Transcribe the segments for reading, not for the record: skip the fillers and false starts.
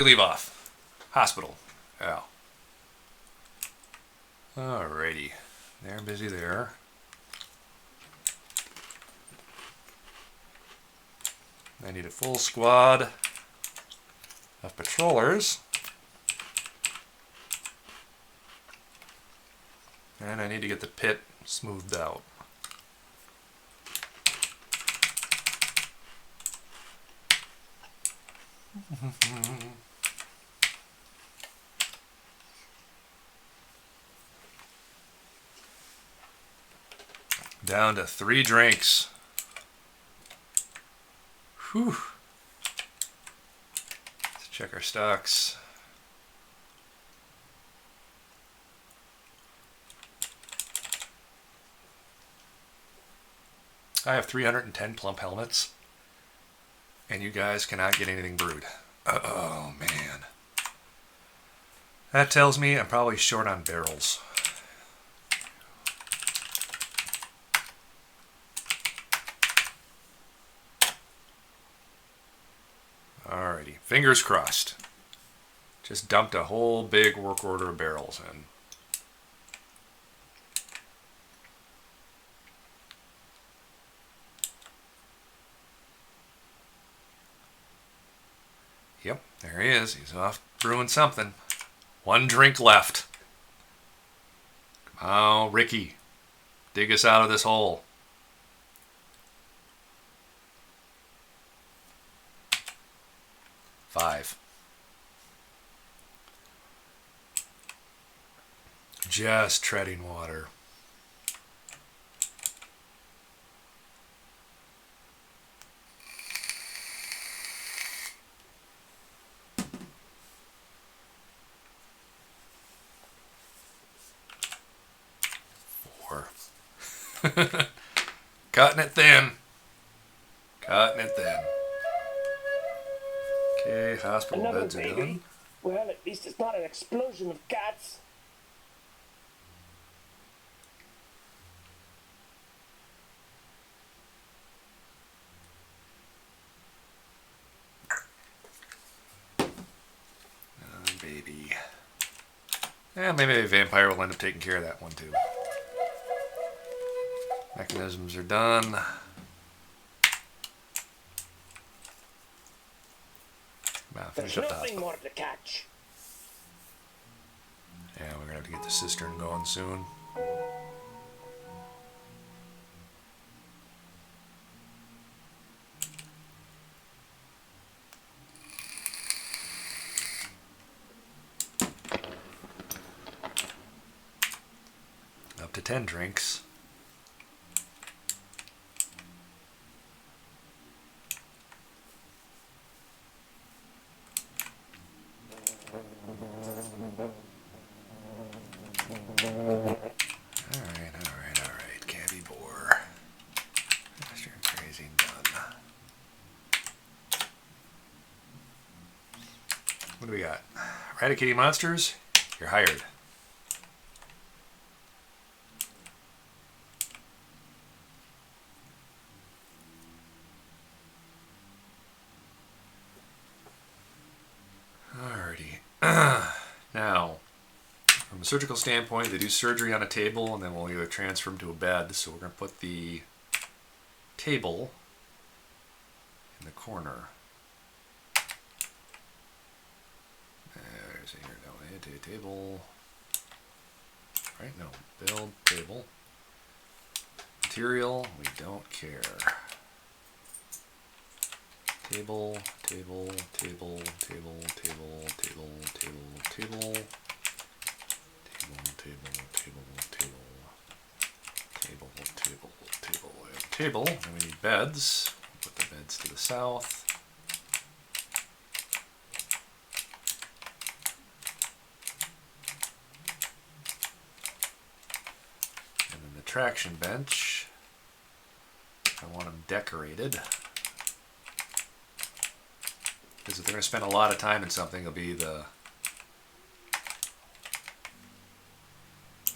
Leave off. Hospital. Yeah. Alrighty. They're busy there. I need a full squad of patrollers. And I need to get the pit smoothed out. Down to 3 drinks. Whew. Let's check our stocks. I have 310 plump helmets, and you guys cannot get anything brewed. Oh man. That tells me I'm probably short on barrels. Alrighty, fingers crossed. Just dumped a whole big work order of barrels in. Yep, there he is. He's off brewing something. 1 drink left. Come on, Ricky. Dig us out of this hole. Five. Just treading water. Cutting it thin. Cutting it thin. Okay, hospital Another beds are baby. done. Well, at least it's not an explosion of cats. Baby. Yeah, maybe a vampire will end up taking care of that one too. Mechanisms are done. There's nothing more to catch. Yeah, we're gonna have to get the cistern going soon. Up to 10 drinks. Alright, Cabby Boar. Master crazy done. What do we got? Eradicating monsters? You're hired. Alrighty. Now, from a surgical standpoint, they do surgery on a table and then we'll either transfer them to a bed. So we're going to put the table in the corner. There's here. No, table. Right? No. Build table. Material. We don't care. Table, table, table, table, table, table, table, table, table, table, table, table, table, table, table. And we need beds. Put the beds to the south. And then the traction bench. I want them decorated. Because if they're going to spend a lot of time in something, it'll be the...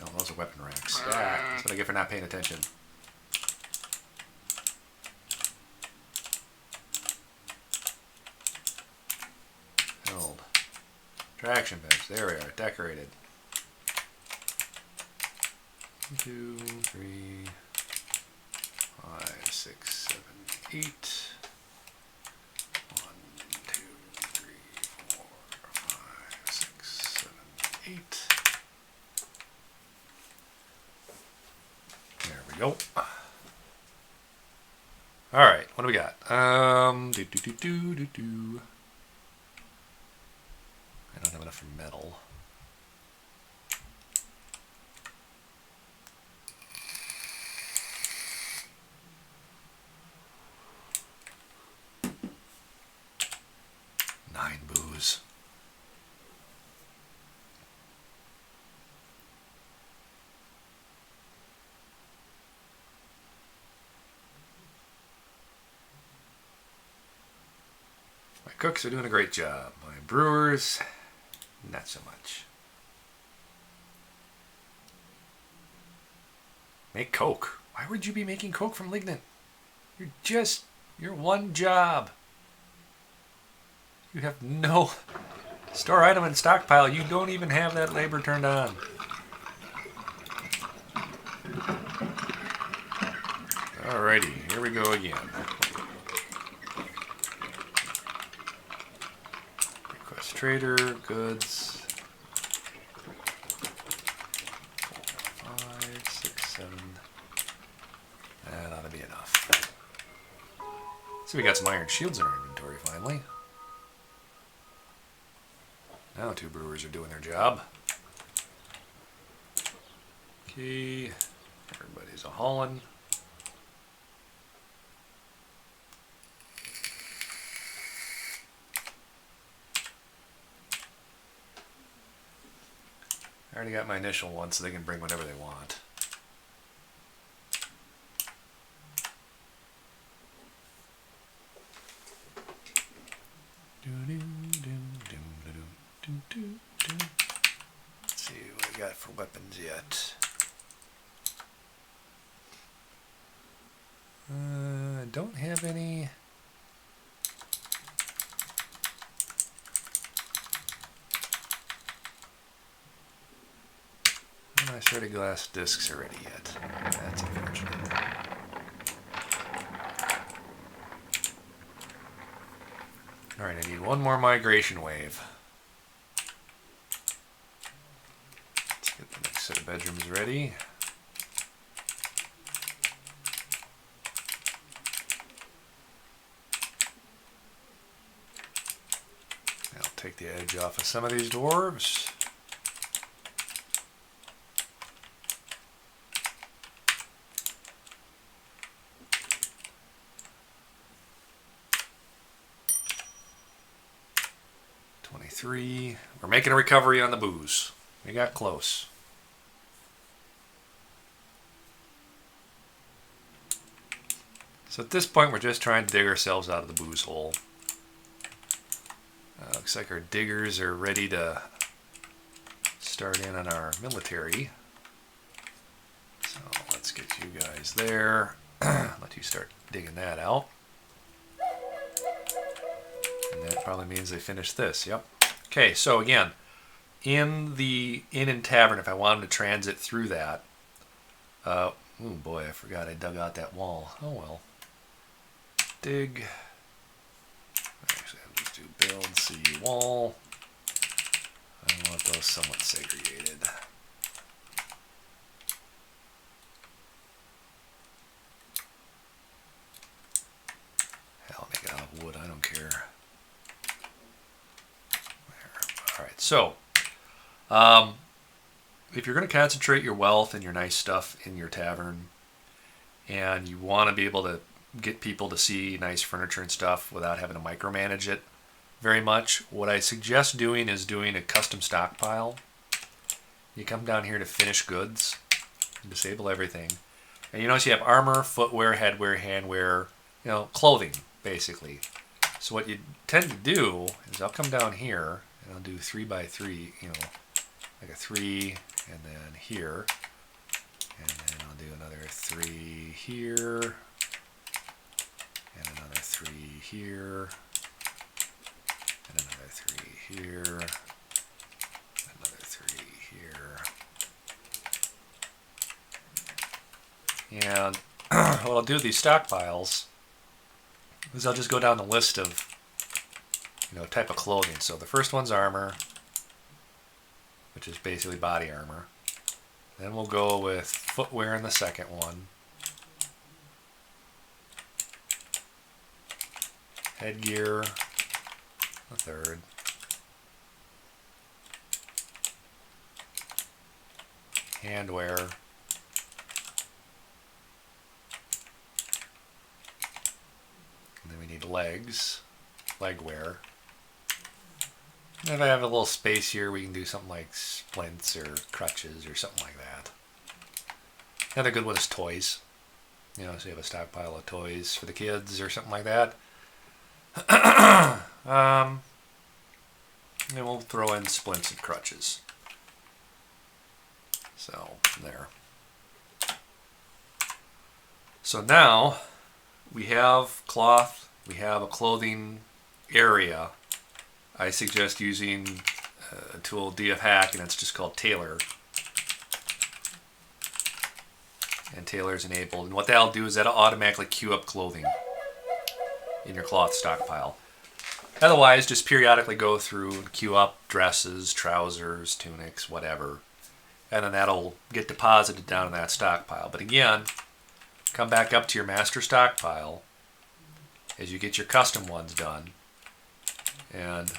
No, those are weapon racks. That's what I get for not paying attention. Held. Traction bench. There we are. Decorated. 1, 2, 3, 5, 6, 7, 8. 1, 2, 3, 4, 5, 6, 7, 8. There we go. All right, what do we got? I don't have enough for metal. Nine booze. My cooks are doing a great job. My brewers, not so much. Make Coke. Why would you be making Coke from lignin? You're one job. You have no store item in stockpile. You don't even have that labor turned on. Alrighty, here we go again. Request trader, goods. 4, 5, 6, 7. That ought to be enough. So we got some iron shields in our inventory finally. Now 2 brewers are doing their job. Okay, everybody's a-hauling. I already got my initial one, so they can bring whatever they want. Let's see what we got for weapons yet. I don't have any. My sturdy glass discs are ready yet. That's unfortunate. Alright, I need one more migration wave. Let's get the next set of bedrooms ready. I'll take the edge off of some of these dwarves. We're making a recovery on the booze. We got close. So at this point, we're just trying to dig ourselves out of the booze hole. Looks like our diggers are ready to start in on our military. So let's get you guys there. Let you start digging that out. And that probably means they finish this. Yep. Okay, so again, in the inn and tavern, if I wanted to transit through that, oh boy, I forgot I dug out that wall. Oh well. Dig. Actually, I'll just do build C wall. I want those somewhat segregated. Hell, make it out of wood, I don't care. Alright, so if you're going to concentrate your wealth and your nice stuff in your tavern, and you want to be able to get people to see nice furniture and stuff without having to micromanage it very much, what I suggest doing is doing a custom stockpile. You come down here to finish goods, disable everything, and you notice you have armor, footwear, headwear, handwear, clothing, basically. So what you tend to do is I'll come down here and I'll do 3 by 3, like a 3, and then here, and then I'll do another 3 here, and another 3 here, and another 3 here, And what I'll do with these stockpiles is I'll just go down the list of, type of clothing. So the first one's armor, which is basically body armor. Then we'll go with footwear in the second one. Headgear, the third. Handwear. And then we need legs, leg wear. And if I have a little space here, we can do something like splints or crutches or something like that. Another good one is toys. So you have a stockpile of toys for the kids or something like that. And we'll throw in splints and crutches. So, there. So now, we have cloth, we have a clothing area. I suggest using a tool DF Hack, and it's just called Tailor. And Tailor is enabled. And what that'll do is that'll automatically queue up clothing in your cloth stockpile. Otherwise, just periodically go through and queue up dresses, trousers, tunics, whatever. And then that'll get deposited down in that stockpile. But again, come back up to your master stockpile as you get your custom ones done. And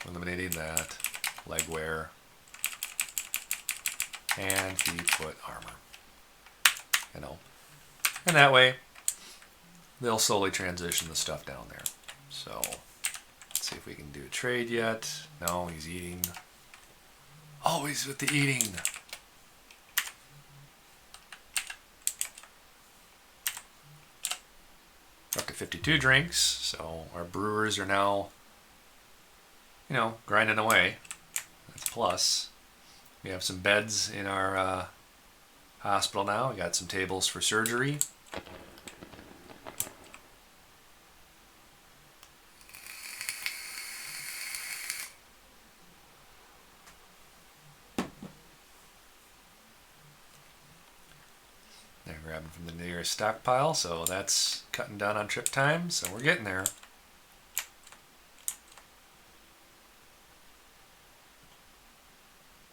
eliminating that, leg wear, and feet, foot, armor. And that way, they'll slowly transition the stuff down there. So, let's see if we can do a trade yet. No, he's eating. Always with the eating. Up to 52 drinks, so our brewers are now, grinding away. That's a plus. We have some beds in our hospital now. We got some tables for surgery. They're grabbing from the nearest stockpile, so that's cutting down on trip time, so we're getting there.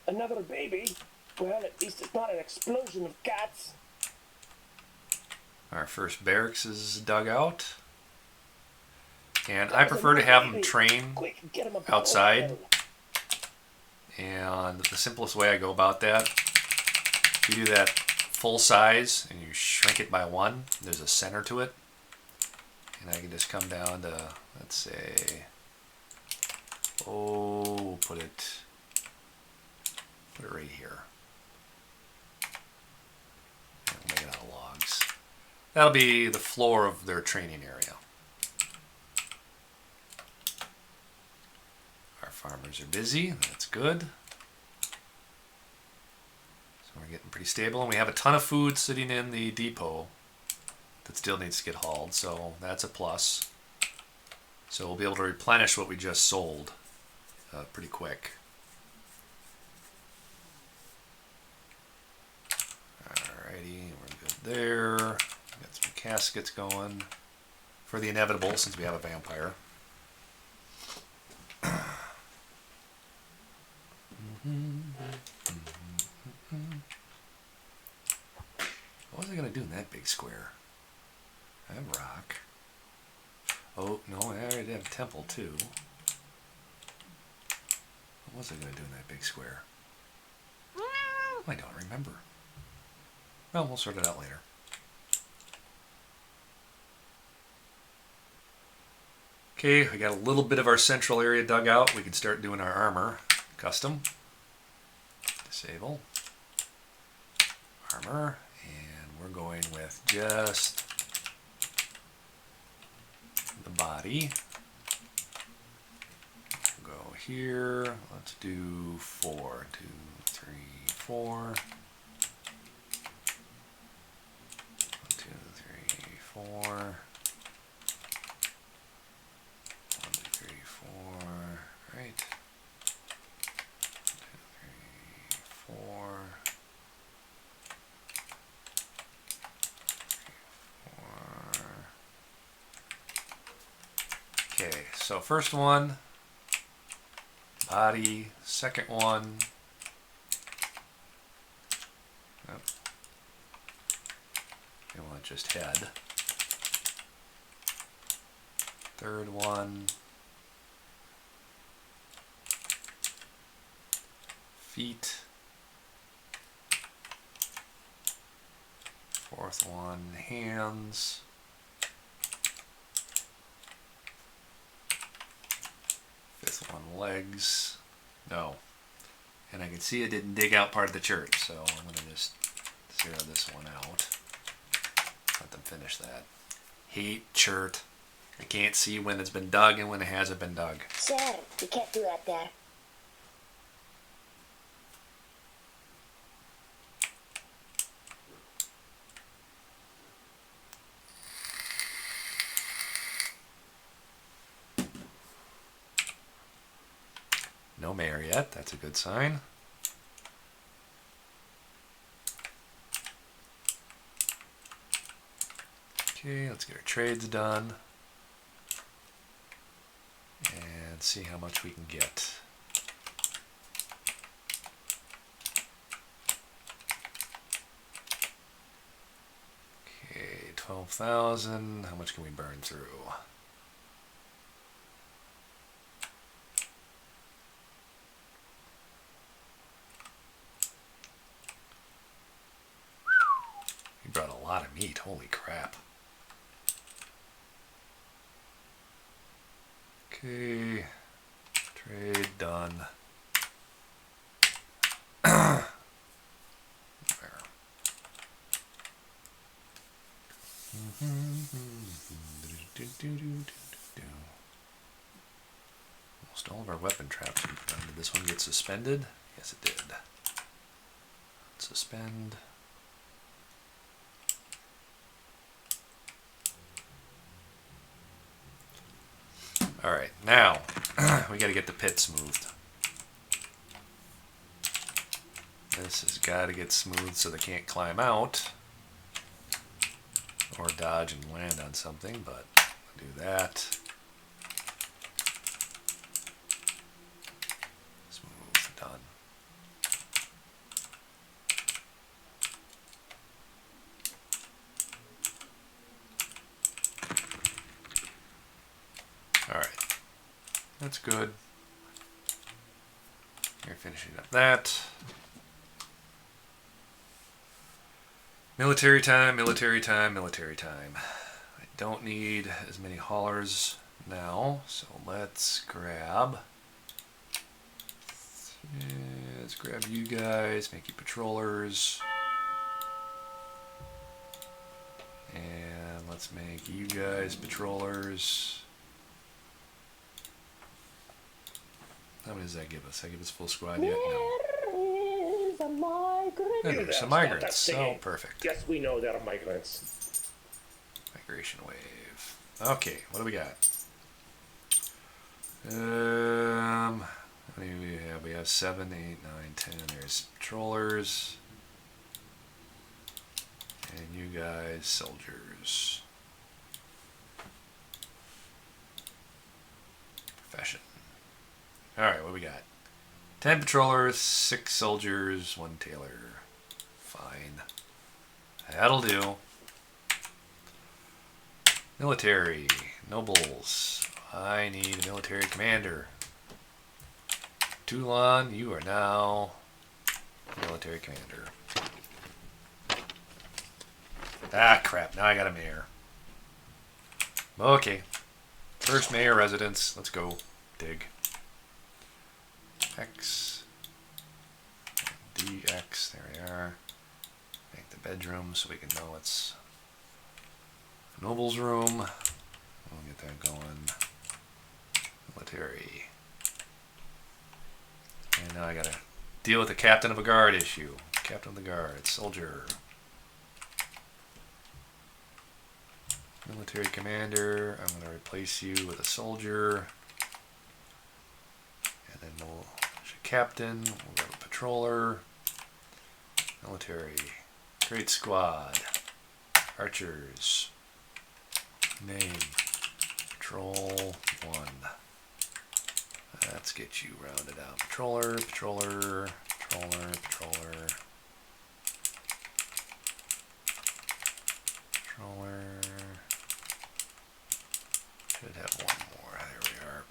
Another baby? Well, at least it's not an explosion of cats. Our first barracks is dug out. And I prefer to have them train outside. And the simplest way I go about that, you do that full size and you shrink it by one. There's a center to it. And I can just come down to, let's say, put it right here. And we'll make it out of logs. That'll be the floor of their training area. Our farmers are busy, that's good. So we're getting pretty stable, and we have a ton of food sitting in the depot that still needs to get hauled, so that's a plus. So we'll be able to replenish what we just sold pretty quick. Alrighty, we're good there. Got some caskets going for the inevitable since we have a vampire. What was I going to do in that big square? I have rock. Oh, no, I already have a temple too. What was I going to do in that big square? I don't remember. Well, we'll sort it out later. Okay, we got a little bit of our central area dug out. We can start doing our armor. Custom. Disable. Armor. And we're going with just the body. Go here. Let's do 4. 2, 3, 4. 1, 2, 3, 4. 1, 2, 3, 4. Right. 1, 2, 3, 4. so first one, body. Second one, oh, we want just head. Third one, feet. Fourth one, hands. Fifth one, legs. No. And I can see it didn't dig out part of the church, so I'm going to just zero this one out. Let them finish that. Hate chert. I can't see when it's been dug and when it hasn't been dug. Sir, you can't do that there. No mayor yet. That's a good sign. Okay, let's get our trades done. And see how much we can get. Okay, 12,000. How much can we burn through? He brought a lot of meat. Holy crap. Okay, trade done. There. Almost all of our weapon traps we've done. Did this one get suspended? Yes, it did. Suspend. Alright, now we got to get the pits moved. This has got to get smooth so they can't climb out or dodge and land on something, but I'll do that. Smooth, done. Alright, that's good. You're finishing up that. Military time, military time, military time. I don't need as many haulers now, so let's grab you guys, make you patrollers. And let's make you guys patrollers. How many does that give us? That give us full squad yet? No. There's a migrant. There's some migrants. So perfect. Yes, we know there are migrants. Migration wave. Okay, what do we got? How many do we have? We have 7, 8, 9, 10. There's patrollers. And you guys, soldiers. Profession. Alright, what do we got? 10 patrollers, 6 soldiers, 1 tailor. Fine. That'll do. Military. Nobles. I need a military commander. Toulon, you are now military commander. Ah, crap. Now I got a mayor. Okay. First mayor residence. Let's go. Dig. X. DX. There we are. Make the bedroom so we can know it's noble's room. We'll get that going. Military. And now I gotta deal with the captain of a guard issue. Captain of the guard. Soldier. Military commander. I'm going to replace you with a soldier. And then we'll captain. We'll have a patroller. Military. Great squad. Archers. Name. Patrol 1. Let's get you rounded out. Patroller, patroller, patroller, patroller. Patroller. Should have one more. There we are.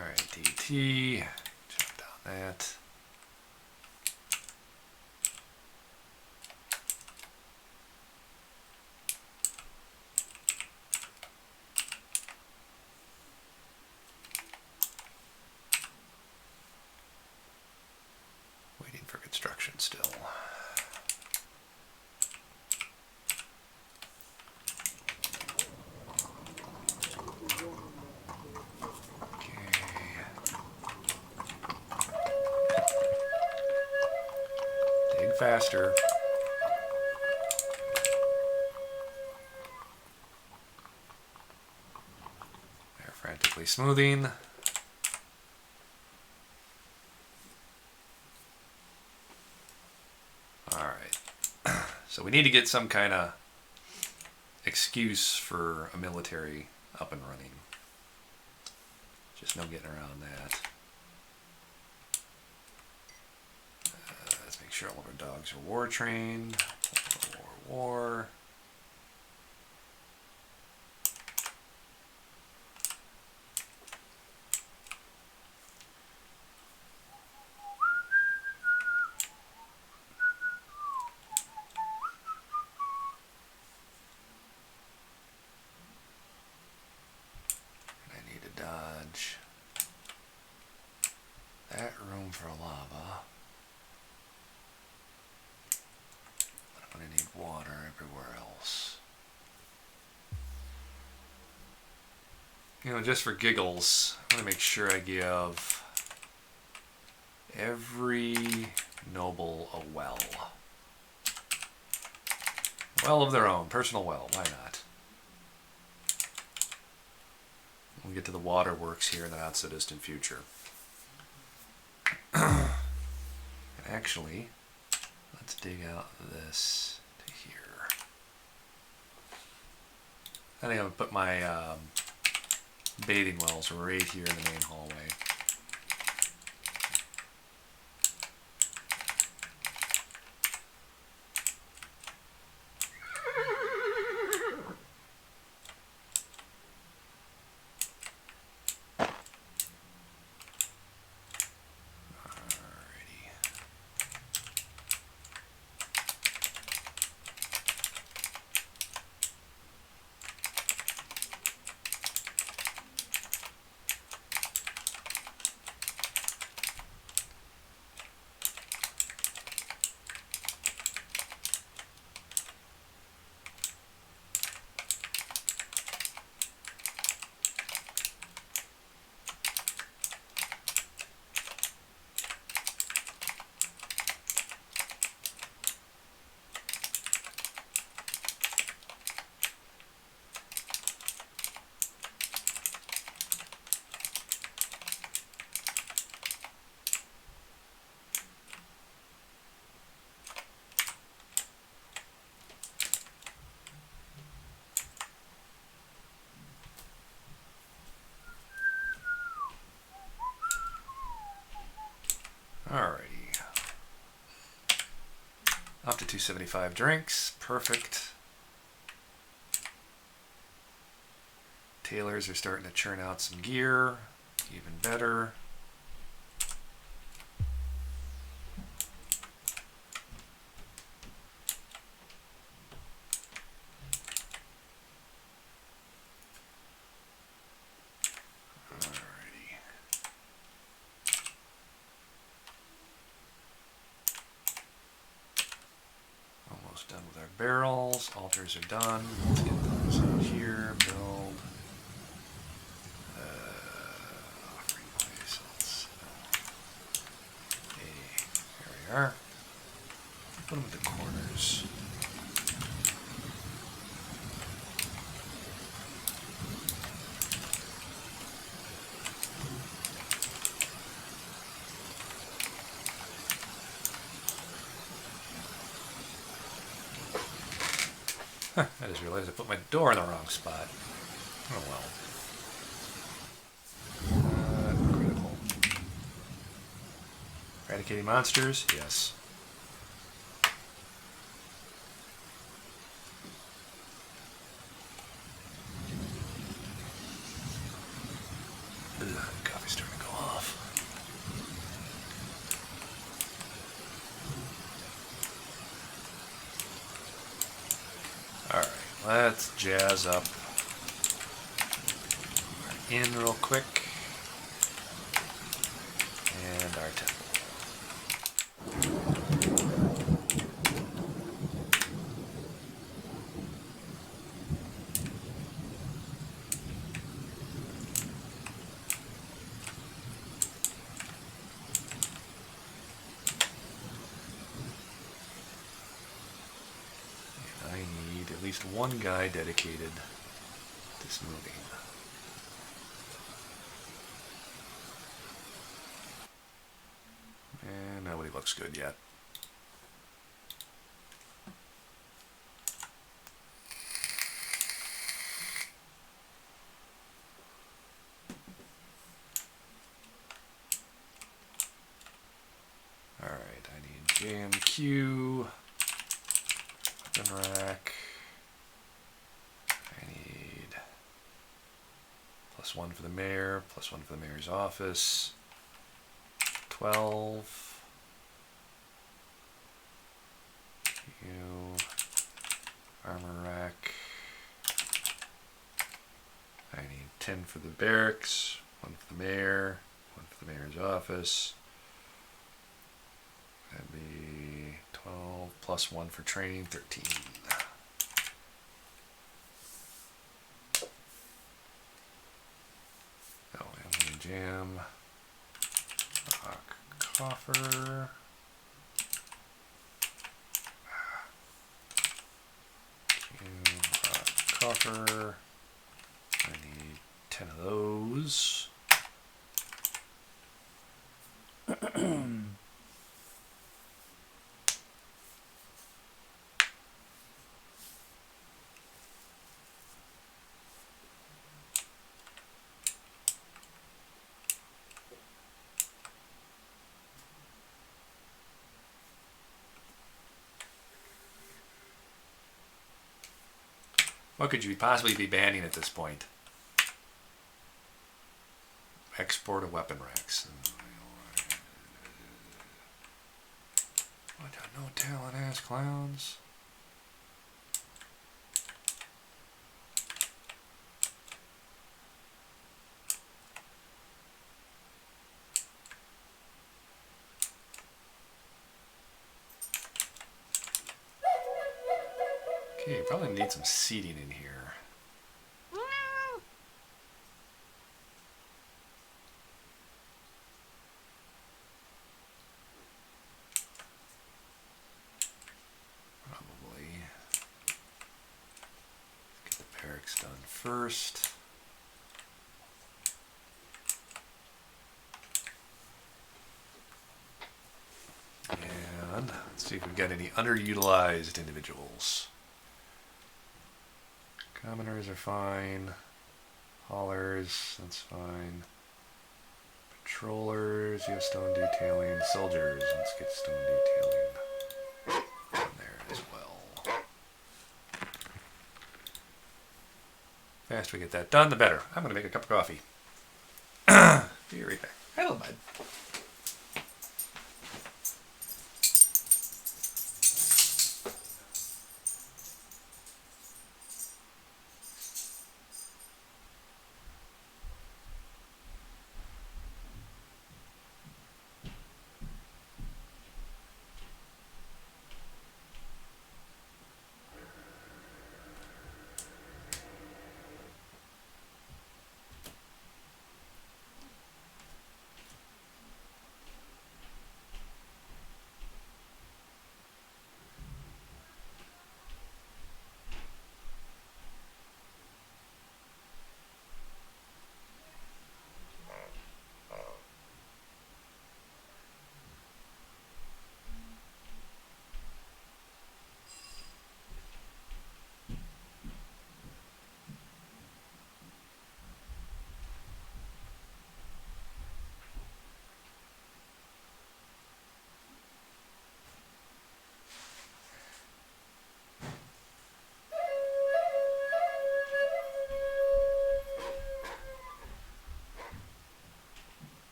Alright, DT. Jump down that. Waiting for construction still. Faster. They're frantically smoothing. Alright. So we need to get some kind of excuse for a military up and running. Just no getting around that. Make sure all of our dogs are war trained. War. And I need to dodge that room for lava. I'm going to need water everywhere else. You know, just for giggles, I want to make sure I give every noble a well. Well of their own, personal well, why not? We'll get to the waterworks here in the not so distant future. And actually, let's dig out this to here. I think I'm going to put my bathing wells right here in the main hallway. Alrighty. Up to 275 drinks. Perfect. Tailors are starting to churn out some gear. Even better. Done with our barrels. Altars are done. Let's get those out here. Build. Offering place. Here we are. Put them at the corners. I just realized I put my door in the wrong spot. Oh well. Critical. Eradicating monsters? Yes. Ugh, coffee's starting to go off. Alright, let's jazz up our inn real quick. And our temple. And I need at least one guy dedicated to smoothing. And nobody looks good yet. Alright, I need JMQ, weapon rack. I need +1 for the mayor, +1 for the mayor's office. 12. Armor rack. I need 10 for the barracks, 1 for the mayor, 1 for the mayor's office. That'd be 12 +1 for training, 13. Oh, and jam. Rock coffer. Coffer. I need 10 of those. What could you possibly be banning at this point? Export of weapon racks. What a no talent ass clowns. Okay, probably need some seating in here. Probably. Let's get the barracks done first. And let's see if we've got any underutilized individuals. Commoners are fine. Haulers, that's fine. Patrollers, you have stone detailing. Soldiers, let's get stone detailing on there as well. The faster we get that done, the better. I'm going to make a cup of coffee. Be right back. Hello, bud.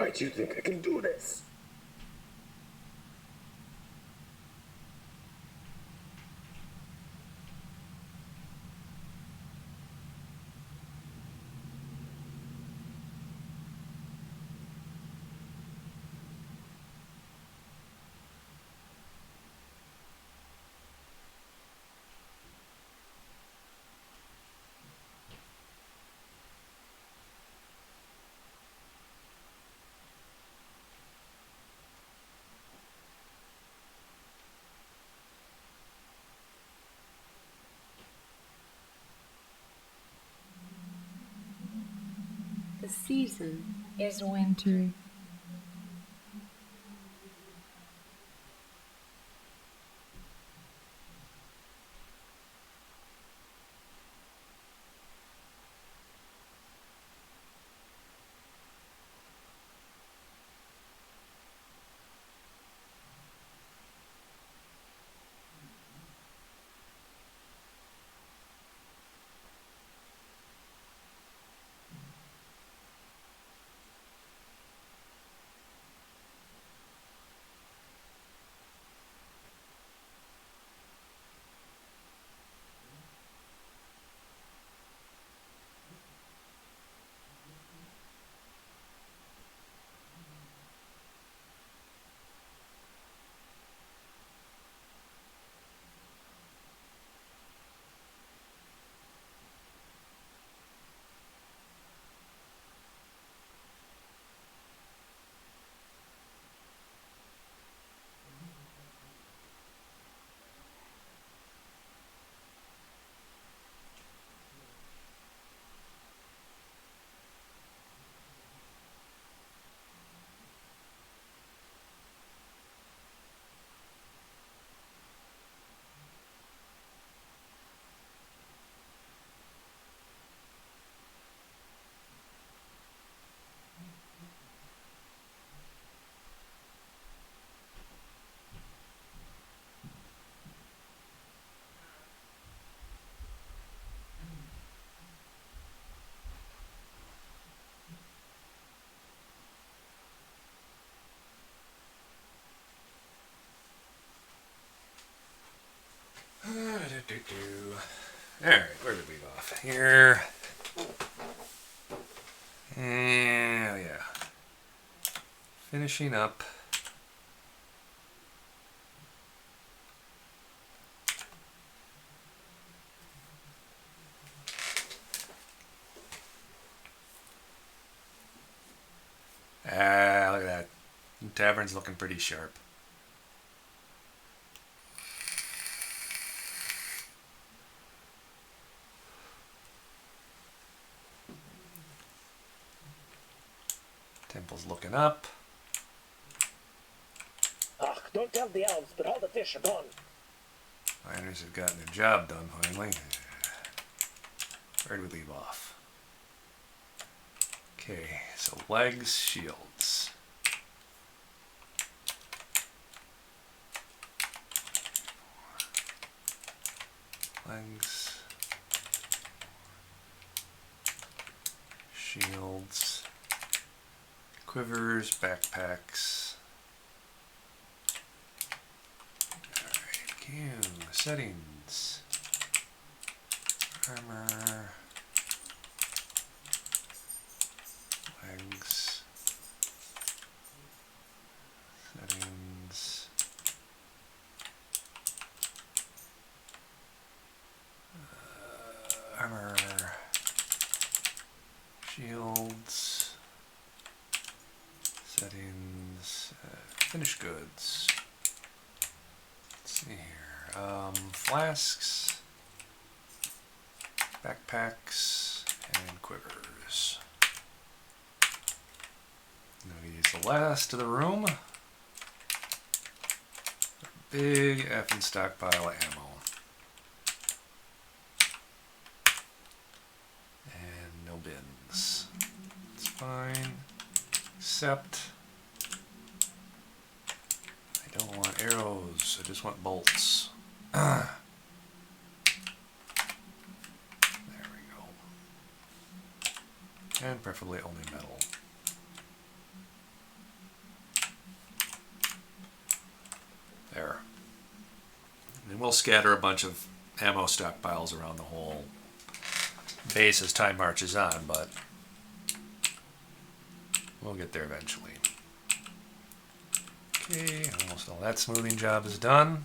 Why do you think I can do this? The season is winter. Alright, where did we leave off? Here. And yeah. Finishing up. Ah, look at that. The tavern's looking pretty sharp. Temple's looking up. Ugh, don't tell the elves, but all the fish are gone. Miners have gotten their job done finally. Where did we leave off? Okay, so legs, shields. Legs. Shields. Quivers, backpacks. Alright, Q, settings. Armor. Legs. Settings. Armor. Shields. Settings. Finished goods. Let's see here. Flasks. Backpacks. And quivers. Now we use the last of the room. Big effing stockpile of ammo. And no bins. It's fine. Except I don't want arrows, I just want bolts. There we go. And preferably only metal. And we'll scatter a bunch of ammo stockpiles around the whole base as time marches on, but we'll get there eventually. Okay, almost all that smoothing job is done.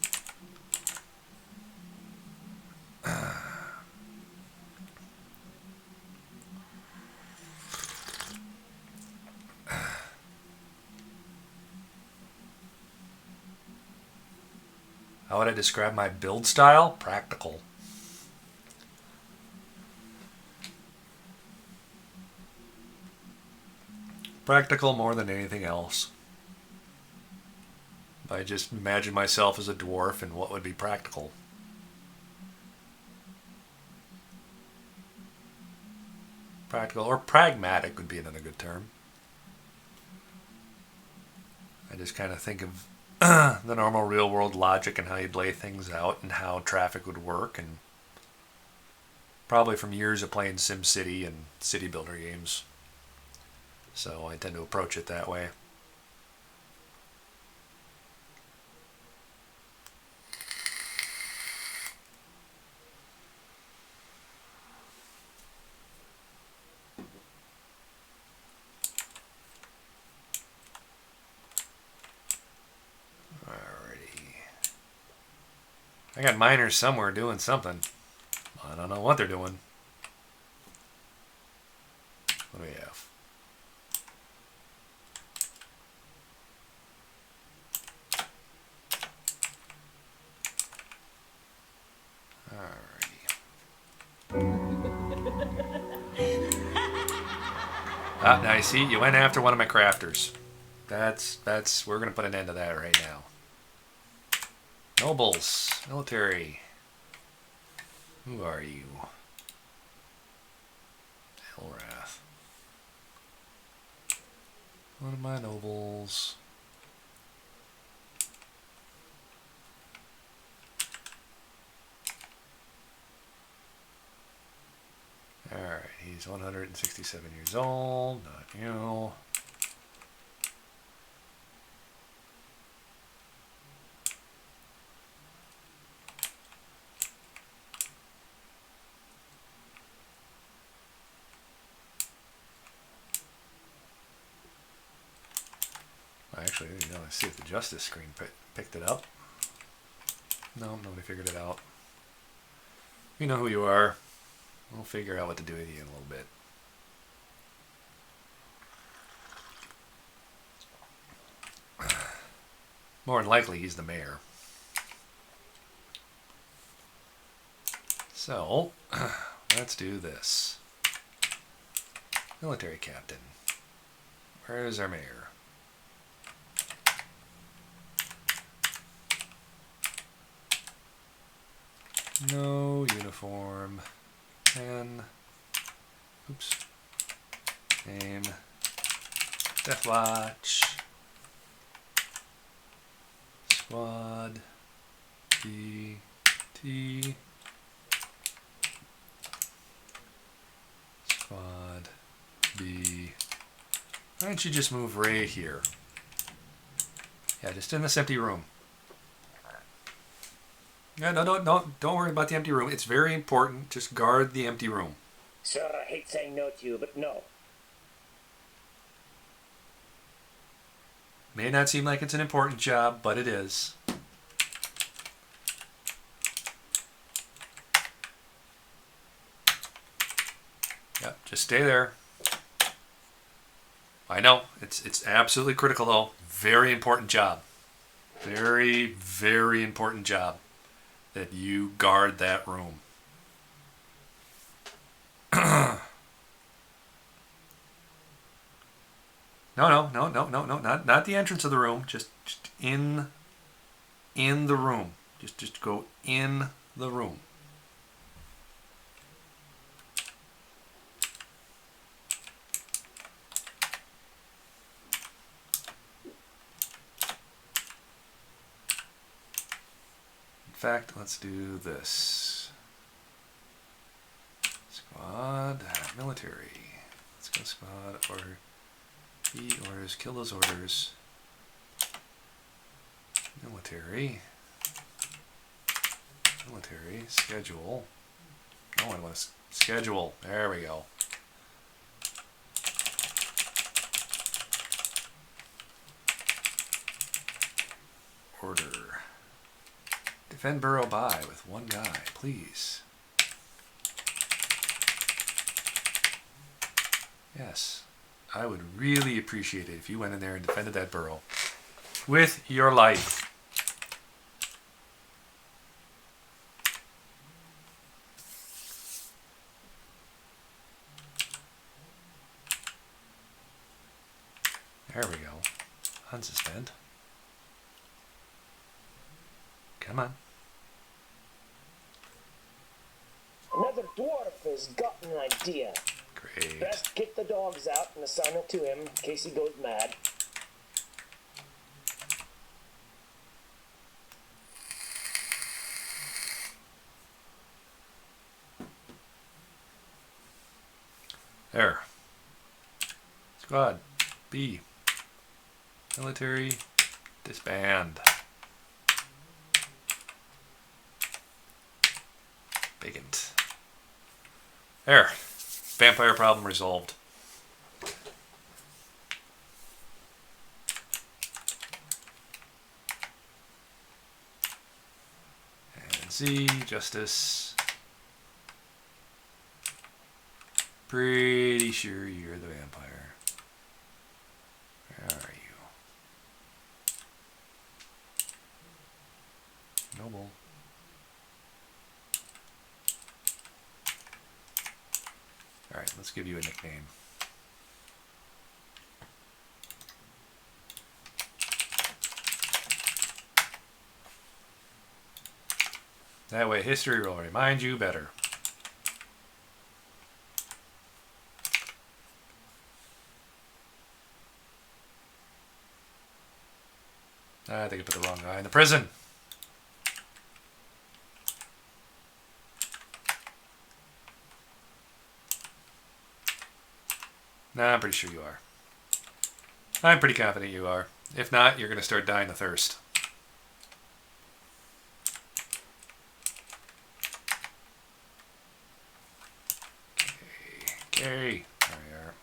How would I describe my build style? Practical. Practical more than anything else. I just imagine myself as a dwarf and what would be practical. Practical or pragmatic would be another good term. I just kind of think of the normal real world logic and how you'd lay things out and how traffic would work, and probably from years of playing SimCity and city builder games. So I tend to approach it that way. I got miners somewhere doing something. I don't know what they're doing. What do we have? Alrighty. Now you see, you went after one of my crafters. We're gonna put an end to that right now. Nobles, military. Who are you? Hellwrath. One of my nobles. Alright, he's 167 years old, not you. Actually, let's see if the justice screen picked it up. No, nobody figured it out. You know who you are. We'll figure out what to do with you in a little bit. More than likely, he's the mayor. So, let's do this. Military captain. Where is our mayor? No uniform. And oops. Name. Death Watch. Squad. BT. Squad B. Why don't you just move right here? Yeah, just in this empty room. Yeah, no, don't worry about the empty room. It's very important. Just guard the empty room. Sir, I hate saying no to you, but no. May not seem like it's an important job, but it is. Yep, just stay there. I know, it's absolutely critical though. Very important job. Very, very important job. That you guard that room. No, not the entrance of the room. Just in the room. Just go in the room. In fact, let's do this. Squad, military. Let's go squad, order. E orders, kill those orders. Military. Military, schedule. No, I want to schedule. There we go. Order. Defend borough by with one guy, please. Yes, I would really appreciate it if you went in there and defended that borough with your life. There we go. Unsuspend. Come on. Another dwarf has got an idea. Great. Best kick the dogs out and assign it to him in case he goes mad. There. Squad. B. Military. Disband. Vacant. There. Vampire problem resolved. And Z. Justice. Pretty sure you're the vampire. Where are you? Noble. Alright, let's give you a nickname. That way history will remind you better. I think I put the wrong guy in the prison. Nah, I'm pretty sure you are. I'm pretty confident you are. If not, you're going to start dying of thirst. Okay. There we are.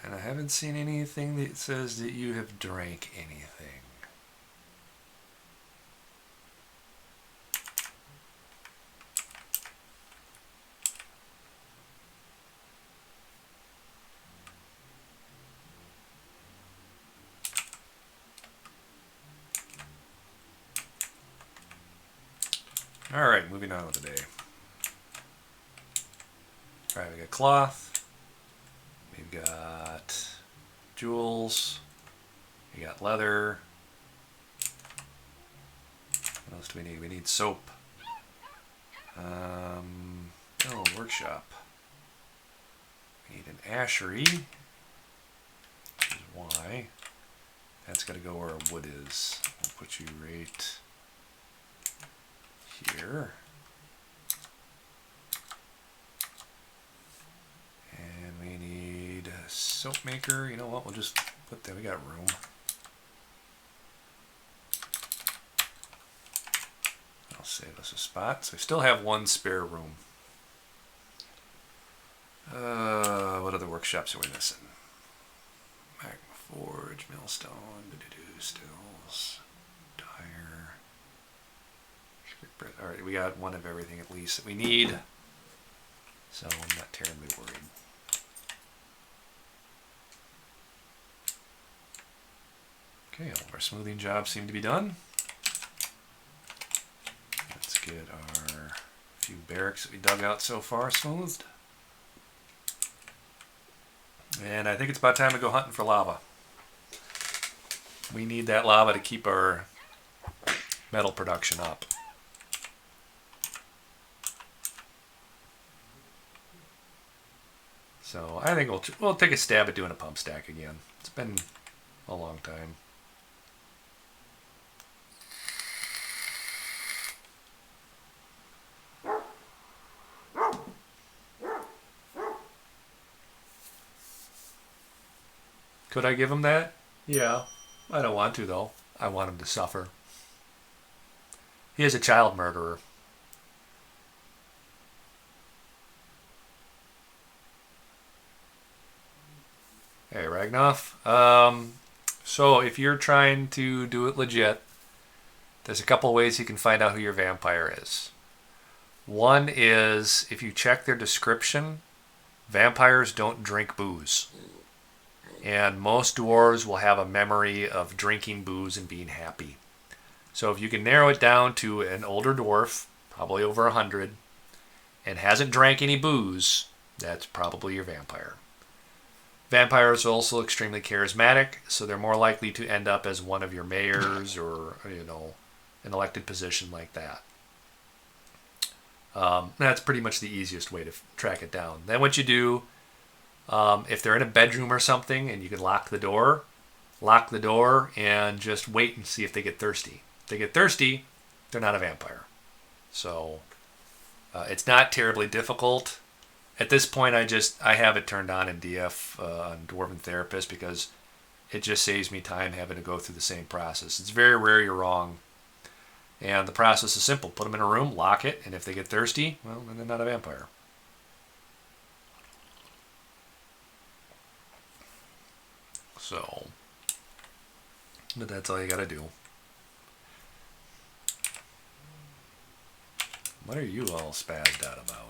And I haven't seen anything that says that you have drank anything. Alright, moving on with the day. Alright, we got cloth. We've got jewels. We got leather. What else do we need? We need soap. Workshop. We need an ashery. Which is why. That's got to go where our wood is. We'll put you right here. And we need a soap maker. You know what? We'll just put that. We got room. I'll save us a spot. So we still have one spare room. What other workshops are we missing? Magma Forge, Millstone, Stills, Tire, Script Bread. Alright, we got one of everything at least that we need. So I'm not terribly worried. Okay, all of our smoothing jobs seem to be done. Let's get our few barracks that we dug out so far smoothed. And I think it's about time to go hunting for lava. We need that lava to keep our metal production up. So I think we'll take a stab at doing a pump stack again. It's been a long time. Could I give him that? Yeah. I don't want to, though. I want him to suffer. He is a child murderer. Hey, Ragnoff. So if you're trying to do it legit, there's a couple ways you can find out who your vampire is. One is if you check their description, vampires don't drink booze. And most dwarves will have a memory of drinking booze and being happy. So if you can narrow it down to an older dwarf, probably over 100, and hasn't drank any booze, that's probably your vampire. Vampires are also extremely charismatic, so they're more likely to end up as one of your mayors or, an elected position like that. That's pretty much the easiest way to track it down. Then what you do, if they're in a bedroom or something and you can lock the door and just wait and see if they get thirsty. If they get thirsty, they're not a vampire. So it's not terribly difficult. At this point, I have it turned on in DF on Dwarven Therapist because it just saves me time having to go through the same process. It's very rare you're wrong. And the process is simple. Put them in a room, lock it, and if they get thirsty, well, then they're not a vampire. So, but that's all you gotta do. What are you all spazzed out about?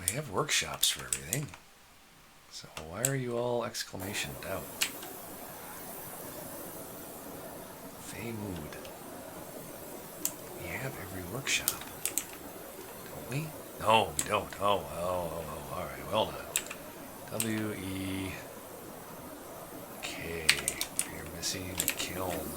We have workshops for everything. So why are you all exclamation out? Fey mood. We have every workshop. Don't we? No, we don't. Oh, alright, well done. W-E-K. You're missing a kiln.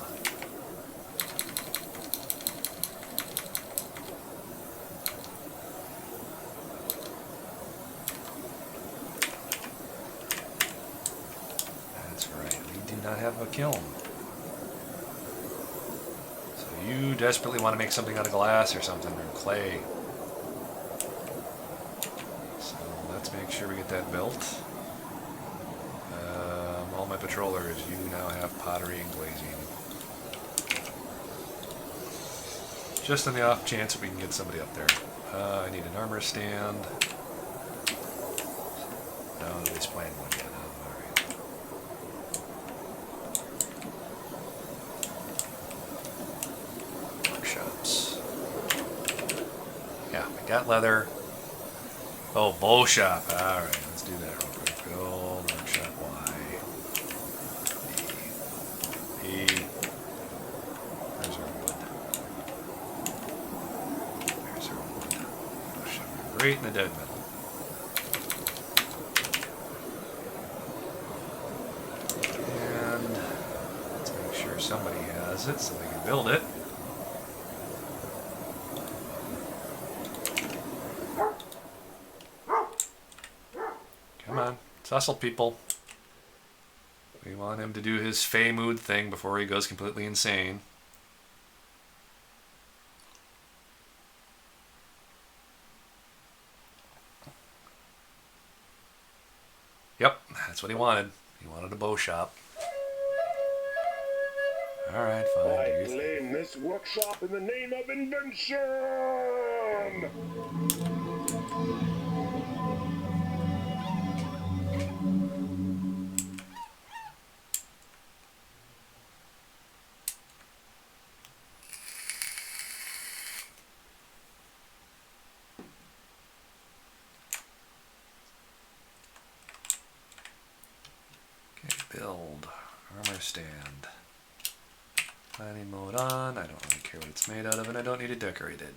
Not have a kiln. So you desperately want to make something out of glass or something, or clay. So let's make sure we get that built. All my patrollers, you now have pottery and glazing. Just on the off chance that we can get somebody up there. I need an armor stand. No, nobody's playing one yet. Got leather. Oh, bow shop. Alright, let's do that real quick. Build workshop Y. B. Where's our wood? There's our wood. Bow shop. Right in the dead middle. And let's make sure somebody has it so they can build it. Hustle, people. We want him to do his Fey mood thing before he goes completely insane. Yep, that's what he wanted. He wanted a bow shop. Alright, fine. I claim this workshop in the name of invention! stand. Planning mode on. I don't really care what it's made out of, and I don't need it decorated.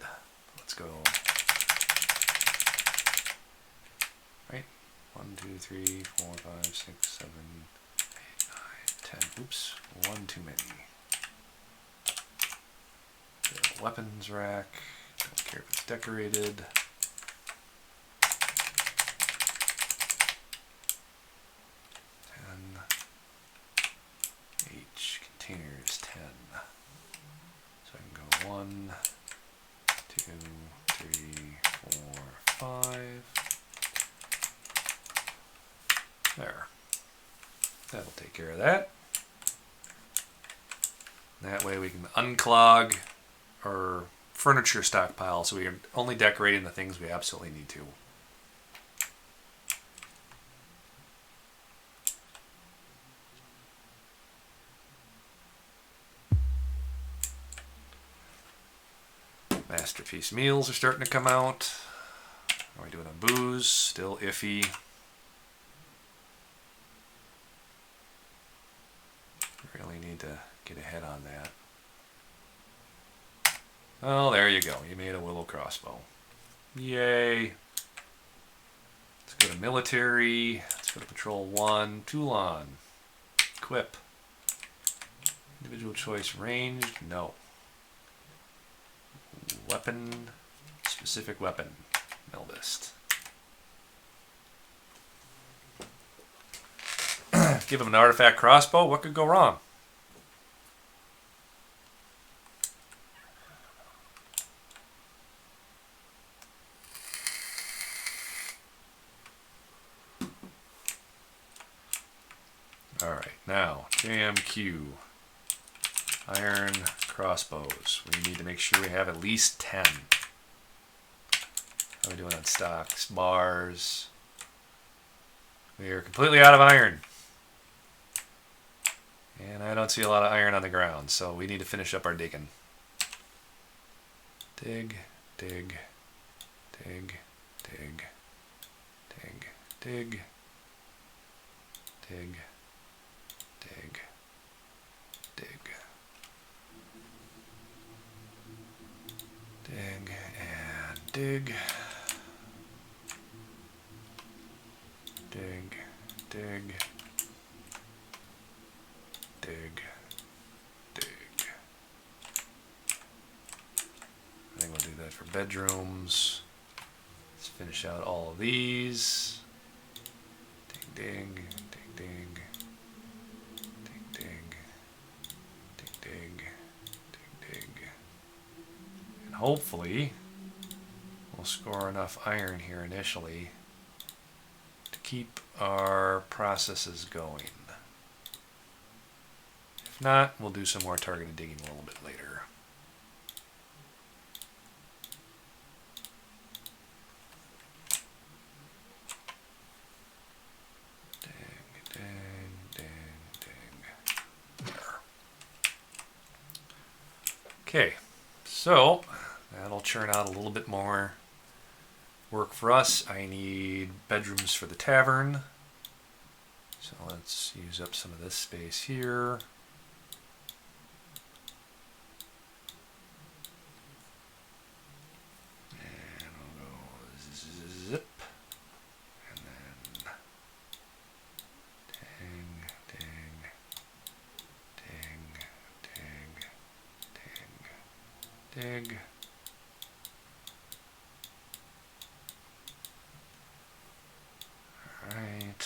Let's go. Right? 1, 2, 3, 4, 5, 6, 7, 8, 9, 10. Oops, one too many. The weapons rack. Don't care if it's decorated. Each container is 10. So I can go 1, 2, 3, 4, 5. There. That'll take care of that. That way we can unclog our furniture stockpile so we are only decorating the things we absolutely need to. Masterpiece meals are starting to come out. How are we doing on booze? Still iffy. Really need to get ahead on that. Oh, there you go. You made a willow crossbow. Yay. Let's go to military. Let's go to patrol 1. Toulon. Equip. Individual choice ranged. No. Weapon. Specific weapon. Melvist. Give him an artifact crossbow. What could go wrong? Alright, now, JMQ. Iron crossbows. We need to make sure we have at least 10. How are we doing on stocks? Bars. We are completely out of iron. And I don't see a lot of iron on the ground, so we need to finish up our digging. Dig, dig, dig, dig, dig, dig, dig, dig, dig, dig, and dig, dig, dig, dig, dig. I think we'll do that for bedrooms. Let's finish out all of these. Dig, dig, dig, dig, dig, dig, dig, dig, dig, dig. And hopefully we'll score enough iron here initially to keep our processes going. If not, we'll do some more targeted digging a little bit later. Dig, dig, dig, dig. There. Okay, so that'll churn out a little bit more work for us. I need bedrooms for the tavern. So let's use up some of this space here. Zip, and then ding, ding, ding, ding, ding, dig. All right.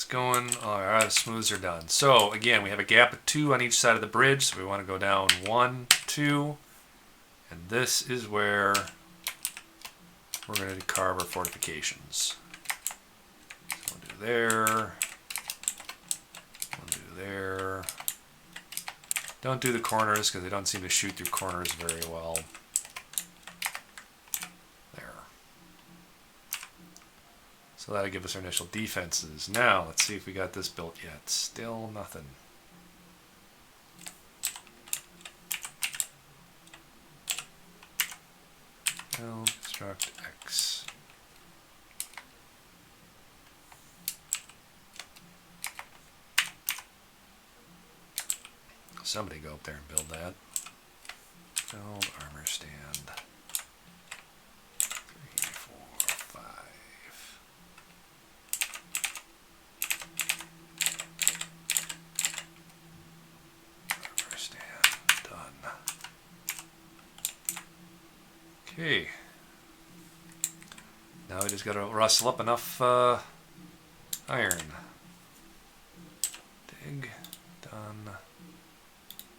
Going. All right, the smooths are done. So again, we have a gap of 2 on each side of the bridge, so we want to go down 1, 2, and this is where we're going to carve our fortifications. So we'll do there, we'll do there, Don't do the corners because they don't seem to shoot through corners very well. There. So that'll give us our initial defenses. Now, let's see if we got this built yet. Still nothing. Build, construct, X. Somebody go up there and build that. Build armor stand. 3, 4, 5. Armor stand. Done. Okay. Now we just gotta rustle up enough iron. Dig. Done.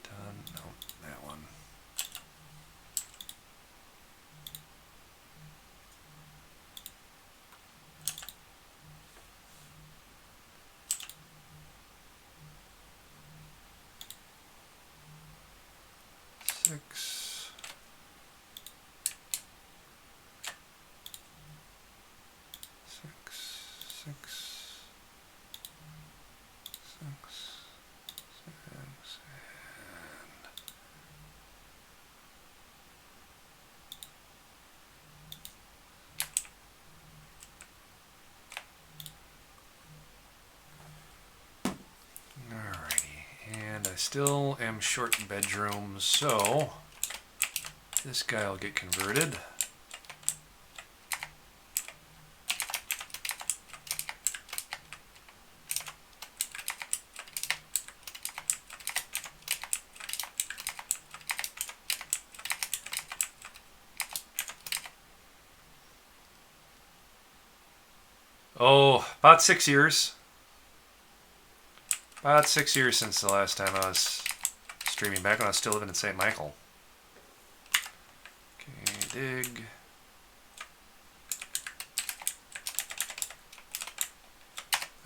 Done. No, that one. Six. I still am short bedrooms, so this guy will get converted. Oh, about 6 years. About 6 years since the last time I was streaming, back when I was still living in St. Michael. Okay, dig.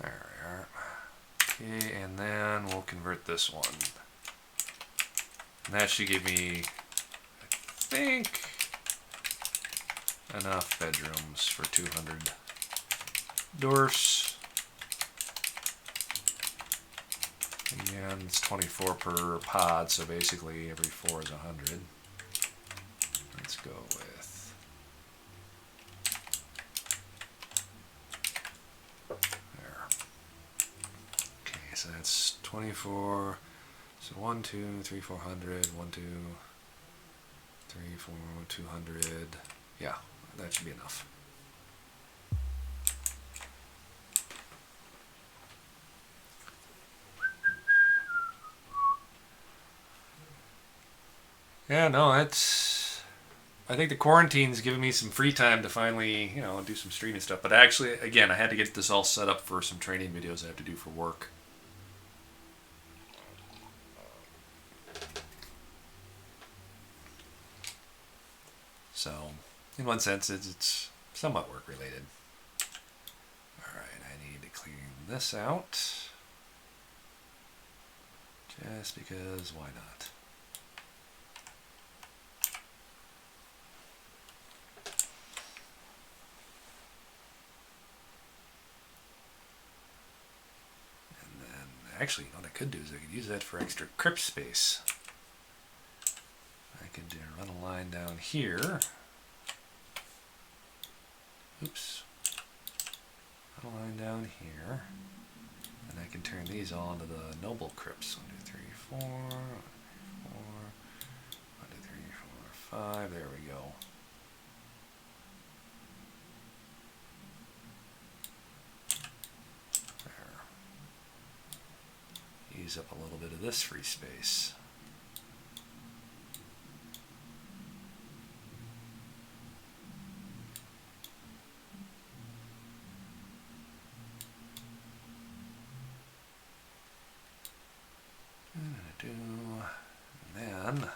There we are. Okay, and then we'll convert this one. And that should give me, I think, enough bedrooms for 200 dwarfs. Again, it's 24 per pod, so basically every 4 is 100. Let's go with... there. Okay, so that's 24. So 1, 2, 3, 400. 1, 2, 3, 4, 200. Yeah, that should be enough. Yeah, no, it's... I think the quarantine's given me some free time to finally, you know, do some streaming stuff. But actually, again, I had to get this all set up for some training videos I have to do for work. So, in one sense, it's somewhat work-related. Alright, I need to clean this out. Just because, why not? Actually, what I could do is I could use that for extra crypt space. I could run a line down here. Oops. Run a line down here. And I can turn these all into the noble crypts. 1, 2, 3, 4. 1, 2, 3, 4, 5. There we go. Use up a little bit of this free space. And then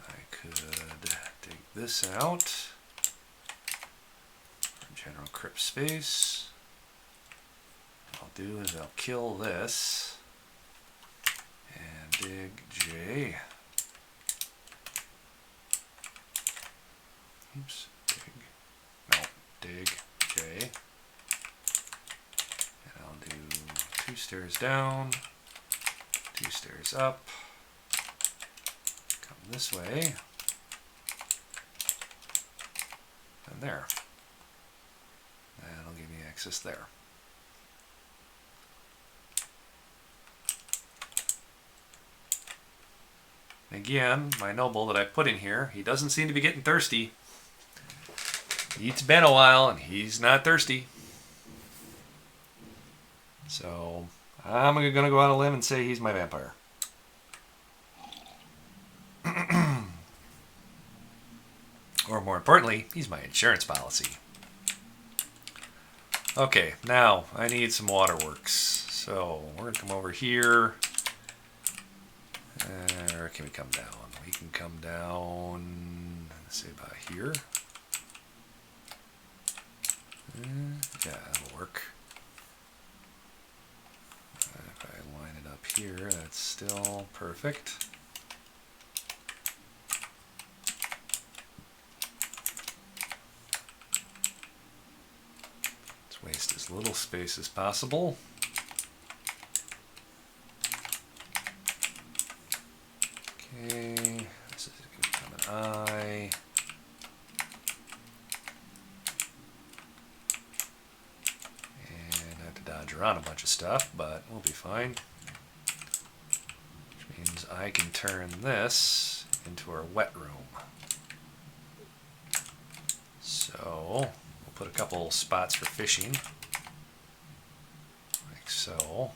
I could dig this out for general crypt space. What I'll do is I'll kill this, and dig J. Oops, dig J. And I'll do 2 stairs down, 2 stairs up, come this way, and there. That'll give me access there. Again, my noble that I put in here, he doesn't seem to be getting thirsty. It's been a while and he's not thirsty. So I'm going to go out on a limb and say he's my vampire. Or more importantly, he's my insurance policy. Okay, now I need some waterworks. So we're going to come over here. Where can we come down? We can come down, let's say about here. Yeah, that'll work. If I line it up here, that's still perfect. Let's waste as little space as possible. Okay, this is going to become an I. And I have to dodge around a bunch of stuff, but we'll be fine. Which means I can turn this into our wet room. So we'll put a couple spots for fishing, like so.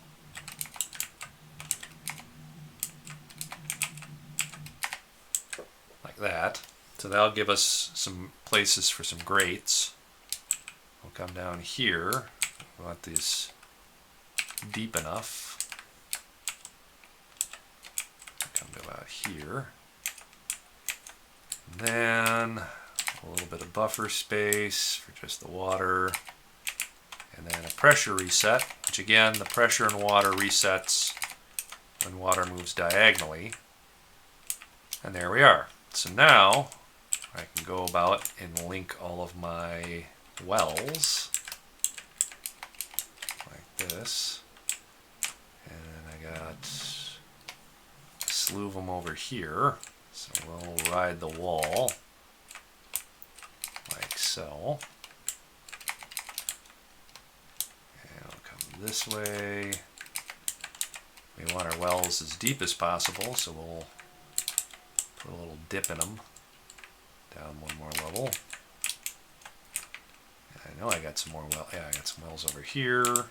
Like that. So that'll give us some places for some grates. We'll come down here. We want these deep enough. Come to about here. And then a little bit of buffer space for just the water. And then a pressure reset, which again, the pressure in water resets when water moves diagonally. And there we are. So now I can go about and link all of my wells like this. And I got a slew of them over here. So we'll ride the wall like so. And we'll come this way. We want our wells as deep as possible, so we'll put a little dip in them. Down one more level. I know I got some more I got some wells over here.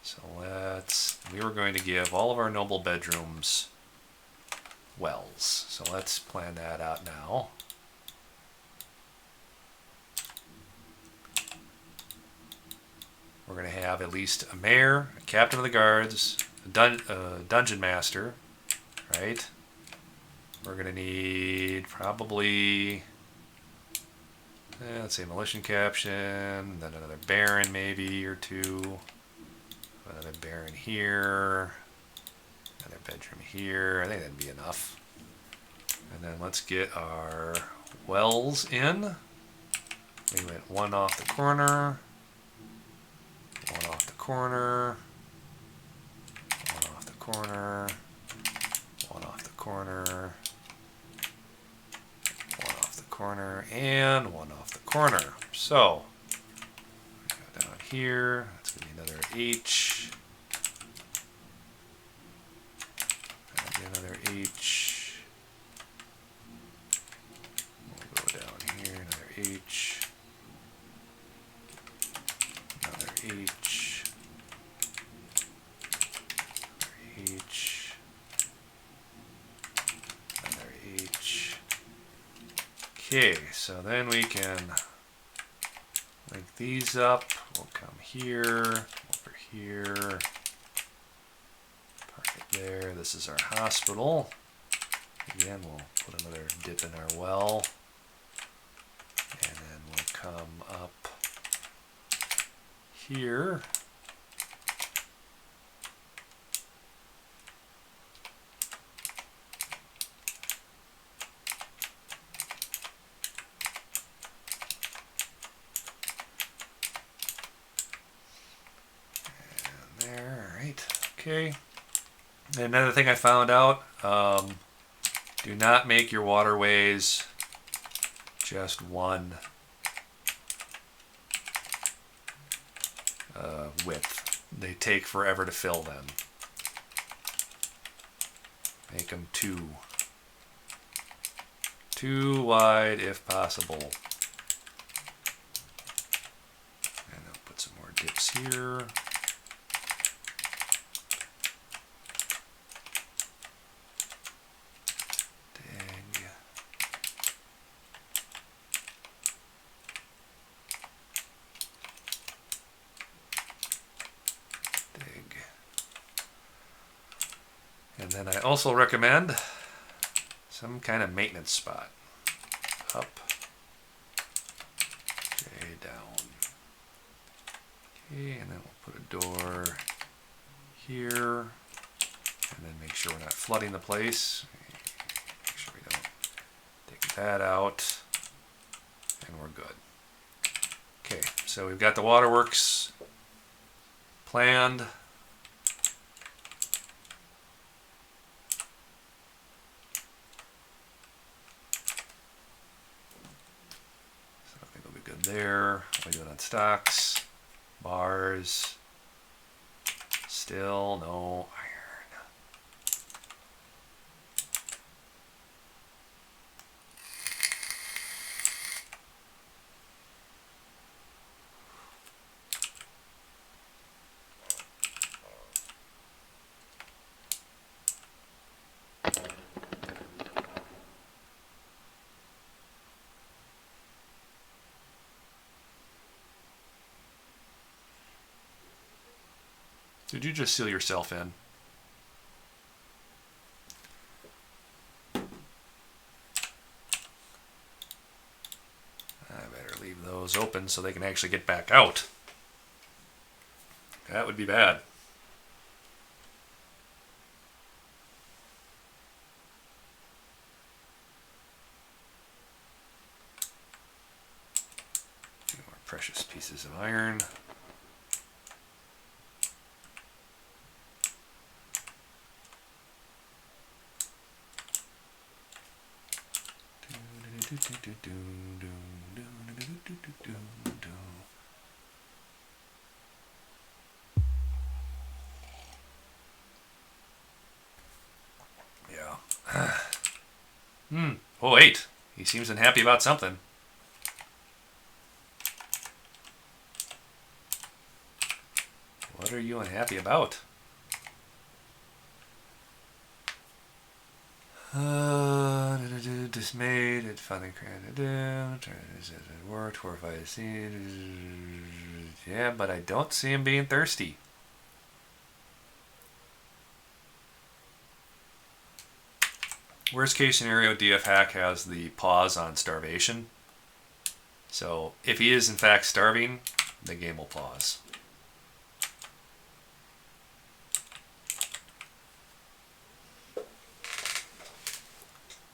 So we were going to give all of our noble bedrooms wells. So let's plan that out now. We're going to have at least a mayor, a captain of the guards, a dungeon master, right? We're going to need probably, let's say, militia caption, then another baron maybe or two, another baron here, another bedroom here. I think that'd be enough. And then let's get our wells in. We went one off the corner, one off the corner, one off the corner, one off the corner, one off the corner, and one off the corner. So, go down here, that's going to be another H, that'll be another H, we'll go down here, another H, another H, another H, another H. Okay, so then we can link these up. We'll come here, over here, park it there. This is our hospital. Again, we'll put another dip in our well. And then we'll come up here. Okay. And another thing I found out, do not make your waterways just one width. They take forever to fill them. Make them two. Too wide if possible. And I'll put some more dips here. Dig. Dig. And then I also recommend some kind of maintenance spot. Up, okay, down. Okay, and then we'll put a door here, and then make sure we're not flooding the place. Make sure we don't take that out, and we're good. Okay, so we've got the waterworks planned. There, we do it on stocks, bars, still no iron. Did you just seal yourself in? I better leave those open so they can actually get back out. That would be bad. Two more precious pieces of iron. Yeah. Oh, wait. He seems unhappy about something. What are you unhappy about? Dismayed at finally worked, horrified to see. Yeah, but I don't see him being thirsty. Worst case scenario, DF Hack has the pause on starvation. So if he is in fact starving, the game will pause.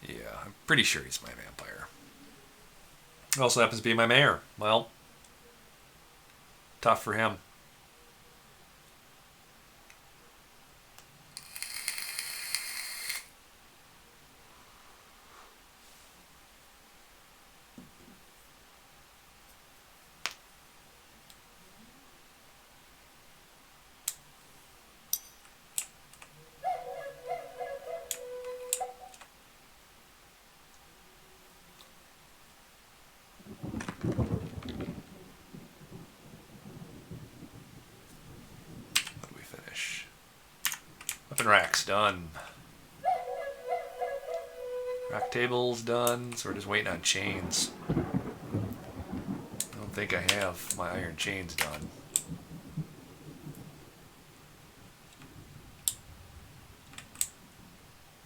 Yeah, I'm pretty sure he's my vampire. It also happens to be my mayor. Well, tough for him. Weapon racks done. Rack tables done, so we're just waiting on chains. I don't think I have my iron chains done.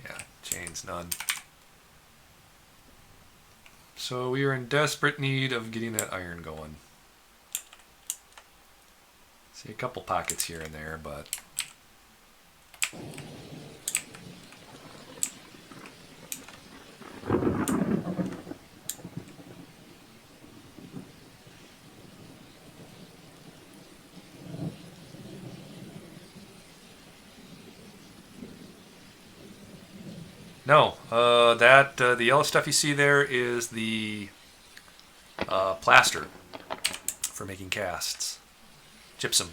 Yeah, chains done. So we are in desperate need of getting that iron going. See a couple pockets here and there, but No, the yellow stuff you see there is the plaster for making casts. Gypsum.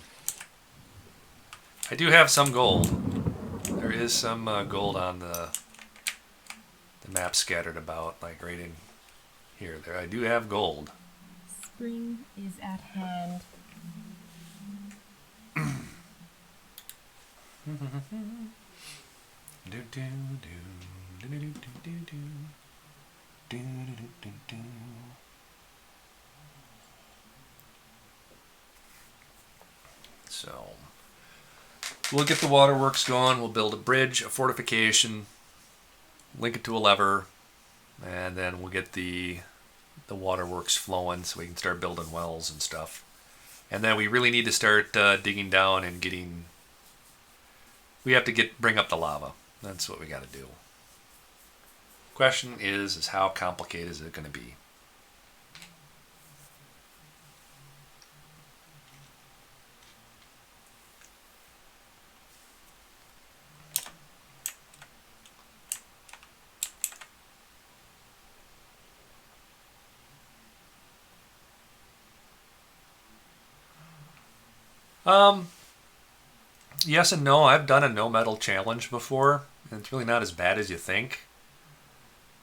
I do have some gold. There is some gold on the map scattered about, like right in here. There, I do have gold. Spring is at hand. So we'll get the waterworks going. We'll build a bridge, a fortification, link it to a lever, and then we'll get the waterworks flowing so we can start building wells and stuff. And then we really need to start digging down and getting. We have to bring up the lava. That's what we got to do. Question is how complicated is it going to be? Yes and no. I've done a no metal challenge before, and it's really not as bad as you think.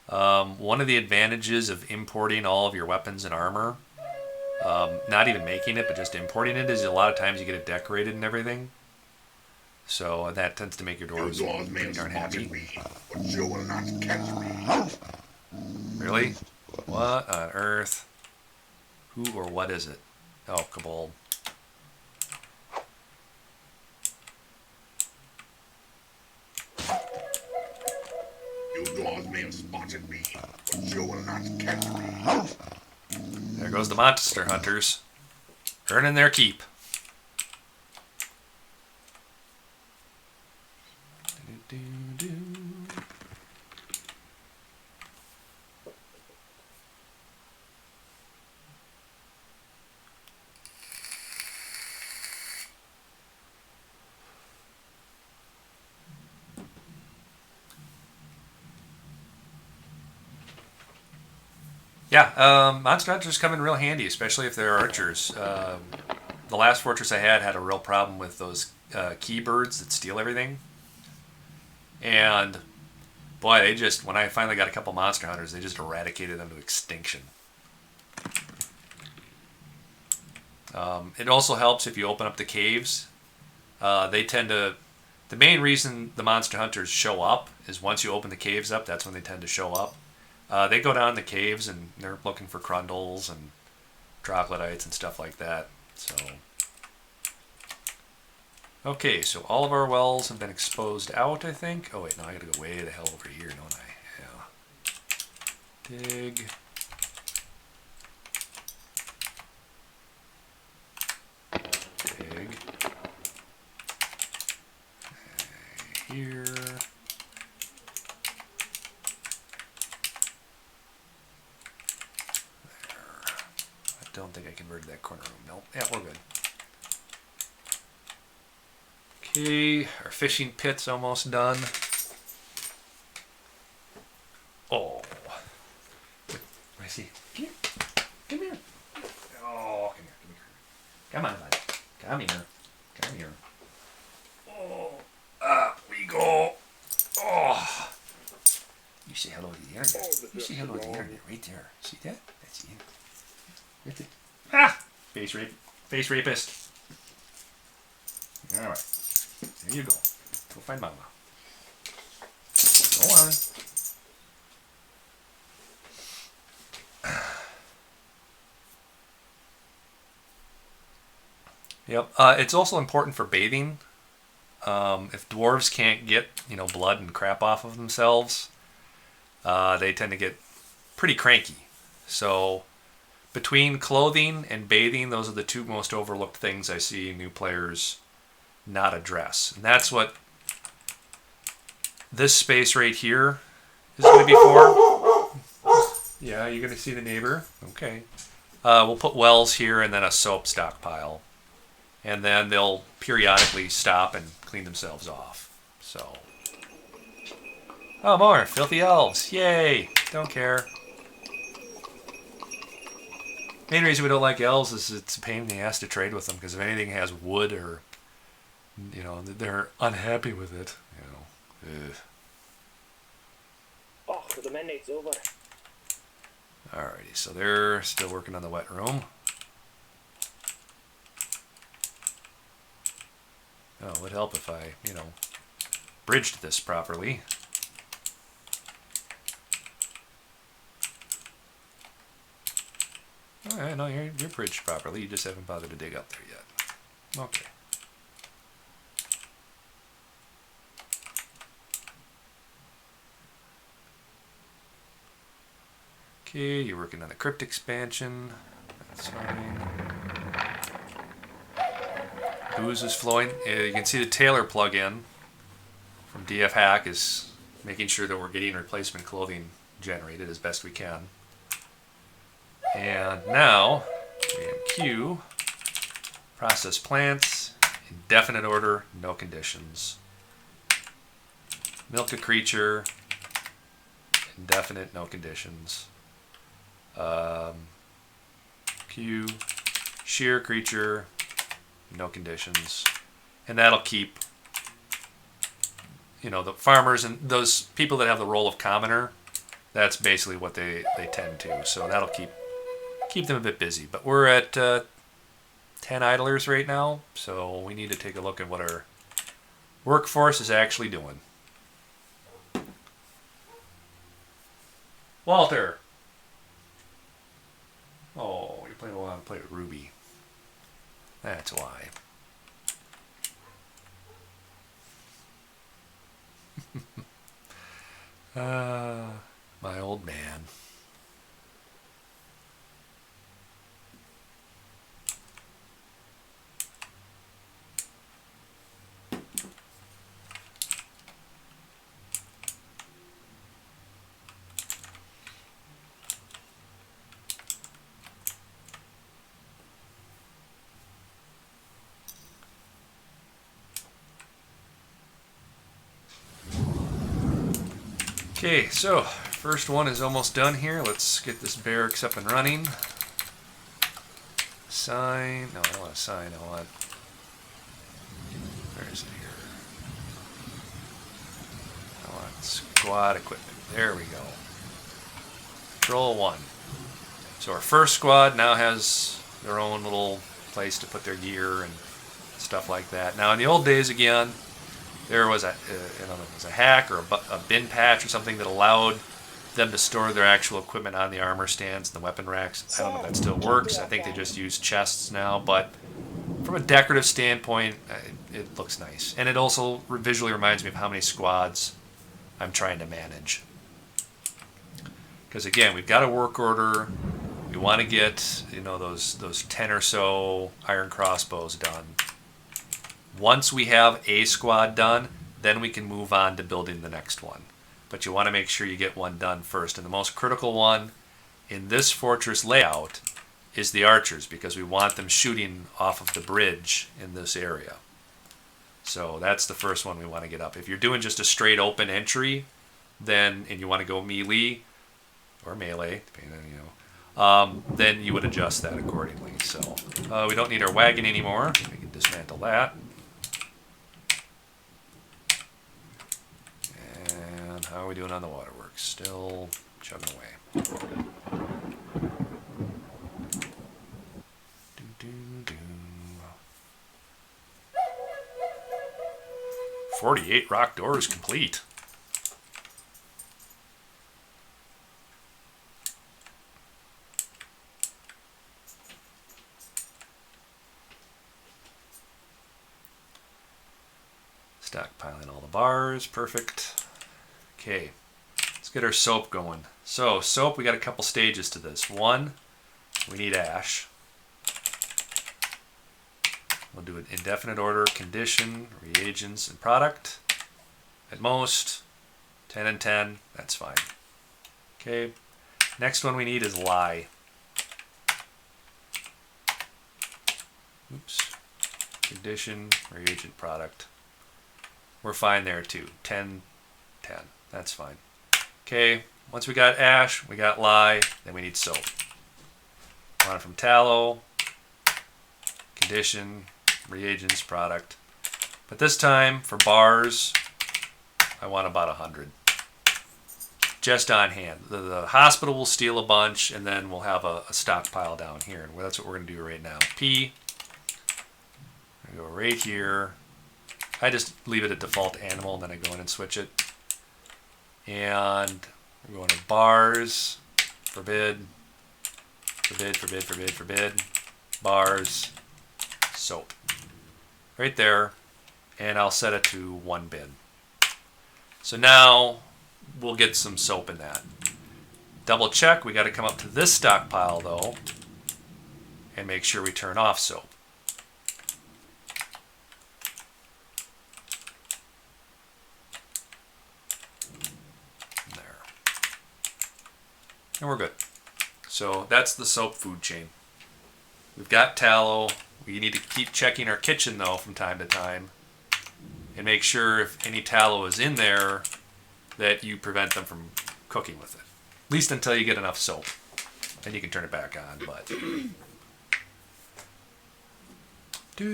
One of the advantages of importing all of your weapons and armor, not even making it, but just importing it, is a lot of times you get it decorated and everything. So that tends to make your dwarves pretty darn happy. But you will not catch me. Really? What on earth? Who or what is it? Oh, Kobold. You dwarves spotted me, but you will not catch me. There goes the monster hunters, earning their keep. Yeah, monster hunters come in real handy, especially if they're archers. The last fortress I had a real problem with those key birds that steal everything. And boy, they just, when I finally got a couple monster hunters, they just eradicated them to extinction. It also helps if you open up the caves. They tend to, the main reason the monster hunters show up is once you open the caves up, that's when they tend to show up. They go down the caves and they're looking for crundles and troglodytes and stuff like that. So, okay, so all of our wells have been exposed out, I think. Oh wait, no, I gotta go way the hell over here, don't I? Yeah. Dig. Dig. Here. Don't think I converted that corner room. Nope. Yeah, we're good. Okay, our fishing pit's almost done. Oh. Let me see. Come here. Come here. Oh, come here. Come on, bud. Come here. Come here. Oh, up we go. Oh. You say hello to the internet. You say hello to the internet right there. See that? That's the internet. Ah! Face rapist. Alright. There you go. Go find Mama. Go on. Yep. It's also important for bathing. If dwarves can't get, blood and crap off of themselves, they tend to get pretty cranky. So between clothing and bathing, those are the two most overlooked things I see new players not address. And that's what this space right here is going to be for. Yeah, you're going to see the neighbor. Okay. We'll put wells here and then a soap stockpile. And then they'll periodically stop and clean themselves off. So Oh, more filthy elves. Yay. Don't care. Main reason we don't like elves is it's a pain in the ass to trade with them, because if anything has wood or, you know, they're unhappy with it. You know. Ugh. Oh, the midnight's over. Alrighty, so they're still working on the wet room. Oh, it would help if I, you know, bridged this properly. Oh, yeah, no, you're bridged properly. You just haven't bothered to dig up there yet. Okay. Okay, you're working on the crypt expansion. That's fine. Booze is flowing. You can see the Tailor plugin from DF Hack is making sure that we're getting replacement clothing generated as best we can. And now, we have Q, process plants, indefinite order, no conditions. Milk a creature, indefinite, no conditions. Q, shear creature, no conditions. And that'll keep, you know, the farmers and those people that have the role of commoner, that's basically what they tend to. So that'll keep them a bit busy. But we're at 10 idlers right now, so we need to take a look at what our workforce is actually doing. Walter! Oh, you're playing a lot to play with Ruby. That's why. My old man. Okay, so first one is almost done here. Let's get this barracks up and running. Sign. No, I don't want to sign. I want. Where is it here? I want squad equipment. There we go. Control 1. So our first squad now has their own little place to put their gear and stuff like that. Now in the old days, again, there was a hack or a bin patch or something that allowed them to store their actual equipment on the armor stands and the weapon racks. I don't know if that still works. I think they just use chests now, but from a decorative standpoint, it looks nice. And it also visually reminds me of how many squads I'm trying to manage. Because again, we've got a work order. We want to get, you know, those 10 or so iron crossbows done. Once we have a squad done, then we can move on to building the next one. But you want to make sure you get one done first. And the most critical one in this fortress layout is the archers, because we want them shooting off of the bridge in this area. So that's the first one we want to get up. If you're doing just a straight open entry, then, and you want to go melee, or melee, depending on, you know, then you would adjust that accordingly. So we don't need our wagon anymore. We can dismantle that. And how are we doing on the waterworks? Still chugging away. 48 rock doors complete. Stockpiling all the bars, perfect. Okay, let's get our soap going. So soap, we got a couple stages to this. One, we need ash. We'll do an indefinite order, condition, reagents, and product. At most, 10 and 10, that's fine. Okay, next one we need is lye. Oops, condition, reagent, product. We're fine there too, 10, 10. That's fine. Okay, once we got ash, we got lye, then we need soap. Want it from tallow, condition, reagents, product. But this time, for bars, I want about 100. Just on hand. The hospital will steal a bunch, and then we'll have a stockpile down here. And that's what we're going to do right now. P. I go right here. I just leave it at default animal, and then I go in and switch it. And we're going to bars, forbid, forbid, forbid, forbid, forbid, bars, soap. Right there. And I'll set it to 1 bin. So now we'll get some soap in that. Double check, we got to come up to this stockpile though and make sure we turn off soap. There. And we're good. So that's the soap food chain. We've got tallow. We need to keep checking our kitchen though from time to time and make sure if any tallow is in there that you prevent them from cooking with it. At least until you get enough soap. Then you can turn it back on, but... Oh,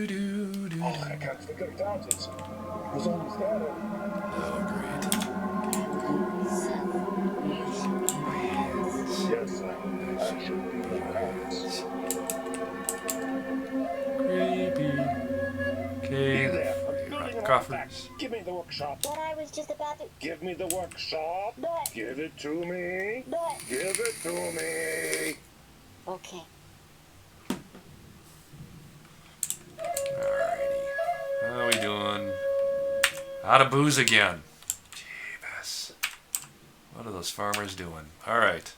I can't figure it out. It was always there. Oh, great. My hands. Yes, I should be the hands. Creepy. Okay, There, I'm rock building an coffers. artifact. Give me the workshop. But I was just about to. Give me the workshop. But. Give it to me. But. Give it to me. Okay. Alrighty. How are we doing? Out of booze again. Jeebus. What are those farmers doing? Alright.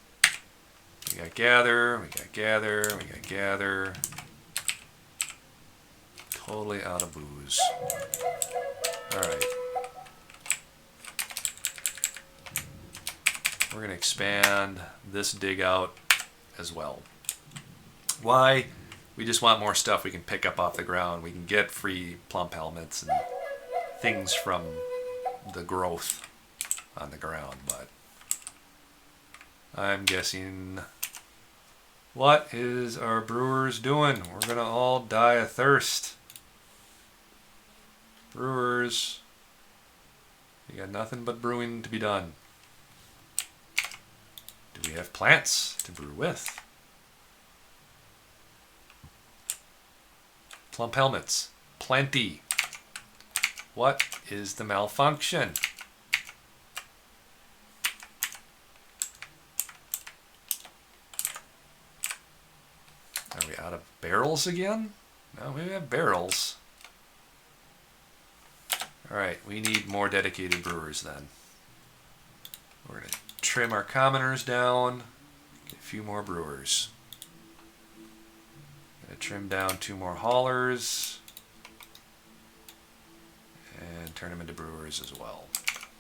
We got gather, we got gather, we got gather. Totally out of booze. Alright. We're going to expand this dig out as well. Why? We just want more stuff we can pick up off the ground. We can get free plump helmets and things from the growth on the ground, but I'm guessing... What is our brewers doing? We're going to all die of thirst. Brewers, you got nothing but brewing to be done. Do we have plants to brew with? Plump helmets, plenty. What is the malfunction? Are we out of barrels again? No, we have barrels. Alright, we need more dedicated brewers then. We're going to trim our commoners down, get a few more brewers. Going to trim down 2 more haulers, and turn them into brewers as well.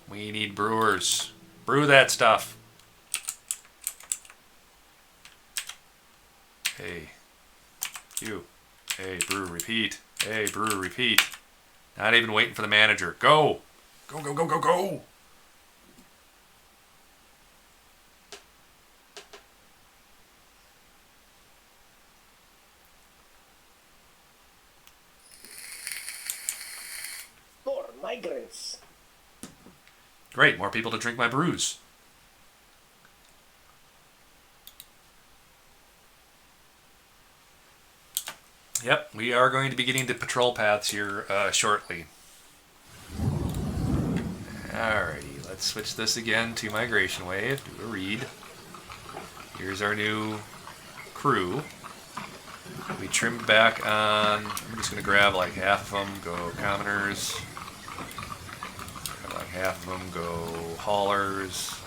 We need brewers. Brew that stuff. Hey. You. Hey, brew, repeat. Hey, brew, repeat. Not even waiting for the manager. Go! Go, go, go, go, go! For migrants. Great, more people to drink my brews. Yep, we are going to be getting to patrol paths here shortly. Alrighty, let's switch this again to migration wave. Do a read. Here's our new crew. We trimmed back on. I'm just going to grab like half of them, go commoners. Grab like half of them, go haulers.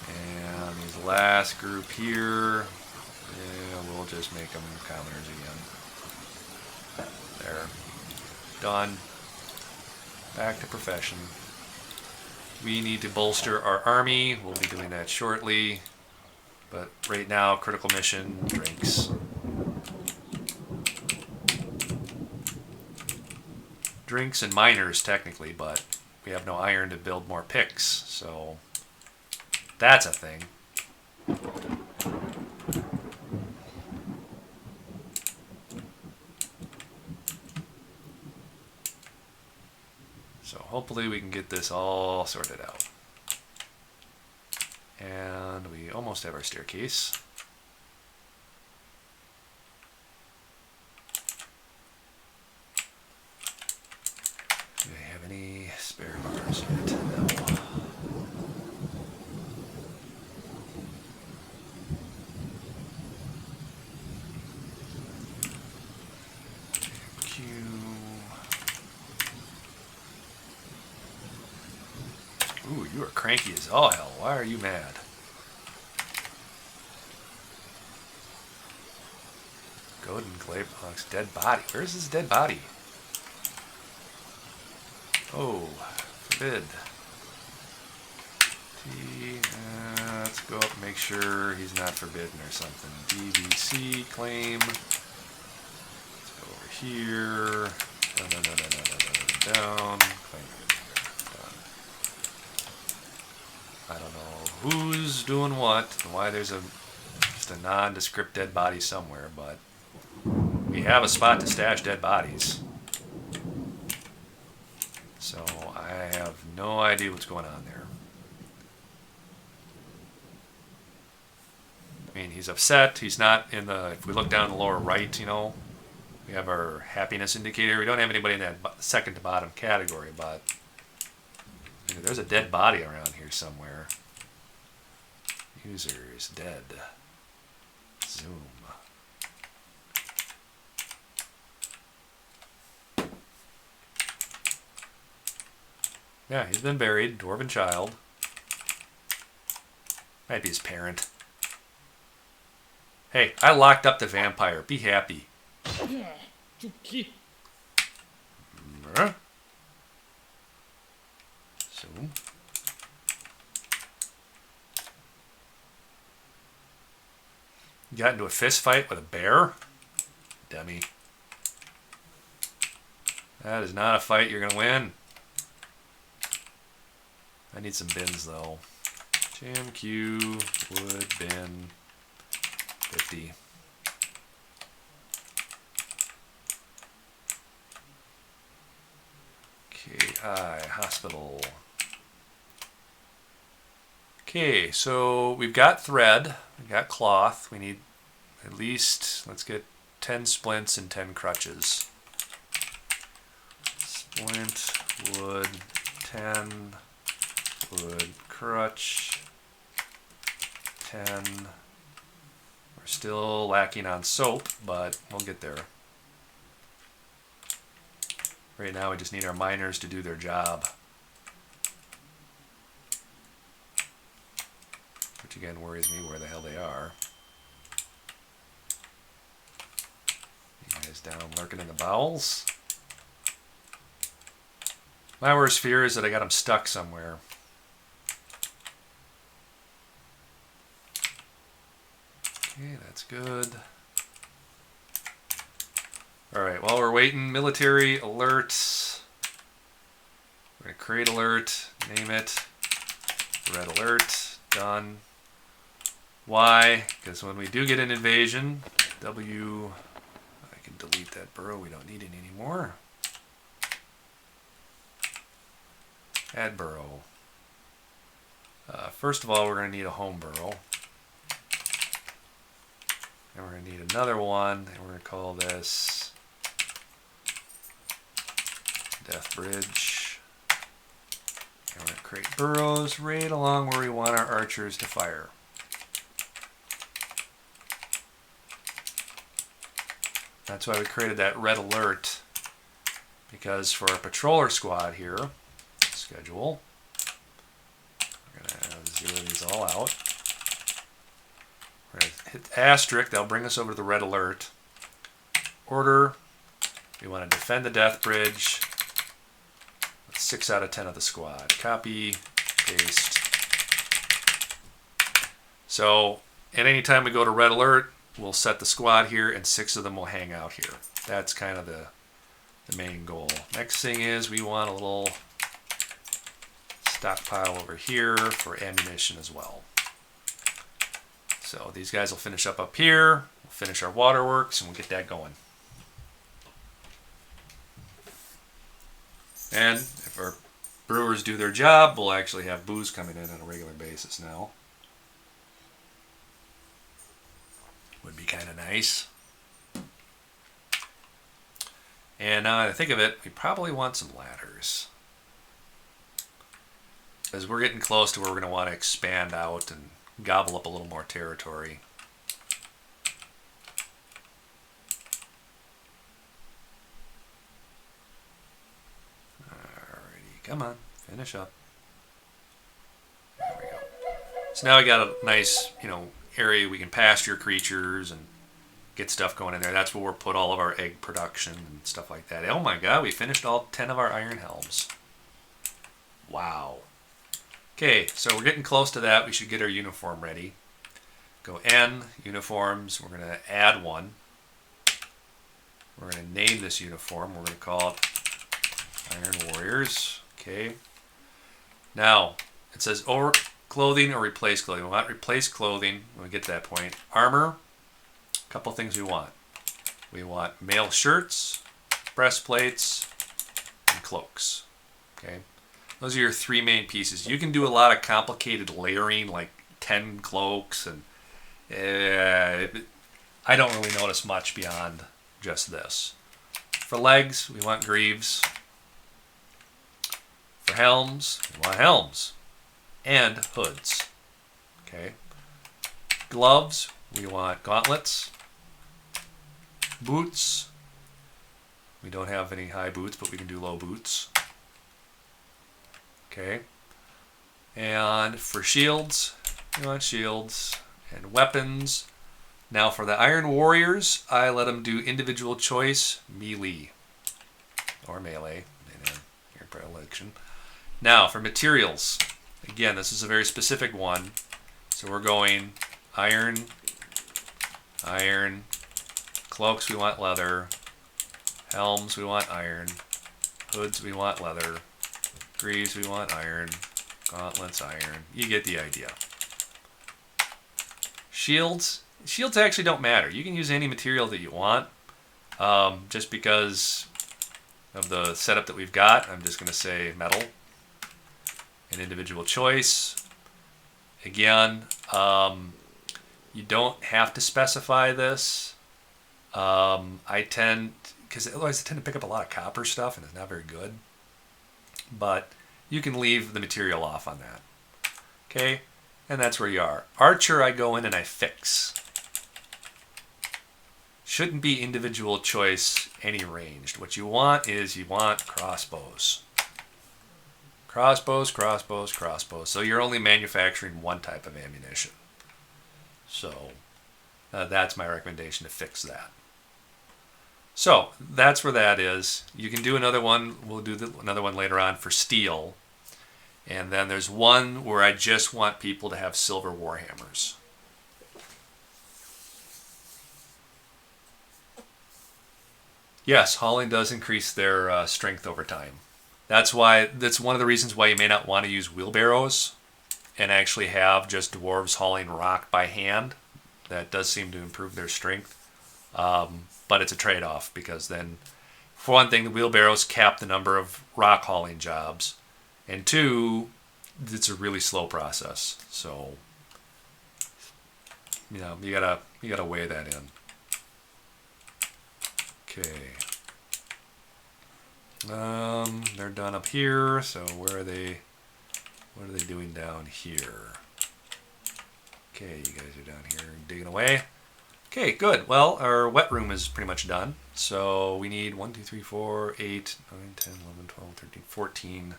And these last group here. Yeah, we'll just make them commoners again. There. Done. Back to profession. We need to bolster our army. We'll be doing that shortly. But right now, critical mission, drinks. Drinks and miners, technically, but we have no iron to build more picks. So that's a thing. So hopefully we can get this all sorted out. And we almost have our staircase. Do I have any spare bars yet? No. Q. Ooh, you are cranky as all hell. Why are you mad? Golden clay box, dead body. Where's this dead body? Oh, forbid. Let's go up and make sure he's not forbidden or something. DVC claim. Let's go over here. Down. Claim. Done. I don't know who's doing what and why there's just a nondescript dead body somewhere, but we have a spot to stash dead bodies. So I have no idea what's going on there. I mean, he's upset. He's not in the, if we look down the lower right, you know, we have our happiness indicator. We don't have anybody in that second to bottom category, but you know, there's a dead body around here somewhere. User is dead. Zoom. Yeah, he's been buried. Dwarven child. Might be his parent. Hey, I locked up the vampire. Be happy. Zoom. You got into a fist fight with a bear? Dummy. That is not a fight you're going to win. I need some bins though. Jam Q, wood, bin, 50. KI, hospital. Okay, so we've got thread, we've got cloth. We need at least, let's get 10 splints and 10 crutches. Splint, wood, 10. Wood, crutch, 10. We're still lacking on soap, but we'll get there. Right now we just need our miners to do their job. Which again worries me where the hell they are. You guys down lurking in the bowels. My worst fear is that I got them stuck somewhere. Okay, that's good. Alright, while we're waiting, military alerts. We're going to create alert, name it, red alert, done. Why? Because when we do get an invasion, W, I can delete that burrow, we don't need it anymore. Add burrow. First of all, we're going to need a home burrow. And we're going to need another one, and we're going to call this Death Bridge. And we're going to create burrows right along where we want our archers to fire. That's why we created that red alert, because for our patroller squad here, schedule, we're going to zero these all out. We're going to hit asterisk, that'll bring us over to the red alert. Order, we want to defend the death bridge. 6 out of 10 of the squad. Copy, paste. So, at any time we go to red alert, we'll set the squad here and 6 of them will hang out here. That's kind of the main goal. Next thing is we want a little stockpile over here for ammunition as well. So these guys will finish up here. We'll finish our waterworks and we'll get that going. And if our brewers do their job, we'll actually have booze coming in on a regular basis now. Would be kind of nice. And now that I think of it, we probably want some ladders. Because we're getting close to where we're going to want to expand out and gobble up a little more territory. Alrighty, come on, finish up. There we go. So now we got a nice, area we can pasture creatures and get stuff going in there. That's where we'll put all of our egg production and stuff like that. Oh my god, we finished all 10 of our iron helms. Wow. Okay, so we're getting close to that. We should get our uniform ready. Go N, uniforms. We're going to add one. We're going to name this uniform. We're going to call it Iron Warriors. Okay. Now, it says over clothing or replace clothing. We want replace clothing when we get to that point. Armor. A couple things we want. We want mail shirts, breastplates, and cloaks. Okay. Those are your three main pieces. You can do a lot of complicated layering, like 10 cloaks, and I don't really notice much beyond just this. For legs, we want greaves. For helms, we want helms and hoods. Okay. Gloves, we want gauntlets. Boots, we don't have any high boots, but we can do low boots. Okay. And for shields, we want shields and weapons. Now for the Iron Warriors, I let them do individual choice, melee or melee, your predilection. Now for materials, again, this is a very specific one. So we're going iron, iron, cloaks we want leather, helms we want iron, hoods we want leather, greaves we want iron, gauntlets iron. You get the idea. Shields actually don't matter. You can use any material that you want. Just because of the setup that we've got, I'm just going to say metal. An individual choice. Again, you don't have to specify this. Because otherwise I tend to pick up a lot of copper stuff and it's not very good. But you can leave the material off on that. Okay, and that's where you are. Archer, I go in and I fix. Shouldn't be individual choice any ranged. What you want is crossbows. Crossbows, crossbows, crossbows. So you're only manufacturing one type of ammunition. So that's my recommendation, to fix that. So that's where that is. You can do another one. We'll do another one later on for steel. And then there's one where I just want people to have silver warhammers. Yes, hauling does increase their strength over time. That's one of the reasons why you may not want to use wheelbarrows and actually have just dwarves hauling rock by hand. That does seem to improve their strength. But it's a trade-off, because then, for one thing, the wheelbarrows cap the number of rock hauling jobs. And two, it's a really slow process. So, you gotta weigh that in. Okay. They're done up here, so what are they doing down here? Okay, you guys are down here digging away. Okay, good. Well, our wet room is pretty much done. So we need 1, 2, 3, 4, 8, 9, 10, 11, 12, 13, 14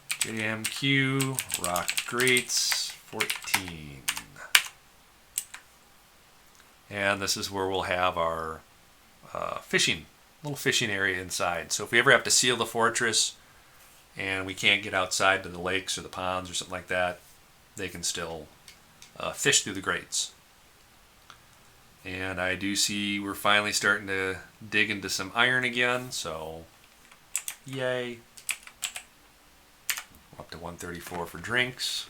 JMQ rock grates, 14. And this is where we'll have our little fishing area inside. So if we ever have to seal the fortress and we can't get outside to the lakes or the ponds or something like that, they can still fish through the grates. And I do see we're finally starting to dig into some iron again, so yay. up to 134 for drinks.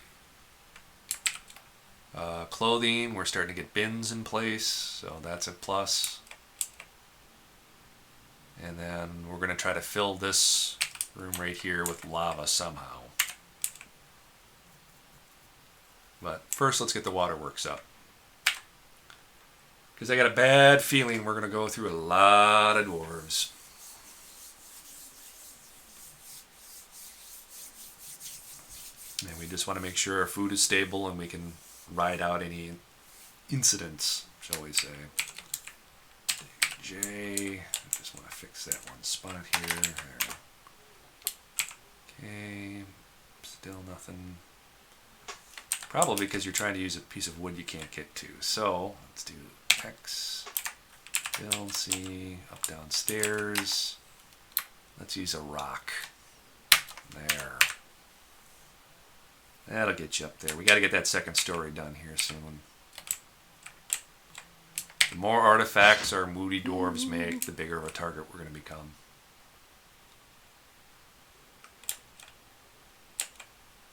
Clothing, we're starting to get bins in place, so that's a plus. And then we're going to try to fill this room right here with lava somehow. But first, let's get the waterworks up. Because I got a bad feeling we're going to go through a lot of dwarves. And we just want to make sure our food is stable and we can ride out any incidents, shall we say. J. I just want to fix that one spot here. There. Okay. Still nothing. Probably because you're trying to use a piece of wood you can't get to. So let's do X. Build C. Up downstairs. Let's use a rock. There. That'll get you up there. We got to get that second story done here soon. The more artifacts our moody dwarves make, the bigger of a target we're going to become.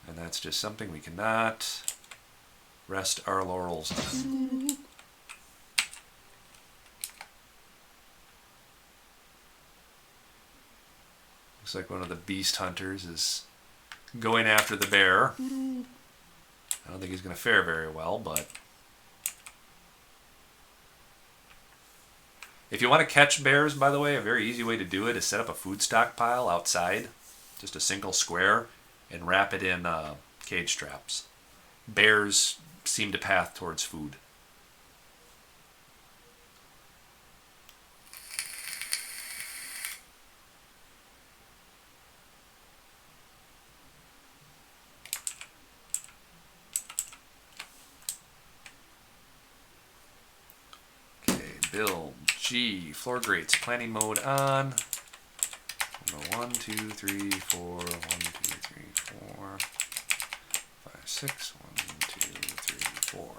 And that's just something we cannot rest our laurels on. Looks like one of the beast hunters is going after the bear. I don't think he's going to fare very well, but if you want to catch bears, by the way, a very easy way to do it is set up a food stockpile outside, just a single square, and wrap it in cage traps. Bears seem to path towards food. Build G, floor grates, planning mode on. We'll go 1, 2, 3, 4, 1, 2, 3, 4, 5, 6, 1, 2, 3, 4.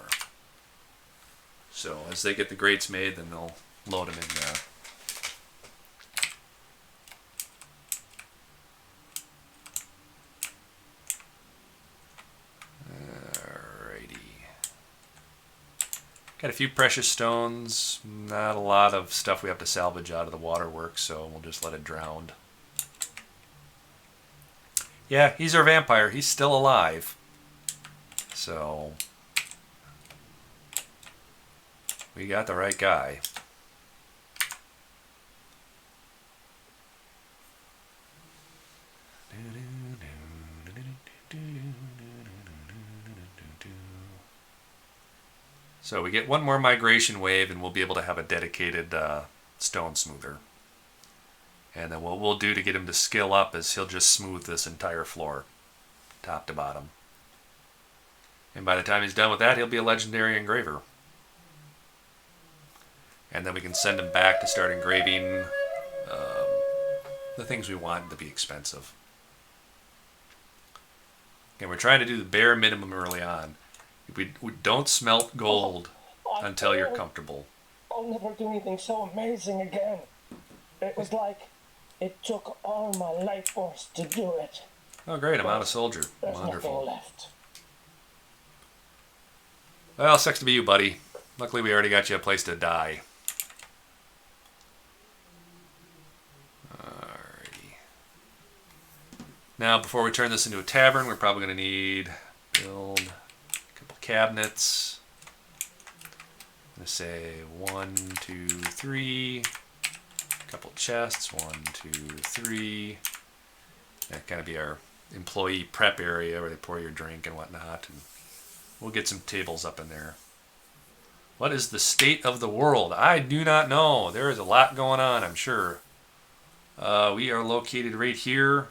So as they get the grates made, then they'll load them in there. Got a few precious stones, not a lot of stuff we have to salvage out of the waterworks, so we'll just let it drown. Yeah, he's our vampire. He's still alive. So we got the right guy. So we get one more migration wave and we'll be able to have a dedicated stone smoother. And then what we'll do to get him to skill up is he'll just smooth this entire floor, top to bottom. And by the time he's done with that, he'll be a legendary engraver. And then we can send him back to start engraving the things we want to be expensive. And we're trying to do the bare minimum early on. We don't smelt gold until you're comfortable. I'll never do anything so amazing again. It was like it took all my life force to do it. Oh great, I'm out of soldier. There's Wonderful. nothing left. Well, sucks to be you, buddy. Luckily we already got you a place to die. Alrighty. Now before we turn this into a tavern, we're probably going to need build cabinets. I'm going to say 1, 2, 3. A couple chests. 1, 2, 3. That kind of be our employee prep area where they pour your drink and whatnot. And we'll get some tables up in there. What is the state of the world? I do not know. There is a lot going on, I'm sure. We are located right here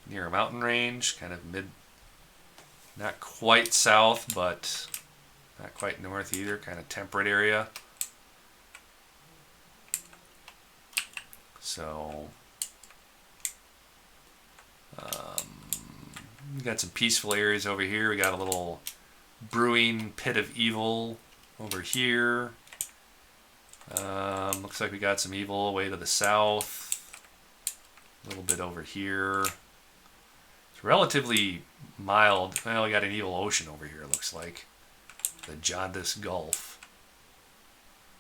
near a mountain range, kind of mid. Not quite south, but not quite north either. Kind of temperate area. So, we got some peaceful areas over here. We got a little brewing pit of evil over here. Looks like we got some evil away to the south. A little bit over here. It's relatively mild. Well, we got an evil ocean over here, it looks like. The Jaundice Gulf.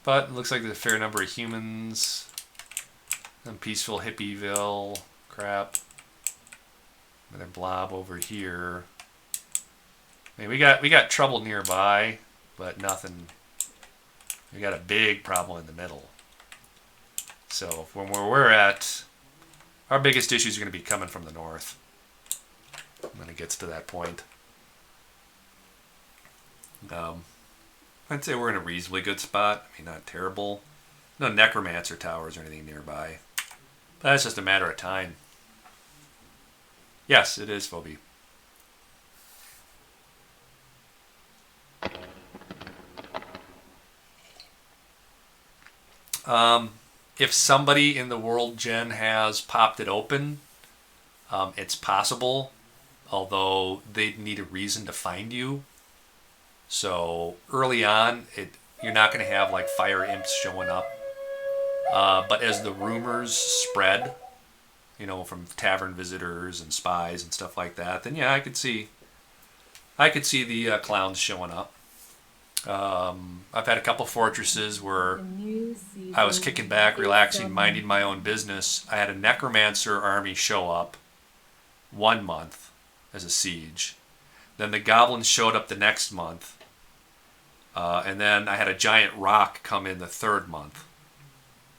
But it looks like there's a fair number of humans. Some peaceful hippieville crap. Another blob over here. I mean, we got trouble nearby, but nothing. We got a big problem in the middle. So from where we're at, our biggest issues are going to be coming from the north when it gets to that point. I'd say we're in a reasonably good spot. I mean, not terrible. No necromancer towers or anything nearby. But that's just a matter of time. Yes, it is, Phoebe. If somebody in the world gen has popped it open, it's possible, although they'd need a reason to find you. So early on, you're not going to have like fire imps showing up. But as the rumors spread, you know, from tavern visitors and spies and stuff like that, then yeah, I could see the clowns showing up. I've had a couple fortresses where I was kicking back, relaxing, minding my own business. I had a necromancer army show up 1 month as a siege. Then the goblins showed up the next month. And then I had a giant rock come in the 3rd month.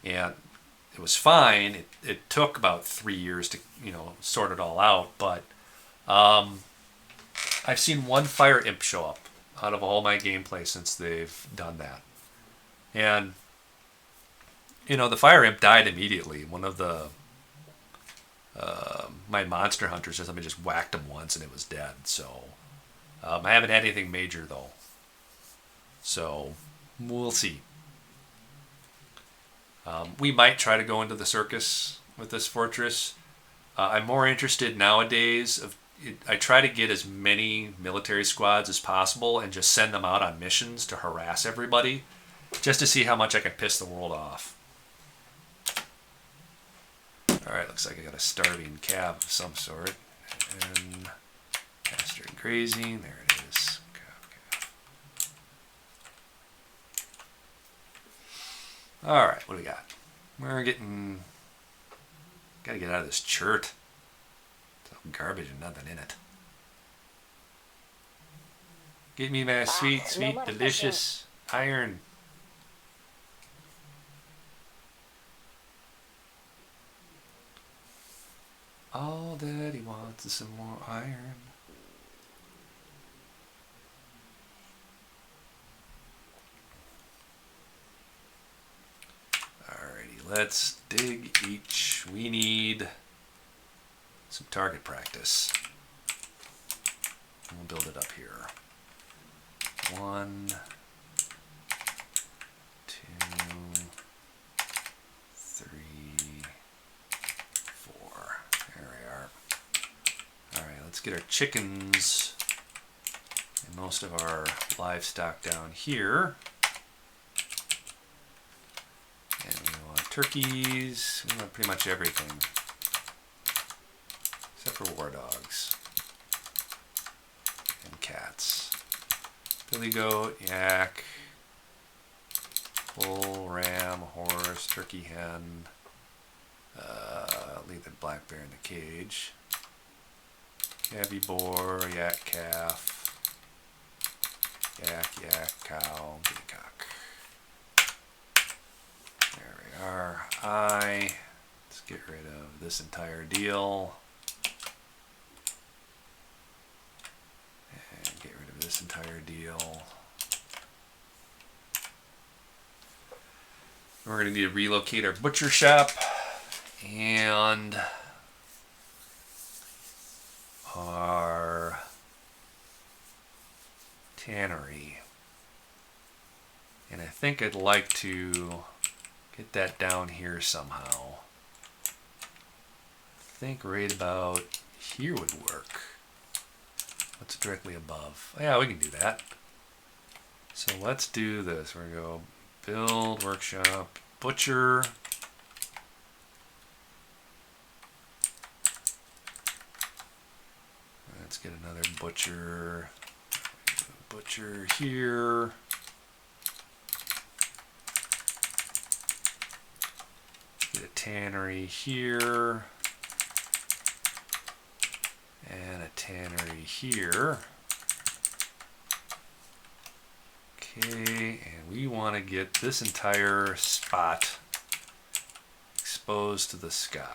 And it was fine. It took about 3 years to, you know, sort it all out. But I've seen 1 fire imp show up out of all my gameplay since they've done that. And, you know, the fire imp died immediately. One of the my monster hunters just whacked him once and it was dead. So I haven't had anything major though. So we'll see. We might try to go into the circus with this fortress. I'm more interested nowadays I try to get as many military squads as possible and just send them out on missions to harass everybody, just to see how much I can piss the world off. Alright, looks like I got a starving calf of some sort. And pasture and grazing, there it is. Calf. Alright, what do we got? We're getting... Gotta get out of this chert. Garbage and nothing in it. Give me my sweet, delicious iron. All that he wants is some more iron. Alrighty, let's dig each. We need some target practice. We'll build it up here. 1, 2, 3, 4. There we are. Alright, let's get our chickens and most of our livestock down here. And we want turkeys. We want pretty much everything. Except for war dogs. And cats. Billy goat, yak, bull, ram, horse, turkey hen. Leave the black bear in the cage. Yabby boar, yak calf. Yak, cow, peacock. There we are. Let's get rid of this entire deal. This entire deal. We're going to need to relocate our butcher shop and our tannery. And I think I'd like to get that down here somehow. I think right about here would work. What's directly above? Oh, yeah, we can do that. So let's do this. We're going to go build, workshop, butcher. get another butcher. Butcher here. Get a tannery here. And a tannery here. Okay, and we want to get this entire spot exposed to the sky.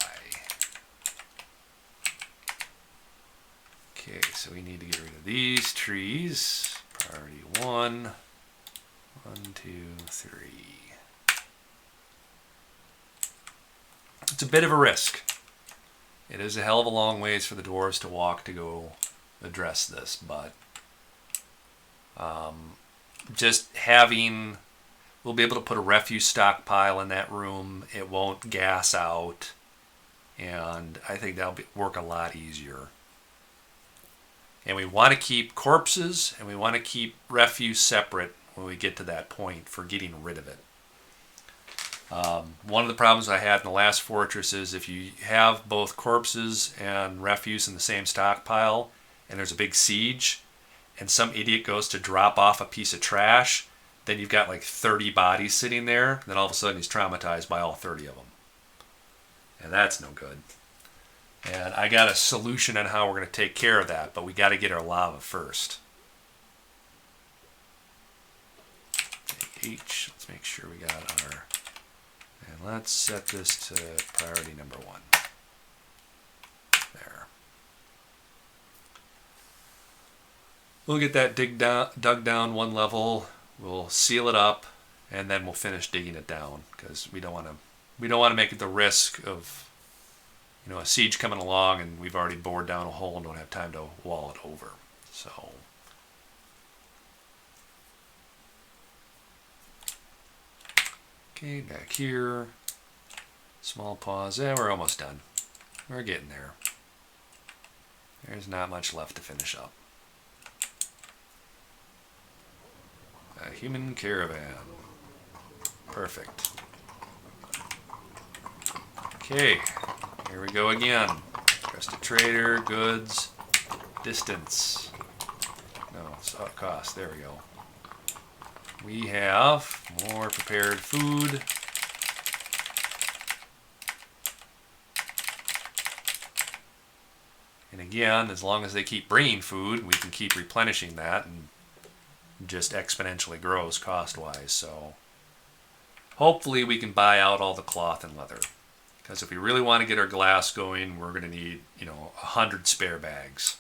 Okay, so we need to get rid of these trees. Priority 1. 1, 2, 3. It's a bit of a risk. It is a hell of a long ways for the dwarves to walk to go address this, but just having, we'll be able to put a refuse stockpile in that room. It won't gas out, and I think that'll work a lot easier. And we want to keep corpses and we want to keep refuse separate when we get to that point for getting rid of it. One of the problems I had in the last fortress is if you have both corpses and refuse in the same stockpile and there's a big siege and some idiot goes to drop off a piece of trash, then you've got like 30 bodies sitting there, and then all of a sudden he's traumatized by all 30 of them. And that's no good. And I got a solution on how we're going to take care of that, but we got to get our lava first. H, let's make sure we got our, and let's set this to priority number 1. There. We'll get that dug down 1 level. We'll seal it up, and then we'll finish digging it down because we don't want to make it the risk of, you know, a siege coming along and we've already bored down a hole and don't have time to wall it over. So okay, back here, small pause. We're almost done. We're getting there. There's not much left to finish up. A human caravan. Perfect. Okay, here we go again. Trusted trader, goods, distance. No, cost. There we go. We have more prepared food. And again, as long as they keep bringing food, we can keep replenishing that, and just exponentially grows cost-wise. So hopefully we can buy out all the cloth and leather. Because if we really want to get our glass going, we're going to need, 100 spare bags.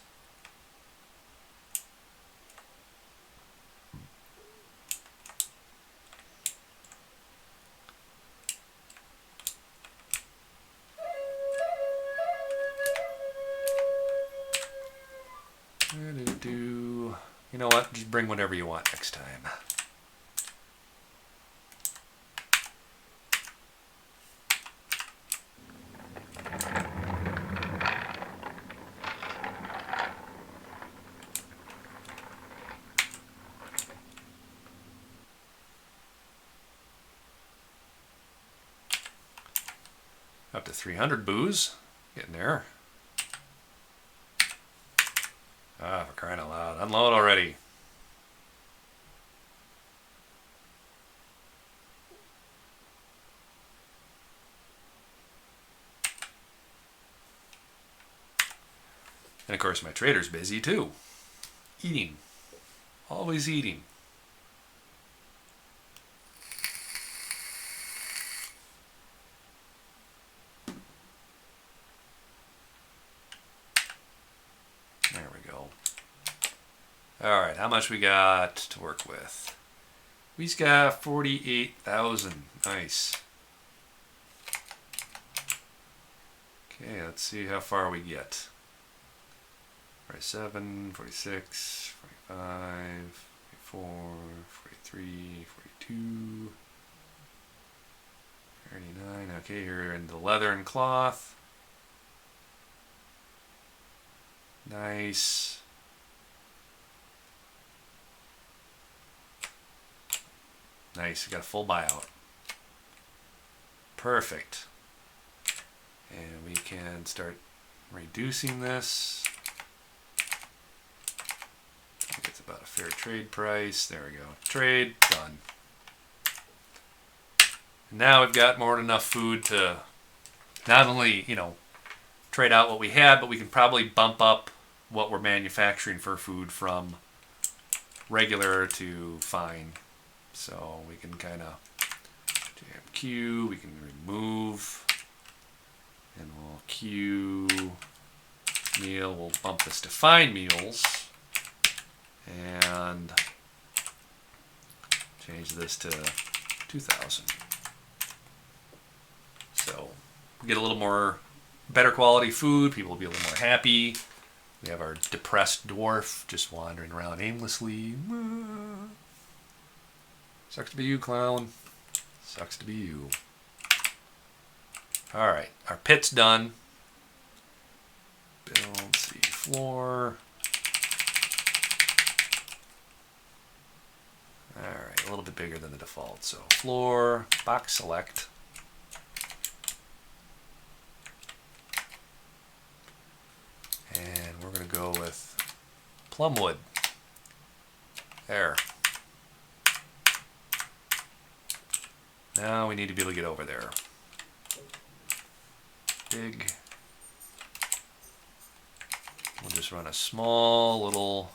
You know what? Just bring whatever you want next time. Up to 300 booze. Getting there. Ah, for crying out loud. Unload already. And of course my trader's busy too. Eating. Always eating. There we go. Alright, how much we got to work with? We've got 48,000. Nice. Okay, let's see how far we get. 47, 46, 45, 44, 43, 42, 39. Okay, here in the leather and cloth. Nice. Nice, we got a full buyout. Perfect. And we can start reducing this. about a fair trade price. There we go. Trade, done. Now we've got more than enough food to not only, trade out what we had, but we can probably bump up what we're manufacturing for food from regular to fine. So we can kind of jam Q, we can remove, and we'll Q meal, we'll bump this to fine meals, and change this to 2,000. So we get a little more better quality food, people will be a little more happy. We have our depressed dwarf just wandering around aimlessly. Sucks to be you, clown. Sucks to be you. Alright, our pit's done. Build, see, floor. Alright, a little bit bigger than the default. So floor, box select. And we're going to go with plumwood. There. Now we need to be able to get over there. Big. We'll just run a small little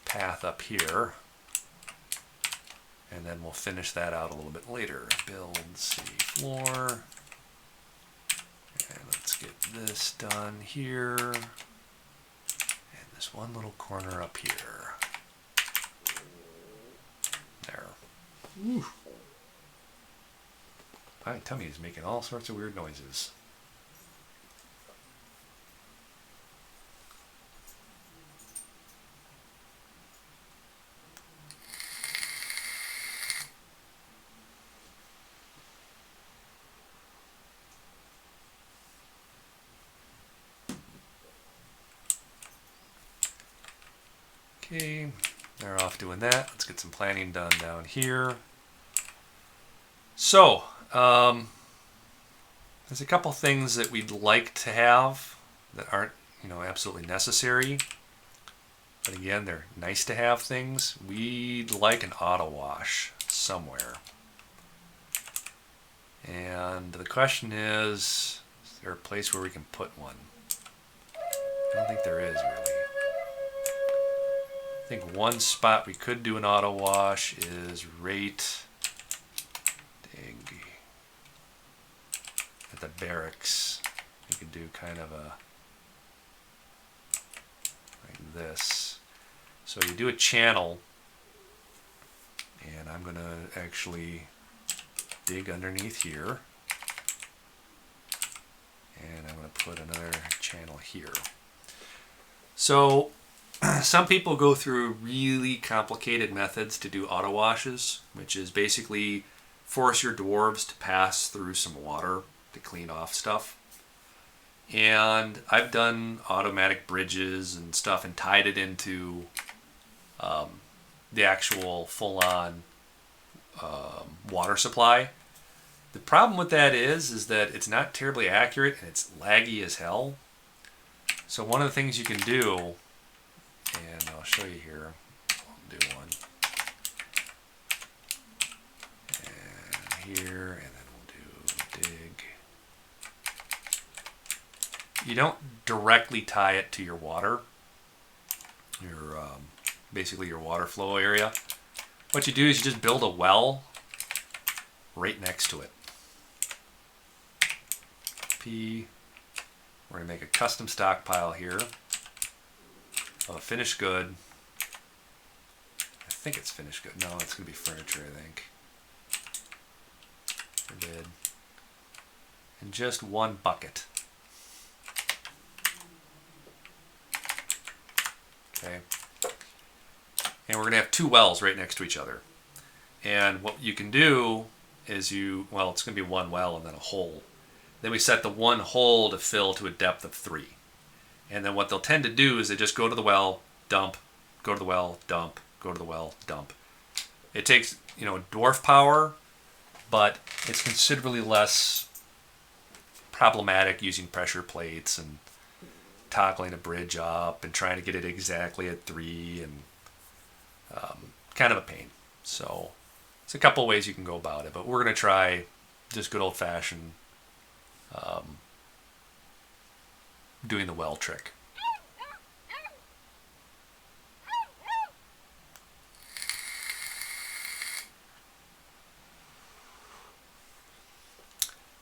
path up here. And then we'll finish that out a little bit later. Build, see, floor. And let's get this done here. And this one little corner up here. There. Ooh. My tummy is making all sorts of weird noises. Okay, they're off doing that. Let's get some planning done down here. So, there's a couple things that we'd like to have that aren't, absolutely necessary. But again, they're nice to have things. We'd like an auto wash somewhere. And the question is there a place where we can put one? I don't think there is really. I think one spot we could do an auto wash is right at the barracks. You could do kind of a like this. So you do a channel, and I'm going to actually dig underneath here, and I'm going to put another channel here. So some people go through really complicated methods to do auto washes, which is basically force your dwarves to pass through some water to clean off stuff. And I've done automatic bridges and stuff and tied it into the actual full-on water supply. The problem with that is that it's not terribly accurate and it's laggy as hell. So one of the things you can do, and I'll show you here, I'll do one, and here, and then we'll do dig. You don't directly tie it to your water, basically your water flow area. What you do is you just build a well right next to it. P. We're going to make a custom stockpile here of a finished good. I think it's finished good. No, it's going to be furniture, I think. Forbid. And just one bucket. Okay. And we're going to have two wells right next to each other. And what you can do is it's going to be one well and then a hole. Then we set the one hole to fill to a depth of 3. And then what they'll tend to do is they just go to the well, dump, go to the well, dump, go to the well, dump. It takes, dwarf power, but it's considerably less problematic using pressure plates and toggling a bridge up and trying to get it exactly at 3, and kind of a pain. So it's a couple ways you can go about it, but we're going to try just good old-fashioned doing the well trick.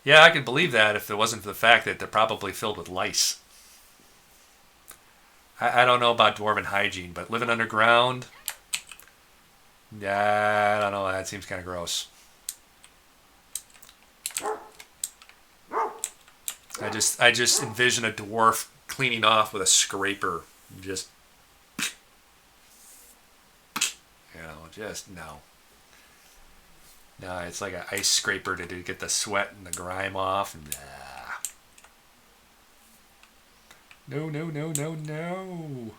Yeah, I could believe that if it wasn't for the fact that they're probably filled with lice. I don't know about dwarven hygiene, but living underground, yeah, I don't know. That seems kind of gross. I just envision a dwarf cleaning off with a scraper, just just no. No, it's like an ice scraper to get the sweat and the grime off. And, no, no, no, no, no.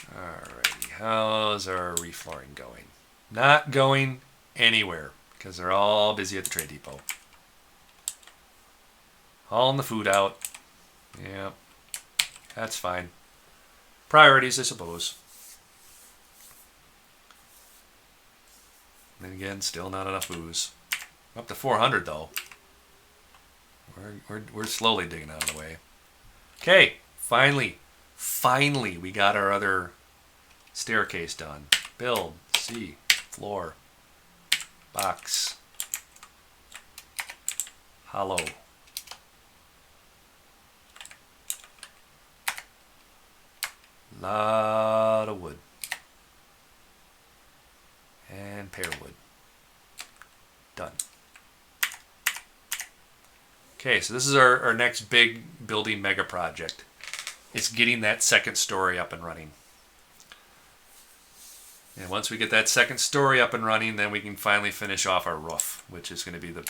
Alrighty, how's our reflooring going? Not going anywhere because they're all busy at the trade depot. Hauling the food out. Yeah, that's fine. Priorities, I suppose. And again, still not enough booze. Up to 400 though. We're slowly digging out of the way. Okay, finally, we got our other staircase done. Build, C, floor, box, hollow. Lot of wood. And pear wood. Done. Okay, so this is our next big building mega project. It's getting that second story up and running. And once we get that second story up and running, then we can finally finish off our roof, which is going to be the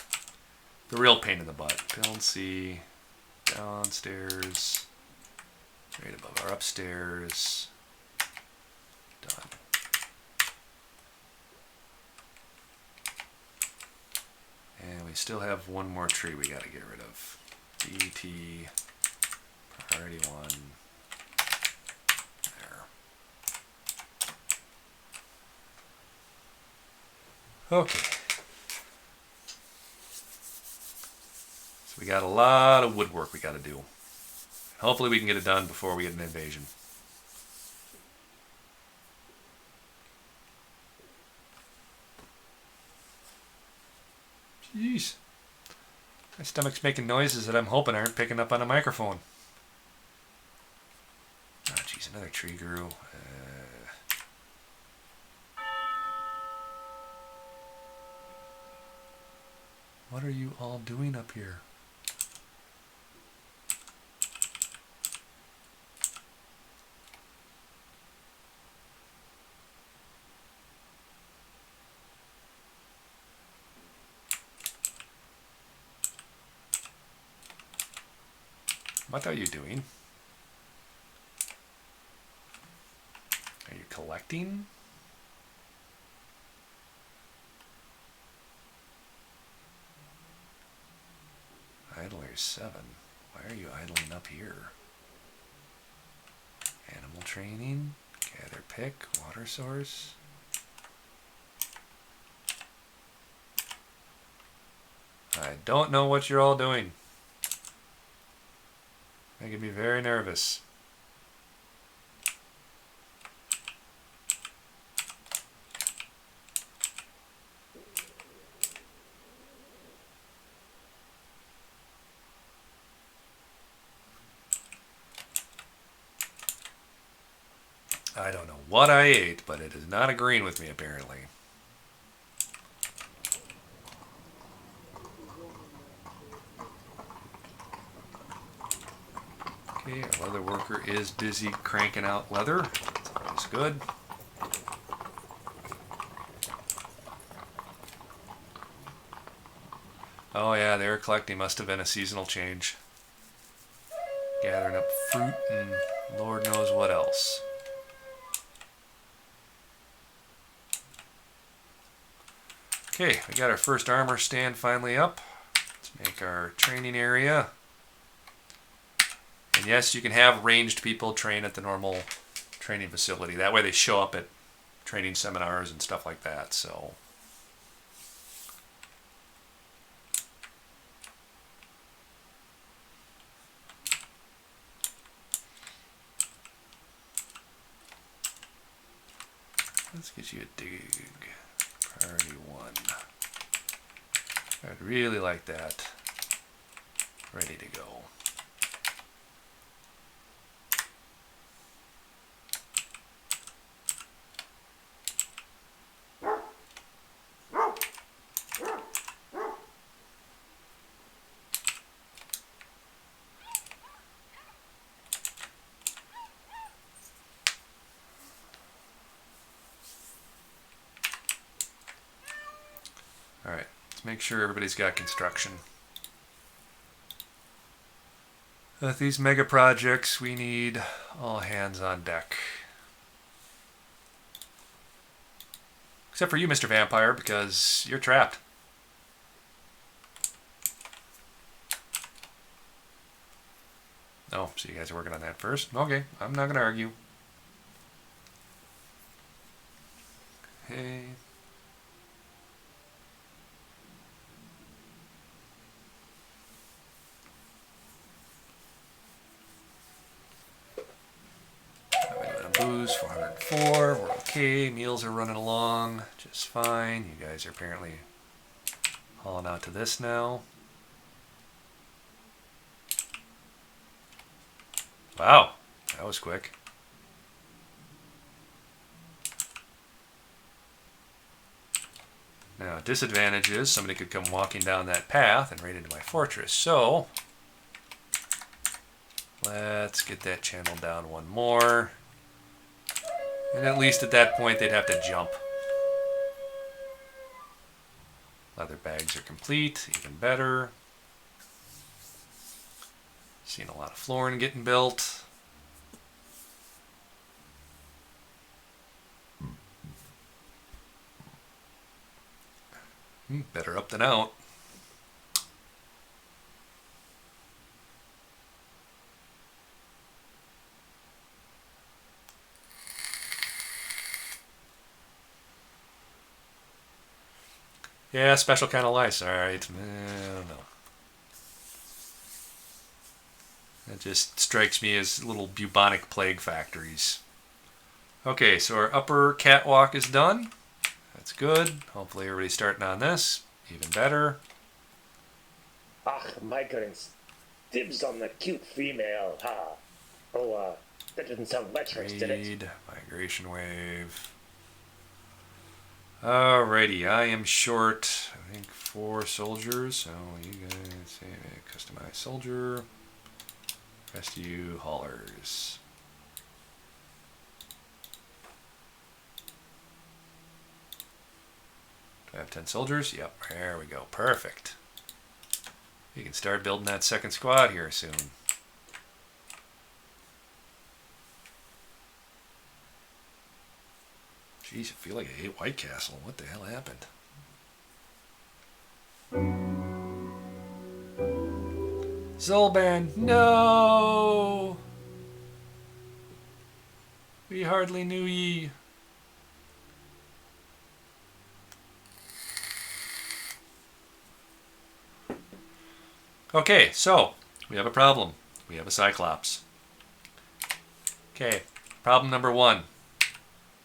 real pain in the butt. Build C, downstairs, right above our upstairs. Done. And we still have one more tree we got to get rid of. DT, priority 1. There. Okay. So we got a lot of woodwork we got to do. Hopefully we can get it done before we get an invasion. Jeez. My stomach's making noises that I'm hoping aren't picking up on a microphone. Oh, jeez, another tree grew. What are you all doing up here? What are you doing? Are you collecting? Idler 7. Why are you idling up here? Animal training, gather pick, water source. I don't know what you're all doing. Making me very nervous. I don't know what I ate, but it is not agreeing with me apparently. Okay, our leather worker is busy cranking out leather. That's always good. Oh yeah, they were collecting. Must have been a seasonal change. Gathering up fruit and Lord knows what else. Okay, we got our first armor stand finally up. Let's make our training area. And yes, you can have ranged people train at the normal training facility. That way they show up at training seminars and stuff like that. So let's get you a dig. Priority 1. I'd really like that. Ready to go. Alright, let's make sure everybody's got construction. With these mega projects, we need all hands on deck. Except for you, Mr. Vampire, because you're trapped. Oh, so you guys are working on that first? Okay, I'm not going to argue. Hey. Booze, 404, we're okay, meals are running along just fine. You guys are apparently hauling out to this now. Wow, that was quick. Now, disadvantage is somebody could come walking down that path and right into my fortress, so let's get that channel down one more. And at least at that point, they'd have to jump. Leather bags are complete, even better. Seen a lot of flooring getting built. Better up than out. Yeah, special kind of lice. Alright. I don't know. That just strikes me as little bubonic plague factories. Okay, so our upper catwalk is done. That's good. Hopefully everybody's starting on this. Even better. Ah, my goodness. Dibs on the cute female, huh? Oh, that didn't sound lecherous, did it? Trade, migration wave. Alrighty, I am short, I think, 4 soldiers. So you guys say customize soldier. Rest of you haulers. Do I have 10 soldiers? Yep, there we go. Perfect. You can start building that second squad here soon. Jeez, I feel like I ate White Castle. What the hell happened? Zolban, no! We hardly knew ye. Okay, so we have a problem. We have a Cyclops. Okay, problem number 1.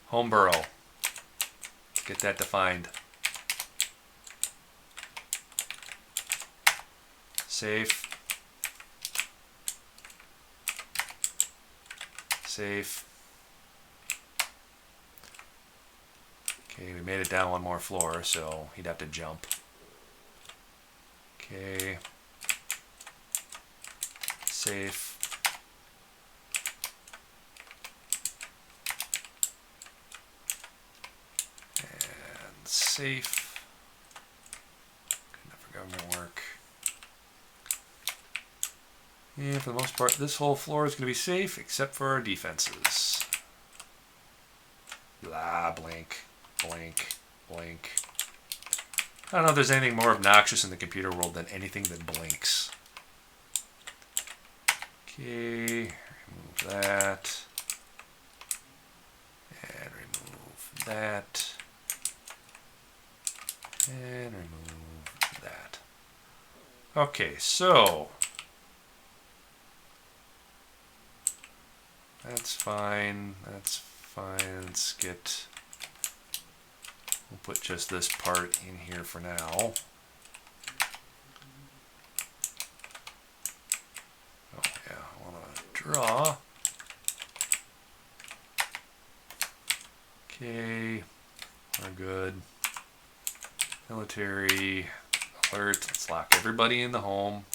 Home burrow. Let's get that defined. Safe. Safe. Okay, we made it down one more floor, so he'd have to jump. Okay. Safe. And safe. Good enough for government work. And for the most part, this whole floor is going to be safe, except for our defenses. Blah, blink, blink, blink. I don't know if there's anything more obnoxious in the computer world than anything that blinks. Okay, remove that. And remove that. And remove that. Okay, so that's fine. That's fine. Let's get. We'll put just this part in here for now. Oh yeah, I want to draw. Okay, we're good. Military alert. Let's lock everybody in the home.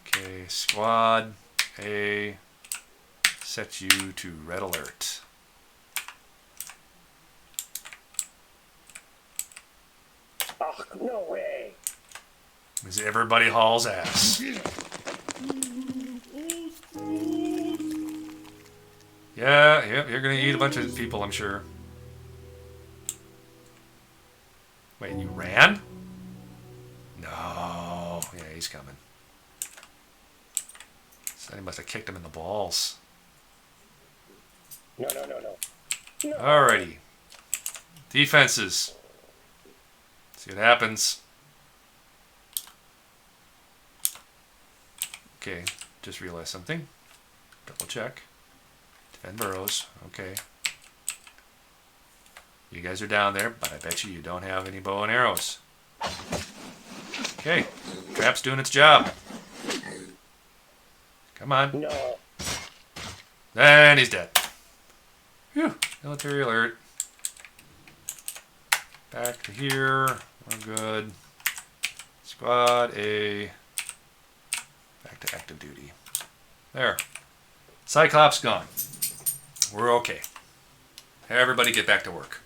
Okay, squad A, set you to red alert. Oh, no way. As everybody hauls ass. Yeah, yep, you're gonna eat a bunch of people, I'm sure. Wait, you ran? No. Yeah, he's coming. Somebody must have kicked him in the balls. No. Alrighty. Defenses. See what happens. Okay, just realized something. Double check. Defend burrows. Okay. You guys are down there, but I bet you don't have any bow and arrows. Okay, trap's doing its job. Come on. No. And he's dead. Phew. Military alert. Back to here. We're good. Squad A. Back to active duty. There. Cyclops gone. We're okay. Everybody get back to work.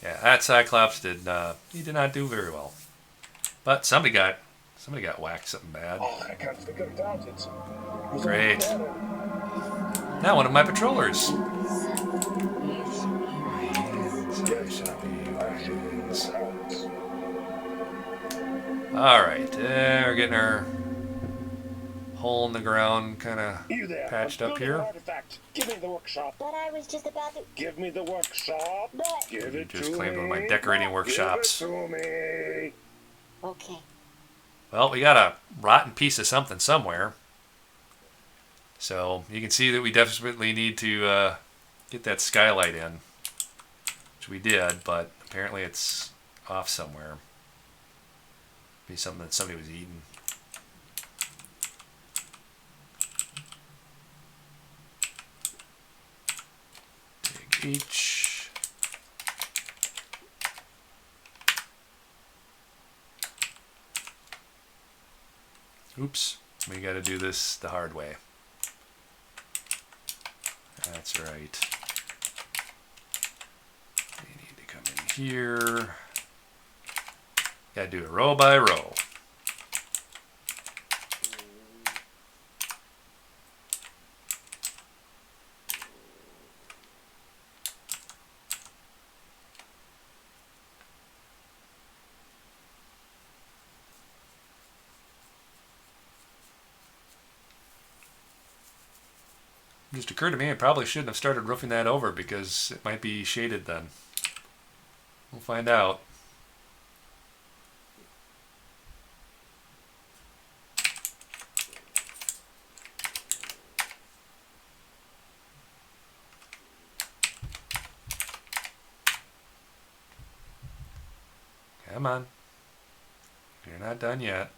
Yeah, that Cyclops did not do very well. But somebody got whacked something bad. Oh, I can't figure it out. It's Great. Now one of my patrollers. Alright, we're getting our hole in the ground kind of You there, patched I'm up building an here. artifact. Give me the workshop. But I was just about to. Give me the workshop. But. Give it Just to claimed me. one of my decorating workshops. Give it to me. Okay. Well, we got a rotten piece of something somewhere. So you can see that we desperately need to get that skylight in. Which we did, but apparently it's off somewhere. Be something that somebody was eating. Take each. Oops, we got to do this the hard way. That's right. We need to come in here. Got to do it row by row. It just occurred to me I probably shouldn't have started roofing that over because it might be shaded then. We'll find out. Come on. You're not done yet.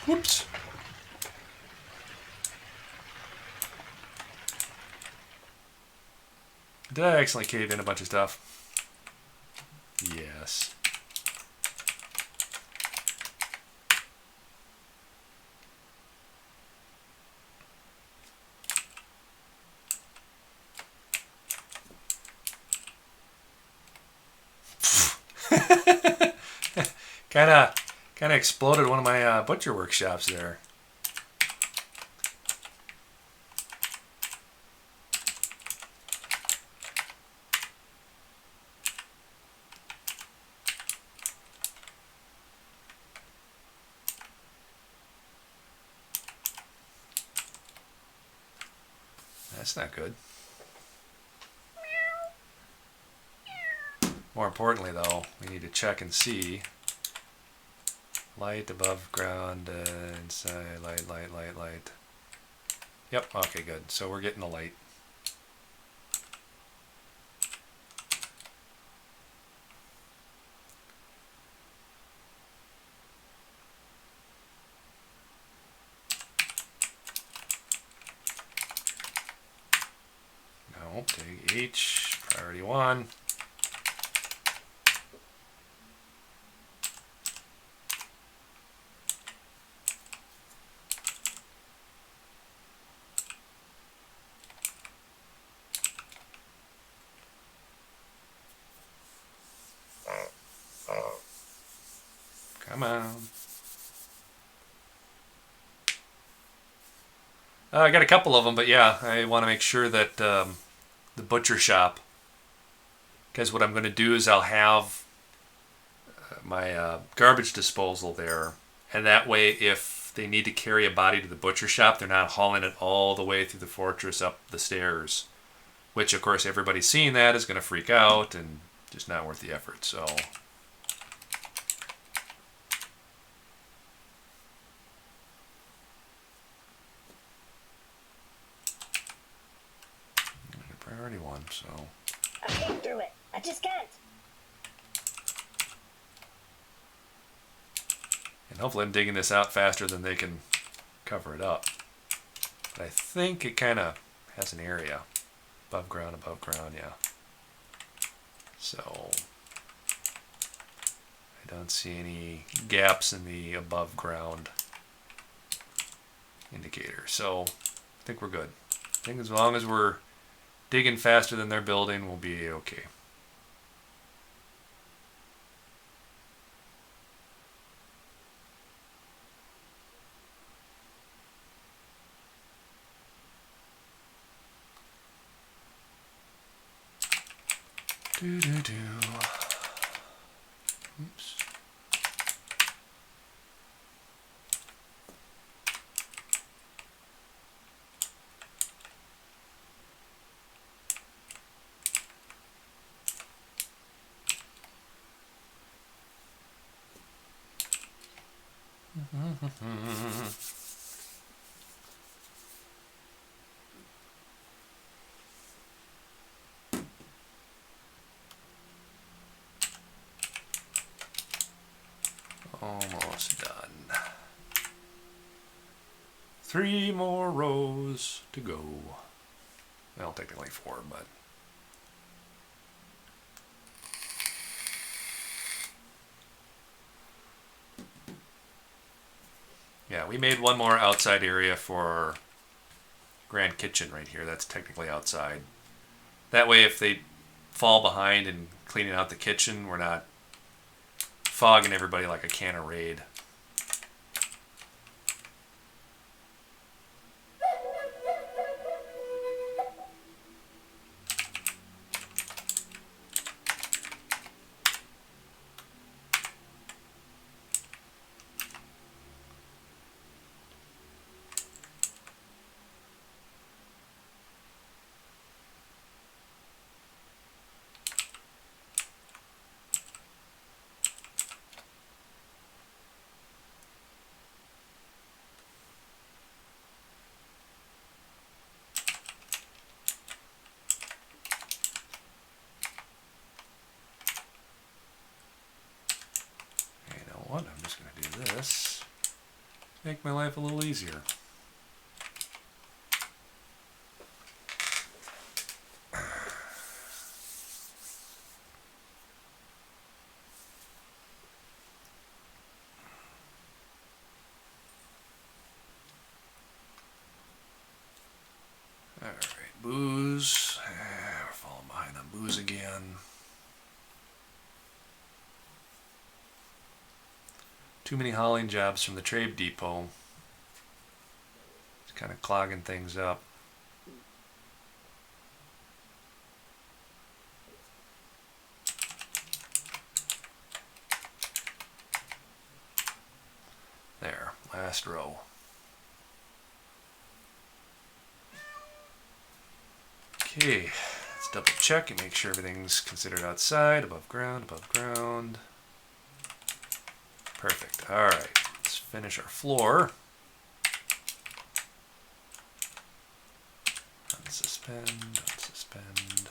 Whoops. Did I accidentally cave in a bunch of stuff? Yes. kind of exploded one of my butcher workshops there. That's not good. More importantly, though, we need to check and see. Light above ground, inside, light. Yep, okay, good. So we're getting the light. No, take H, priority 1. Come on. I got a couple of them, but yeah, I want to make sure that the butcher shop, because what I'm going to do is I'll have my garbage disposal there, and that way if they need to carry a body to the butcher shop, they're not hauling it all the way through the fortress up the stairs, which of course everybody seeing that is going to freak out and just not worth the effort. So priority 1, so I can't do it. I just can't. and hopefully I'm digging this out faster than they can cover it up. But I think it kind of has an area. Above ground, yeah. So I don't see any gaps in the above ground indicator. So I think we're good. I think as long as we're digging faster than they're building, we'll be okay. Oops. Almost done. 3 more rows to go. Well, technically 4, but yeah, we made one more outside area for our grand kitchen right here. That's technically outside. That way, if they fall behind in cleaning out the kitchen, we're not fogging everybody like a can of Raid. I'm just going to do this. Make my life a little easier. Alright, booze. We're falling behind on booze again. too many hauling jobs from the trade depot. It's kind of clogging things up. There, last row. Okay, let's double check and make sure everything's considered outside, above ground, above ground. Perfect. All right, let's finish our floor. Unsuspend, unsuspend.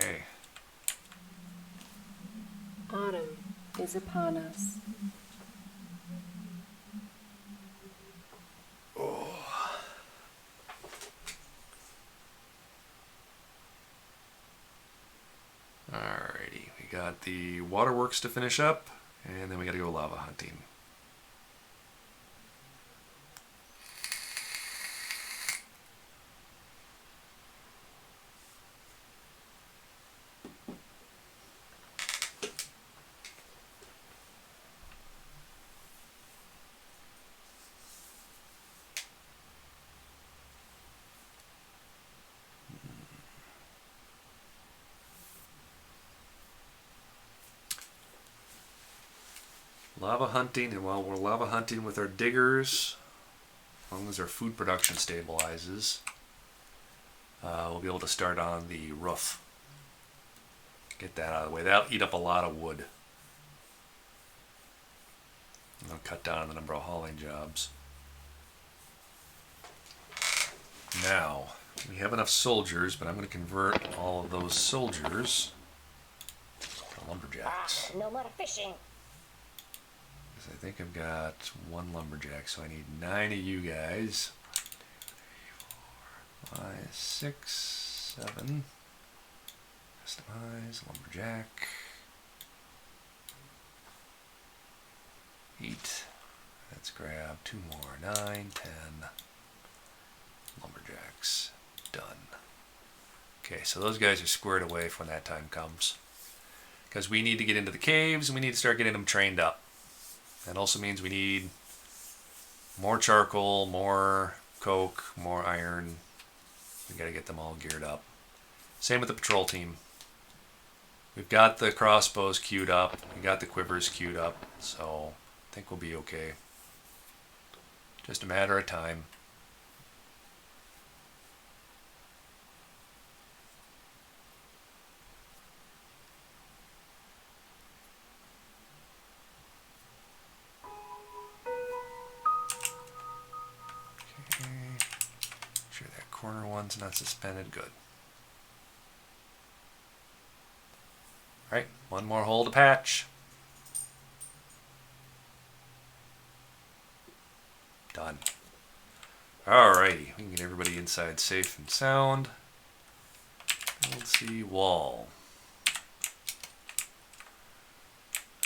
Okay. Autumn is upon us. Alrighty, we got the waterworks to finish up, and then we gotta go lava hunting. Lava hunting, and while we're lava hunting with our diggers, as long as our food production stabilizes, we'll be able to start on the roof. Get that out of the way. That'll eat up a lot of wood. And it'll cut down on the number of hauling jobs. Now, we have enough soldiers, but I'm going to convert all of those soldiers to lumberjacks. No more fishing. I think I've got one lumberjack, so I need 9 of you guys. 4, 5, 6, 7. Customize, lumberjack. 8. Let's grab 2 more. 9, 10. Lumberjacks. Done. Okay, so those guys are squared away for when that time comes. Because we need to get into the caves, and we need to start getting them trained up. That also means we need more charcoal, more coke, more iron. We got to get them all geared up. Same with the patrol team. We've got the crossbows queued up. We got the quivers queued up. So I think we'll be okay. Just a matter of time. Sure that corner one's not suspended. Good. Alright, one more hole to patch. Done. Alrighty, we can get everybody inside safe and sound. Let's see, wall.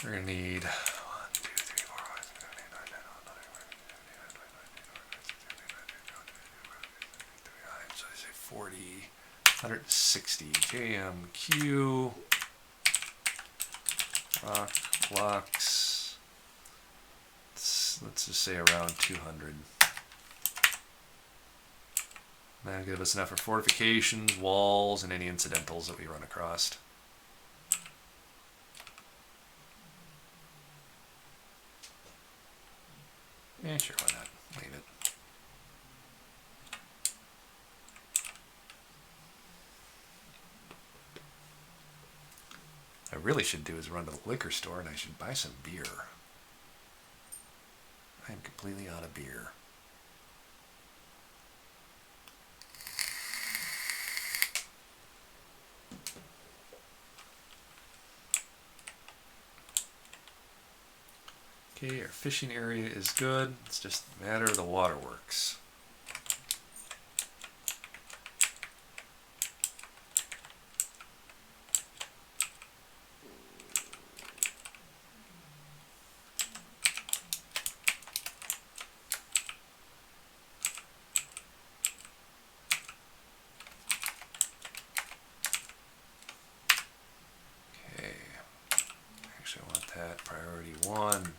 We're going to need 1, 2, 3, 4, 5, 6, 7, 8, 9, 10, 11, 12, 13, 14, 15, 16, 17, 18, 19, 20, 21, 22, 23, 24, 25, 26, 27, 28, 29, so I say 40, 160 JMQ. Rock, blocks. Let's just say around 200. That'll give us enough for fortifications, walls, and any incidentals that we run across. Yeah, sure, why not? Leave it. I really should do is run to the liquor store and I should buy some beer. I am completely out of beer. Okay, our fishing area is good. It's just a matter of the waterworks. Okay, actually I want that priority 1.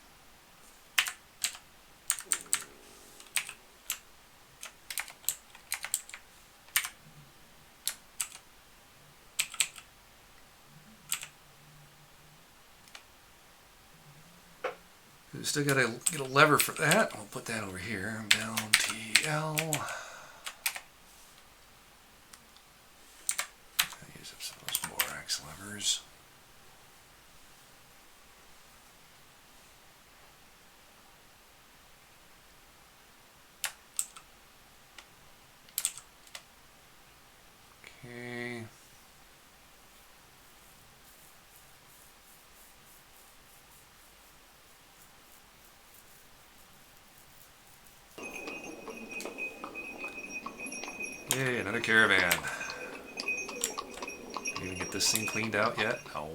Still gotta get a lever for that. I'll put that over here. Down TL. Use up some of those borax levers. Okay. Yay, another caravan. Can you even get this thing cleaned out yet? No.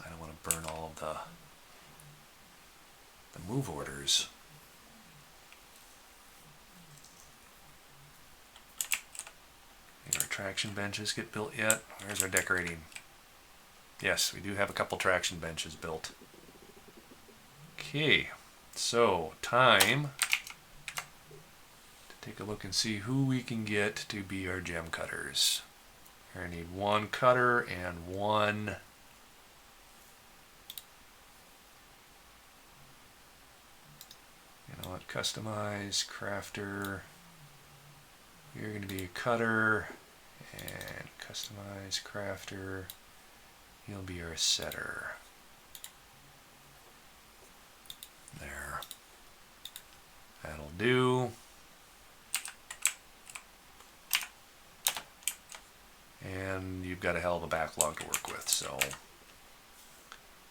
I don't want to burn all of the move orders. Did our traction benches get built yet? Where's our decorating? Yes, we do have a couple traction benches built. Okay, so time to take a look and see who we can get to be our gem cutters. I need 1 cutter and 1 you know what, customize crafter. You're going to be a cutter, and customize crafter. You'll be our setter. There. That'll do. And you've got a hell of a backlog to work with, so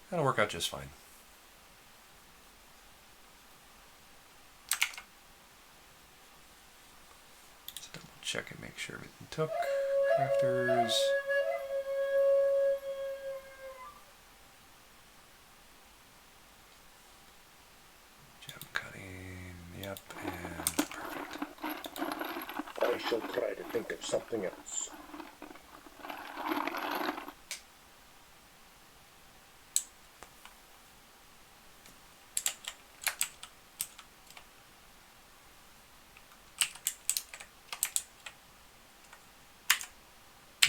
that'll work out just fine. Let's double check and make sure everything took. Crafters. Gem cutting. Yep, and perfect. I shall try to think of something else.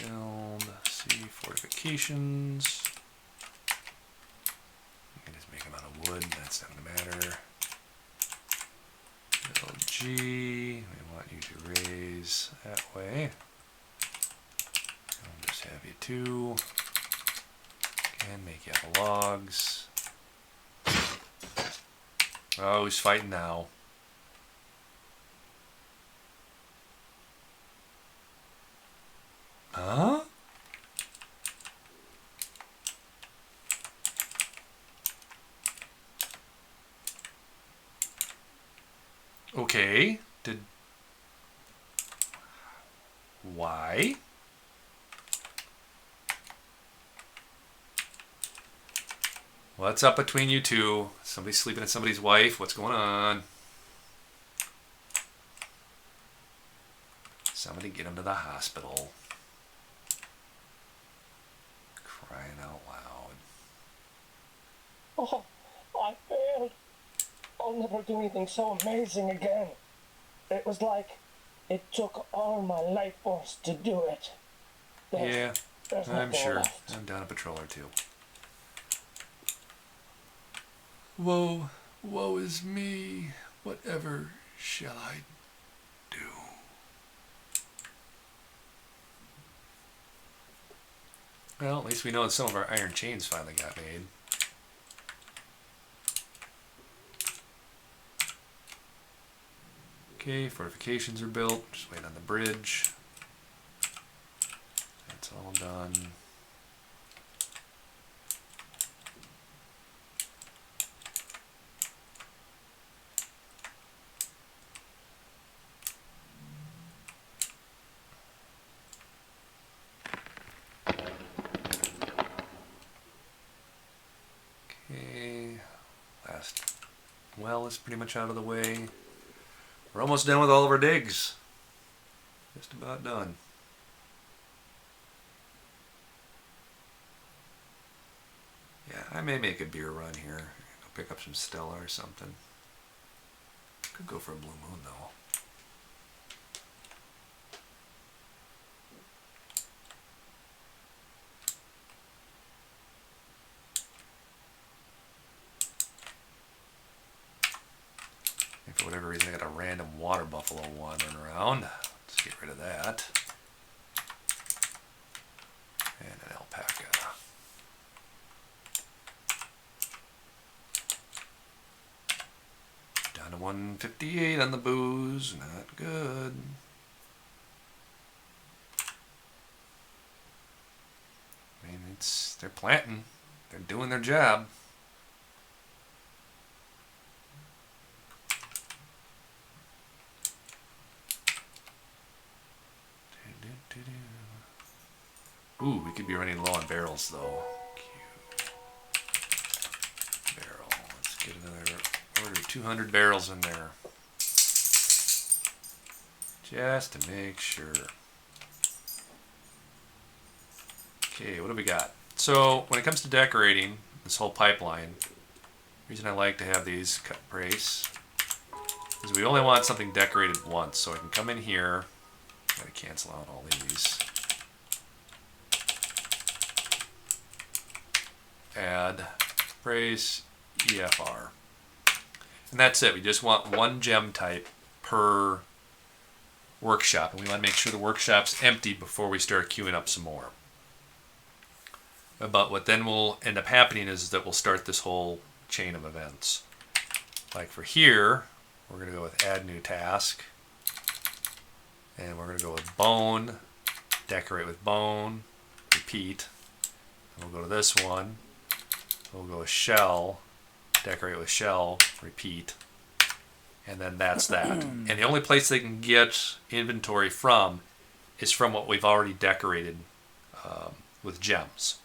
Build, see, fortifications. You can just make them out of wood, that's not going to matter. Build G, we want you to raise that way. I'll just have you 2. And make you have logs. Oh, he's fighting now. Huh? Okay. Why? What's up between you two? Somebody's sleeping at somebody's wife. What's going on? Somebody get him to the hospital. Crying out loud. Oh, I failed. I'll never do anything so amazing again. It was like it took all my life force to do it. Yeah, There's I'm nothing sure. left. I'm down a patrol or 2. Woe is me. Whatever shall I do? Well, at least we know that some of our iron chains finally got made. Okay, fortifications are built. Just wait on the bridge. That's done. Okay, last well is pretty much out of the way. We're almost done with all of our digs. Just about done. Yeah, I may make a beer run here. Go pick up some Stella or something. Could go for a Blue Moon though. And for whatever reason, I got a random water buffalo wandering around. Let's get rid of that. And an alpaca. Down to 158 on the booze. Not good. I mean, they're planting. They're doing their job. Ooh, we could be running low on barrels though. Cute. Barrel. Let's get another order 200 barrels in there. Just to make sure. Okay, what do we got? So, when it comes to decorating this whole pipeline, the reason I like to have these cut brace is we only want something decorated once. So I can come in here. Gotta cancel out all these. Add brace EFR. And that's it. We just want one gem type per workshop. And we want to make sure the workshop's empty before we start queuing up some more. But what then will end up happening is that we'll start this whole chain of events. Like for here, we're going to go with add new task. And we're going to go with bone, decorate with bone, repeat. And we'll go to this one. We'll go with shell, decorate with shell, repeat. And then that's that. And the only place they can get inventory from is from what we've already decorated with gems.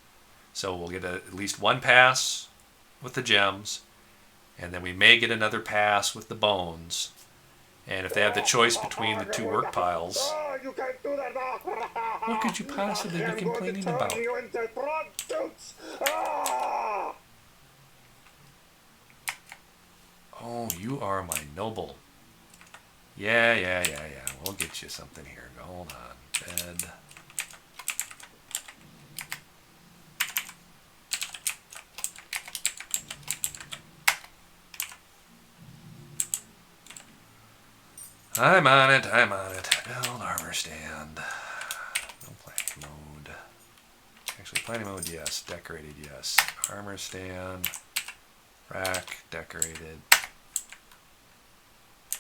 So we'll get at least one pass with the gems, and then we may get another pass with the bones. And if they have the choice between the two work piles, You can't do that. what could you possibly be complaining about? You into front suits. Ah! Oh, you are my noble. Yeah. We'll get you something here. Hold on. Bed. I'm on it. Build armor stand. No planning mode. Actually, planning mode, yes. Decorated, yes. Armor stand. Rack, decorated.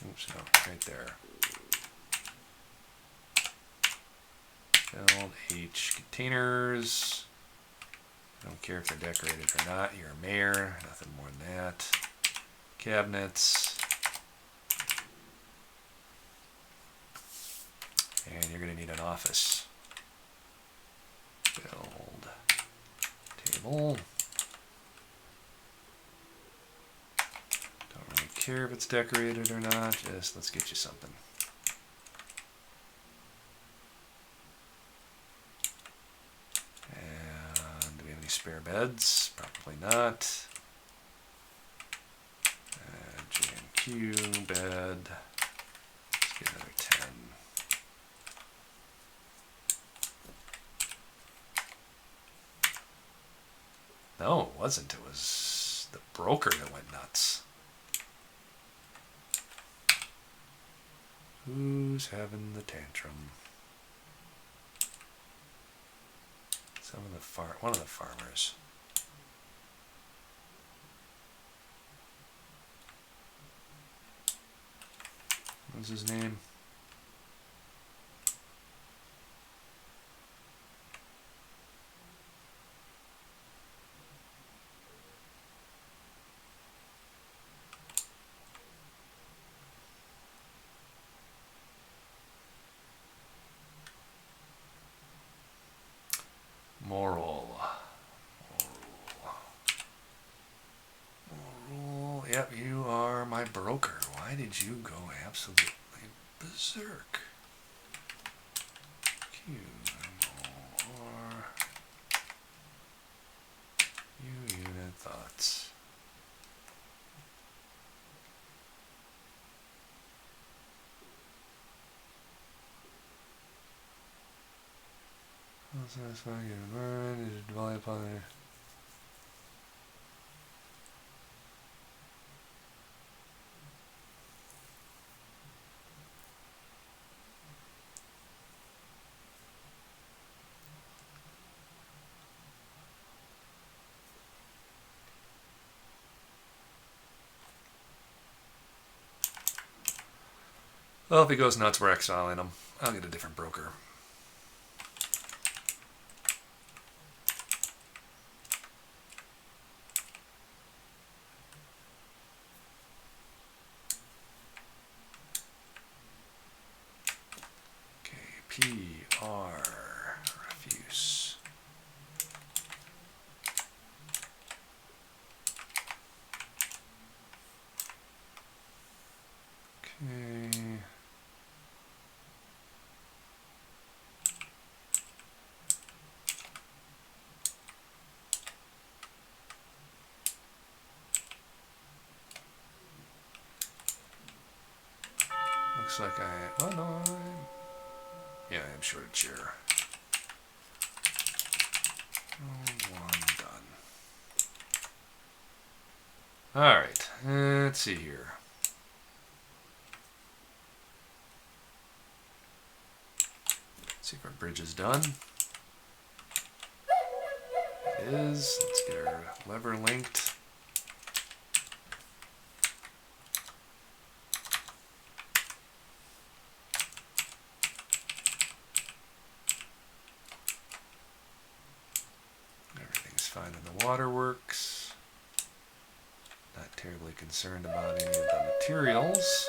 Oops, no, right there. Build H containers. I don't care if they're decorated or not. You're a mayor. Nothing more than that. Cabinets. And you're going to need an office. Build table. Don't really care if it's decorated or not. Just let's get you something. And do we have any spare beds? Probably not. JMQ bed. Let's get another 10. No, it wasn't. It was the broker that went nuts. Who's having the tantrum? One of the farmers. What's his name? Yep, you are my broker. Why did you go absolutely berserk? QMOR. You unit thoughts. Satisfying environment is dwelling upon the well, if he goes nuts, we're exiling him. I'll get a different broker. PR refuse. Okay. Looks like oh no, yeah, I am short a chair. One done. Alright, let's see here. Let's see if our bridge is done. It is. Let's get our lever linked. Everything's fine in the waterworks. Not terribly concerned about any of the materials.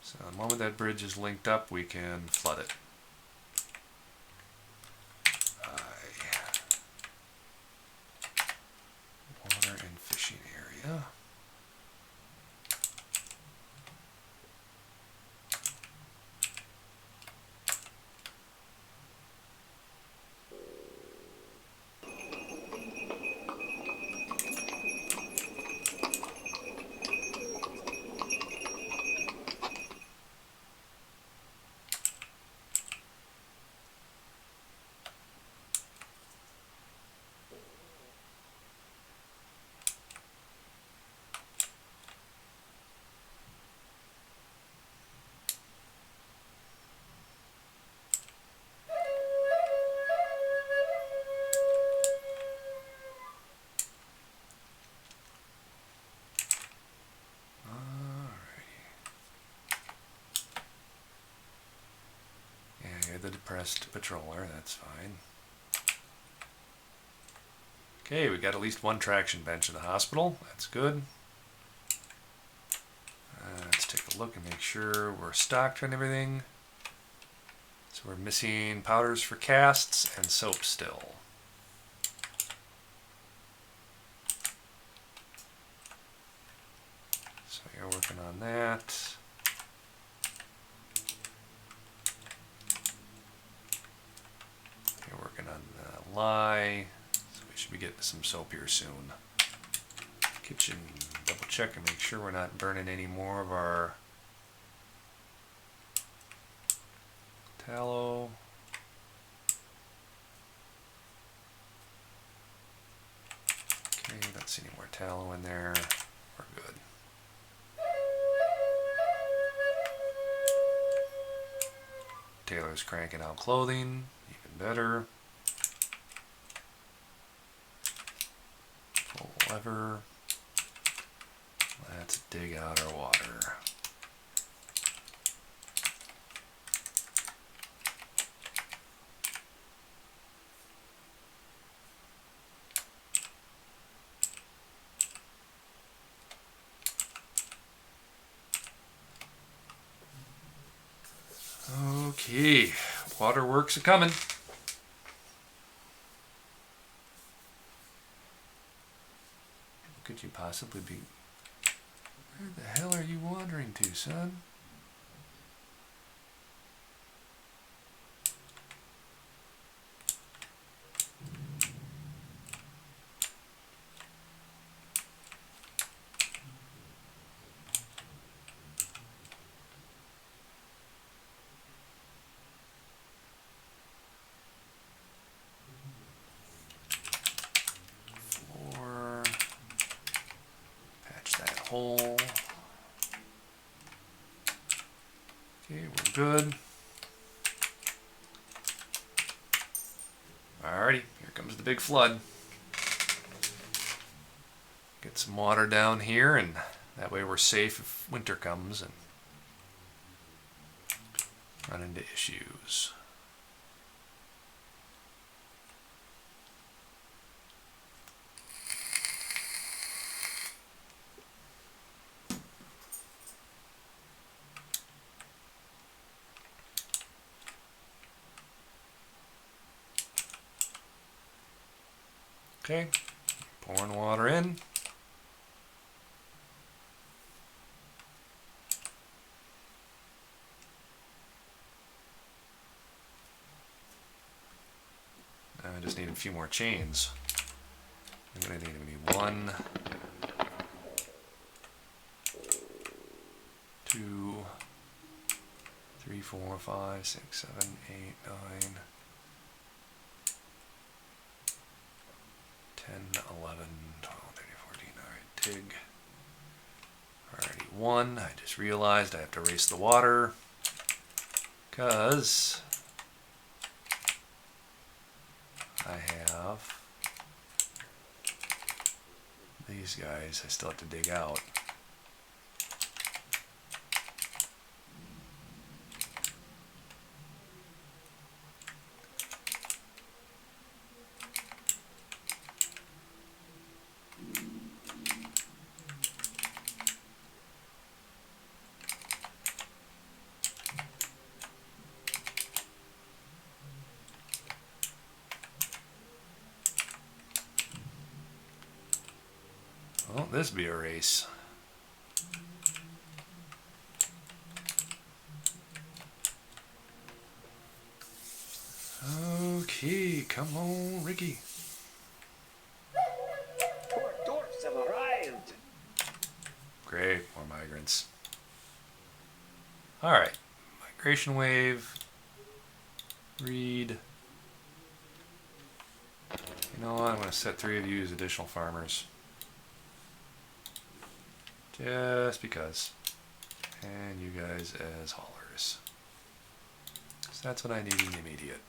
So the moment that bridge is linked up, we can flood it. Water and fishing area. The depressed patroller, that's fine. Okay, we got at least one traction bench in the hospital. That's good. Let's take a look and make sure we're stocked and everything. So we're missing powders for casts and soap still. So you're working on that. Lye, so we should be getting some soap here soon. Kitchen, double check and make sure we're not burning any more of our tallow. Okay, don't see any more tallow in there. We're good. Taylor's cranking out clothing, even better. Lever. Let's dig out our water. Okay, waterworks are coming. could you possibly be? Where the hell are you wandering to, son? Floor. Patch that hole. Okay, we're good. Alrighty, here comes the big flood. Get some water down here, and that way we're safe if winter comes and run into issues. Okay, pouring water in. I just need a few more chains. I'm going to need 1, 2, 3, 4, 5, 6, 7, 8, 9, 10, 11, 12, 13, 14. Alright, TIG. Alrighty, 1. I just realized I have to erase the water because I have these guys I still have to dig out. Well, this be a race. Okay, come on, Ricky. Poor dwarfs have arrived. Great, more migrants. Alright, migration wave. Read. You know what, I'm going to set 3 of you as additional farmers. Just because. And you guys as haulers. So that's what I need in the immediate.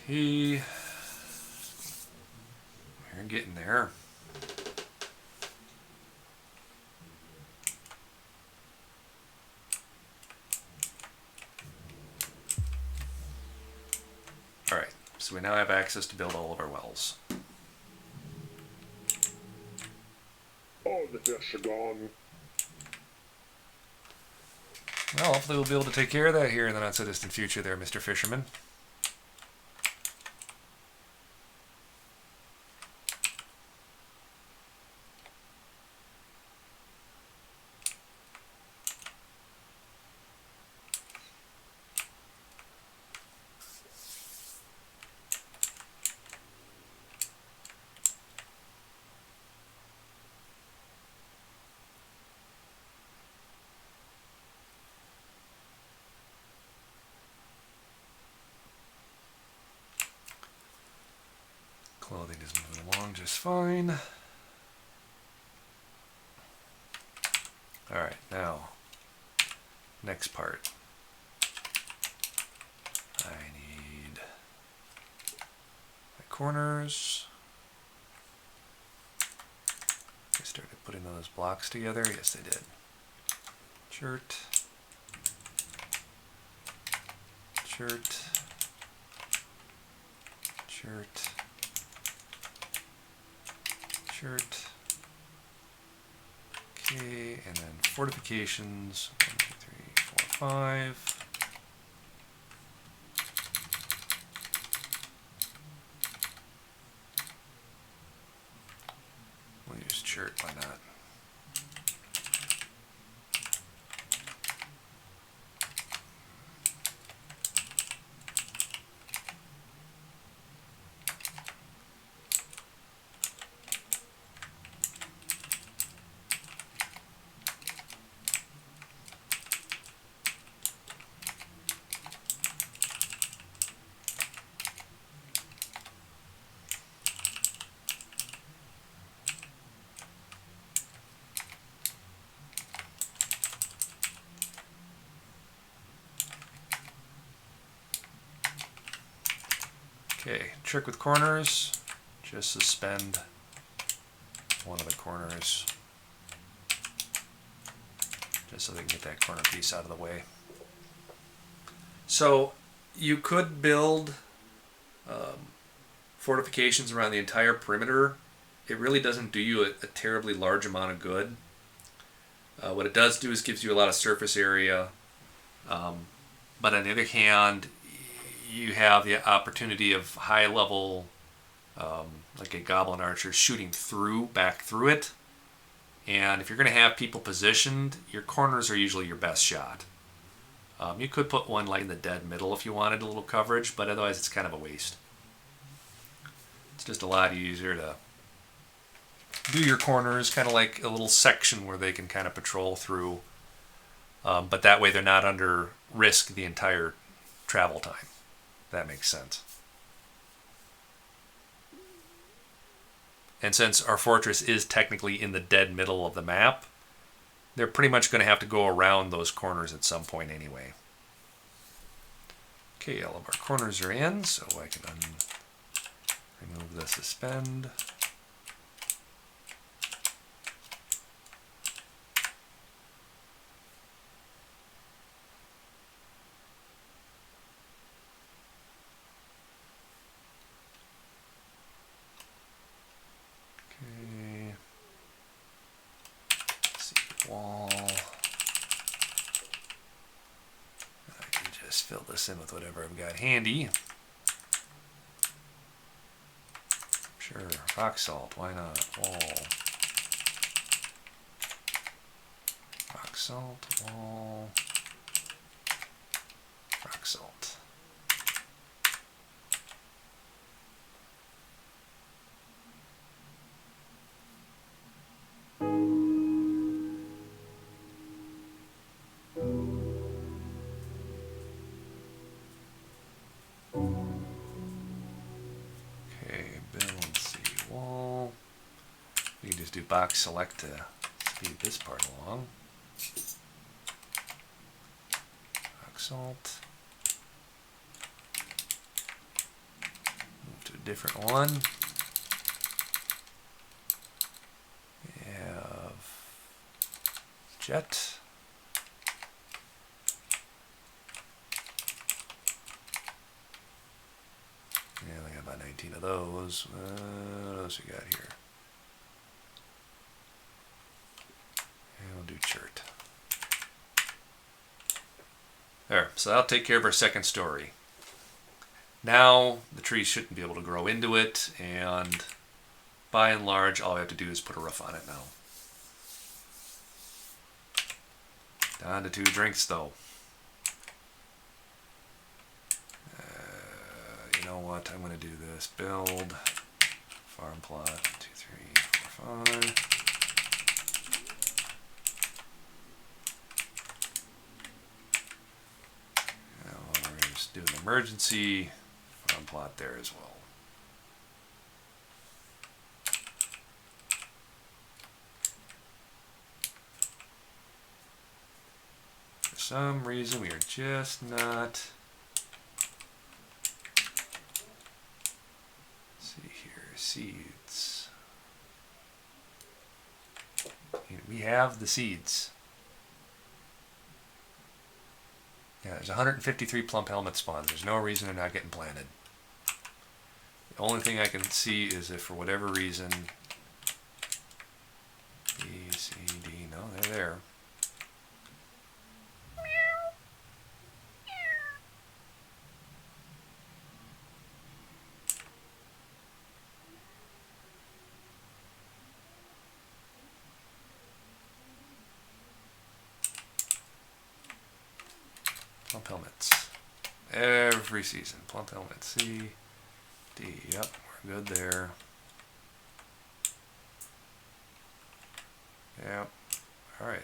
Okay. We're getting there. Alright, so we now have access to build all of our wells. All the fish are gone. Well, hopefully we'll be able to take care of that here in the not-so-distant future there, Mr. Fisherman. Clothing is moving along just fine. Alright, now, next part. I need my corners. I started putting those blocks together. Yes, I did. Shirt. Shirt. Shirt. Shirt. Okay, and then fortifications. 1, 2, 3, 4, 5. We'll use chert, why not? Okay, trick with corners, just suspend one of the corners just so they can get that corner piece out of the way. So you could build fortifications around the entire perimeter. It really doesn't do you a terribly large amount of good. What it does do is gives you a lot of surface area, but on the other hand, you have the opportunity of high level, like a goblin archer shooting back through it. And if you're going to have people positioned, your corners are usually your best shot. You could put one like in the dead middle if you wanted a little coverage, but otherwise it's kind of a waste. It's just a lot easier to do your corners kind of like a little section where they can kind of patrol through, but that way they're not under risk the entire travel time. That makes sense. And since our fortress is technically in the dead middle of the map, they're pretty much going to have to go around those corners at some point anyway. Okay, all of our corners are in, so I can remove the suspend. Wall. I can just fill this in with whatever I've got handy. Sure, rock salt, why not? Wall. Rock salt, wall. Rock salt. Do box select to speed this part along. Rock salt. Move to a different one. We have jet. Yeah, we got about 19 of those. What else we got here? We'll do chert. There, so that'll take care of our second story. Now the trees shouldn't be able to grow into it, and by and large all we have to do is put a roof on it now. Down to 2 drinks though. You know what, I'm going to do this. Build, farm plot, 2, 3, 4, 5. Do an emergency farm plot there as well. For some reason we are just not. Let's see here, seeds. We have the seeds. Yeah, there's 153 plump helmet spawns. There's no reason they're not getting planted. The only thing I can see is if for whatever reason B, C, D, no, there. Plump helmets. Every season. Plump helmets. C, D. Yep, we're good there. Yep. Alright.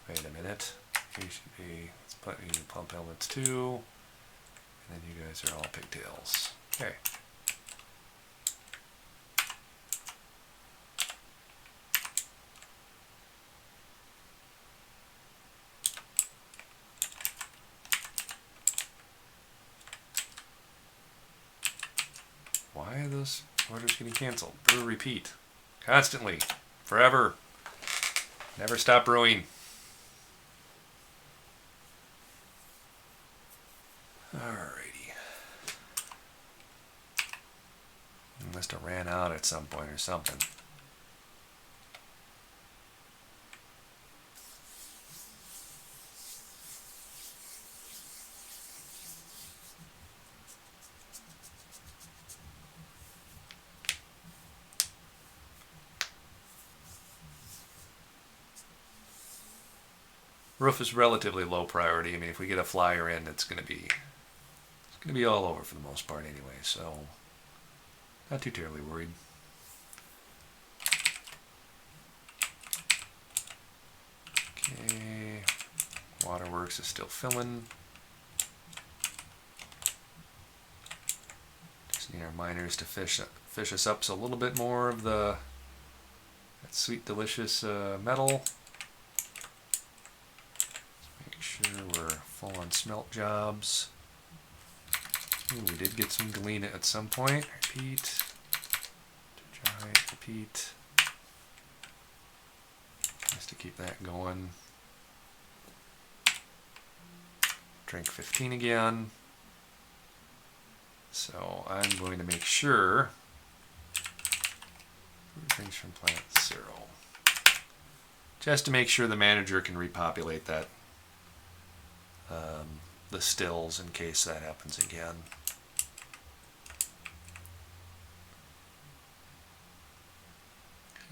Wait a minute. You should be. Let's put you in plump helmets too. And then you guys are all pigtails. Okay. Why are those orders getting canceled? Brew repeat. Constantly. Forever. Never stop brewing. Alrighty. Must have ran out at some point or something. Roof is relatively low priority. I mean, if we get a flyer in, it's going to be all over for the most part anyway. So, not too terribly worried. Okay, waterworks is still filling. Just need our miners to fish us up a little bit more of that sweet, delicious metal. Sure, we're full on smelt jobs. Ooh, we did get some galena at some point. Repeat. Repeat. Nice to keep that going. Drink 15 again. So I'm going to make sure. Drinks from plant 0. Just to make sure the manager can repopulate that. The stills in case that happens again.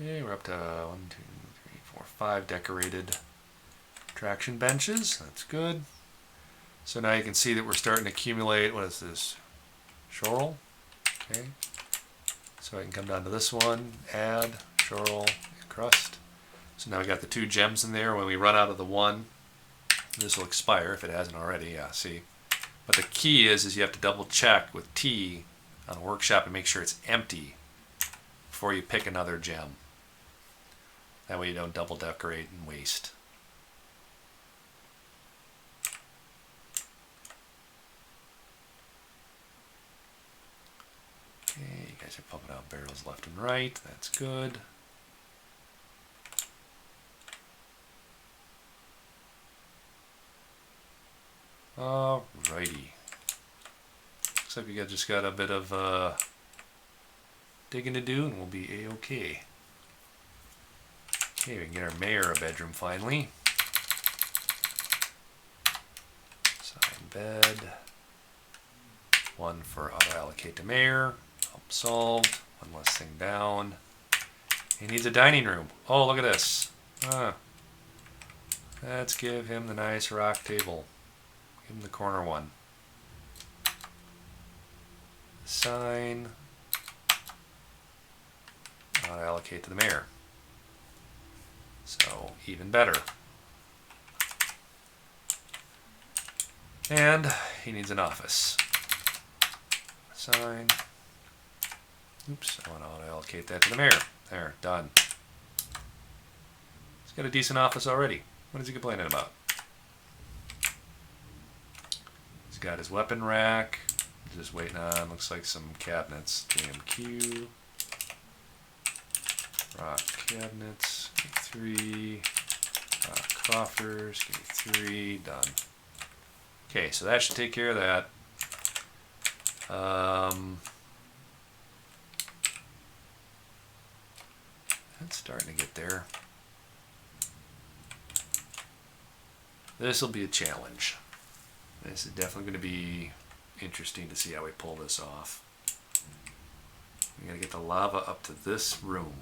Okay, we're up to 1, 2, 3, 4, 5 decorated traction benches. That's good. So now you can see that we're starting to accumulate, what is this? Schorl. Okay. So I can come down to this one, add, Schorl, and crust. So now we got the 2 gems in there. When we run out of the one, this will expire if it hasn't already. Yeah, see. But the key is you have to double check with T on the workshop and make sure it's empty before you pick another gem. That way you don't double decorate and waste. Okay, you guys are pumping out barrels left and right. That's good. Alrighty. Looks like we just got a bit of digging to do and we'll be a-okay. Okay, we can get our mayor a bedroom finally. Sign bed. 1 for auto allocate to mayor. Problem solved. 1 less thing down. He needs a dining room. Oh, look at this. Let's give him the nice rock table. Give him the corner one. Sign. Auto allocate to the mayor. So, even better. And he needs an office. Sign. Oops, I want to auto allocate that to the mayor. There, done. He's got a decent office already. What is he complaining about? He's got his weapon rack. Just waiting on, looks like some cabinets. JMQ. Rock cabinets. Give me 3. Rock coffers. Give me 3. Done. Okay, so that should take care of that. That's Starting to get there. This will be a challenge. This is definitely going to be interesting to see how we pull this off. We got to get the lava up to this room.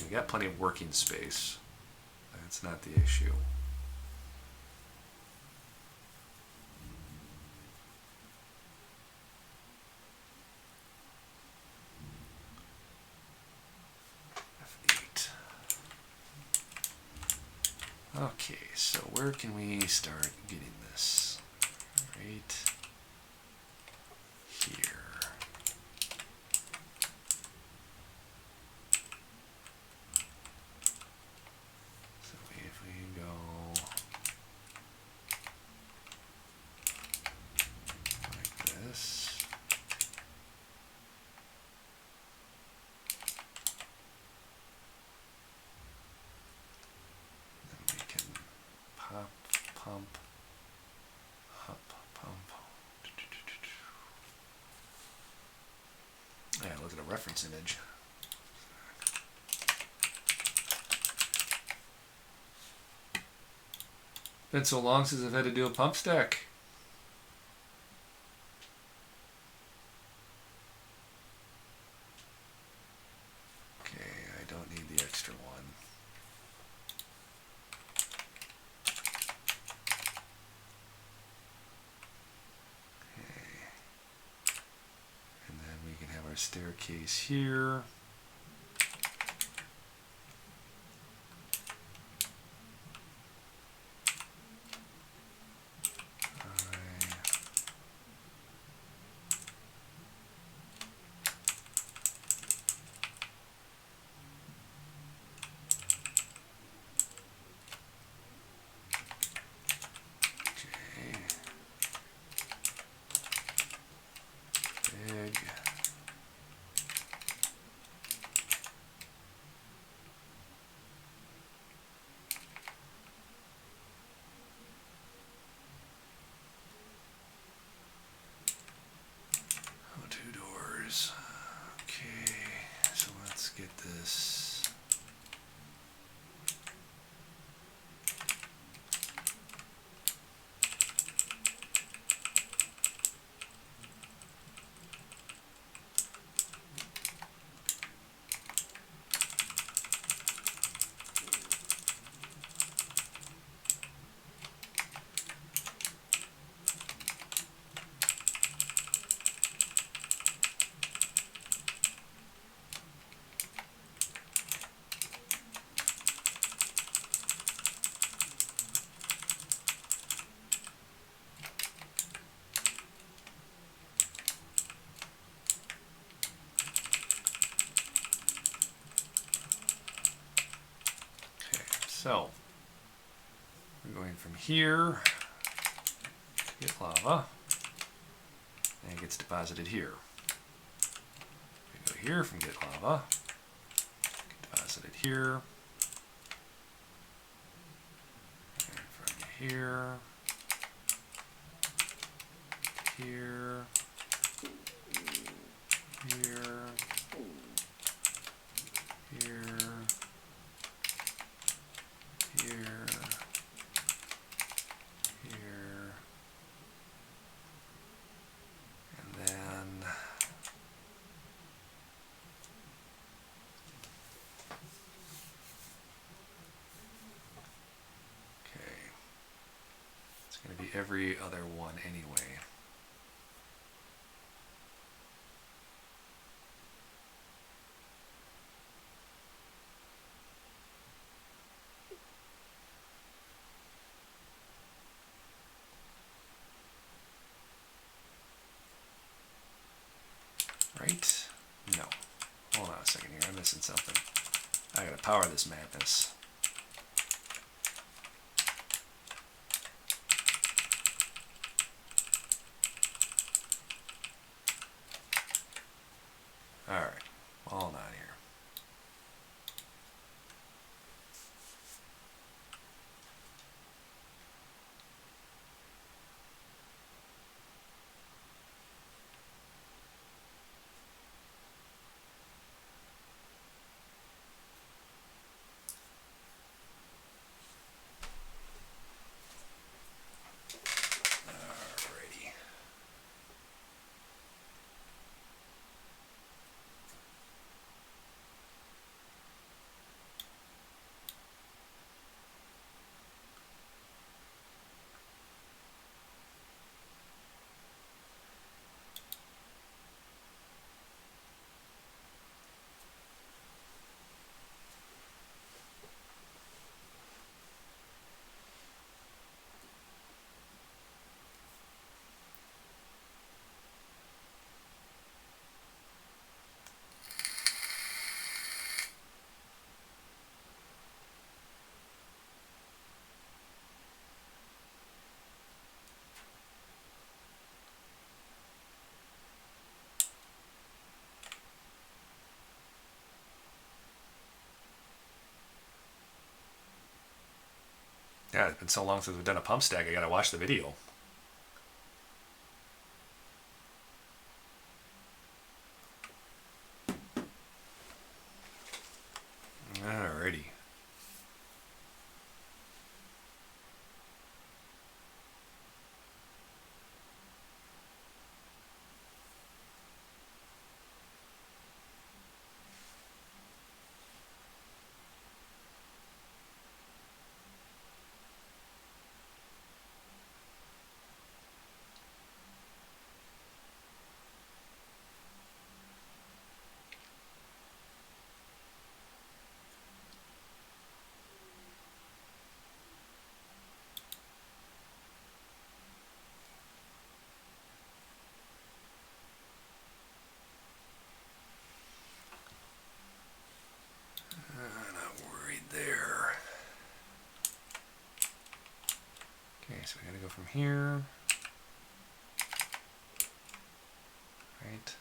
We got plenty of working space. That's not the issue. F8. Okay, so where can we start getting this? Right here. So if we go like this, then we can pop, pump, up, pump. Yeah, look at a reference image. Been so long since I've had to do a pump stack. Okay, I don't need the extra one. Okay. And then we can have our staircase here. Big. Oh, 2 doors. Okay, so let's get this. So, we're going from here to get lava, and it gets deposited here. We go here from get lava, get deposited here, and from here, here, here, here, here, here, and then okay, it's going to be every other one anyway. Right? No. Hold on a second here. I'm missing something. I gotta power this madness. Alright. Hold on here. Yeah, it's been so long since we've done a pump stack, I gotta watch the video. Alrighty. Not worried there. Okay, so we gotta go from here. Right.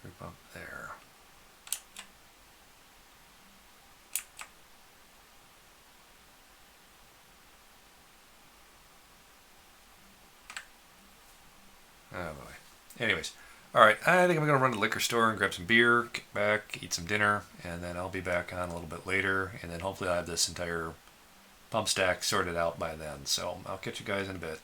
Group up there. Oh boy. Anyways. Alright, I think I'm going to run to the liquor store and grab some beer, get back, eat some dinner, and then I'll be back on a little bit later, and then hopefully I'll have this entire pump stack sorted out by then. So I'll catch you guys in a bit.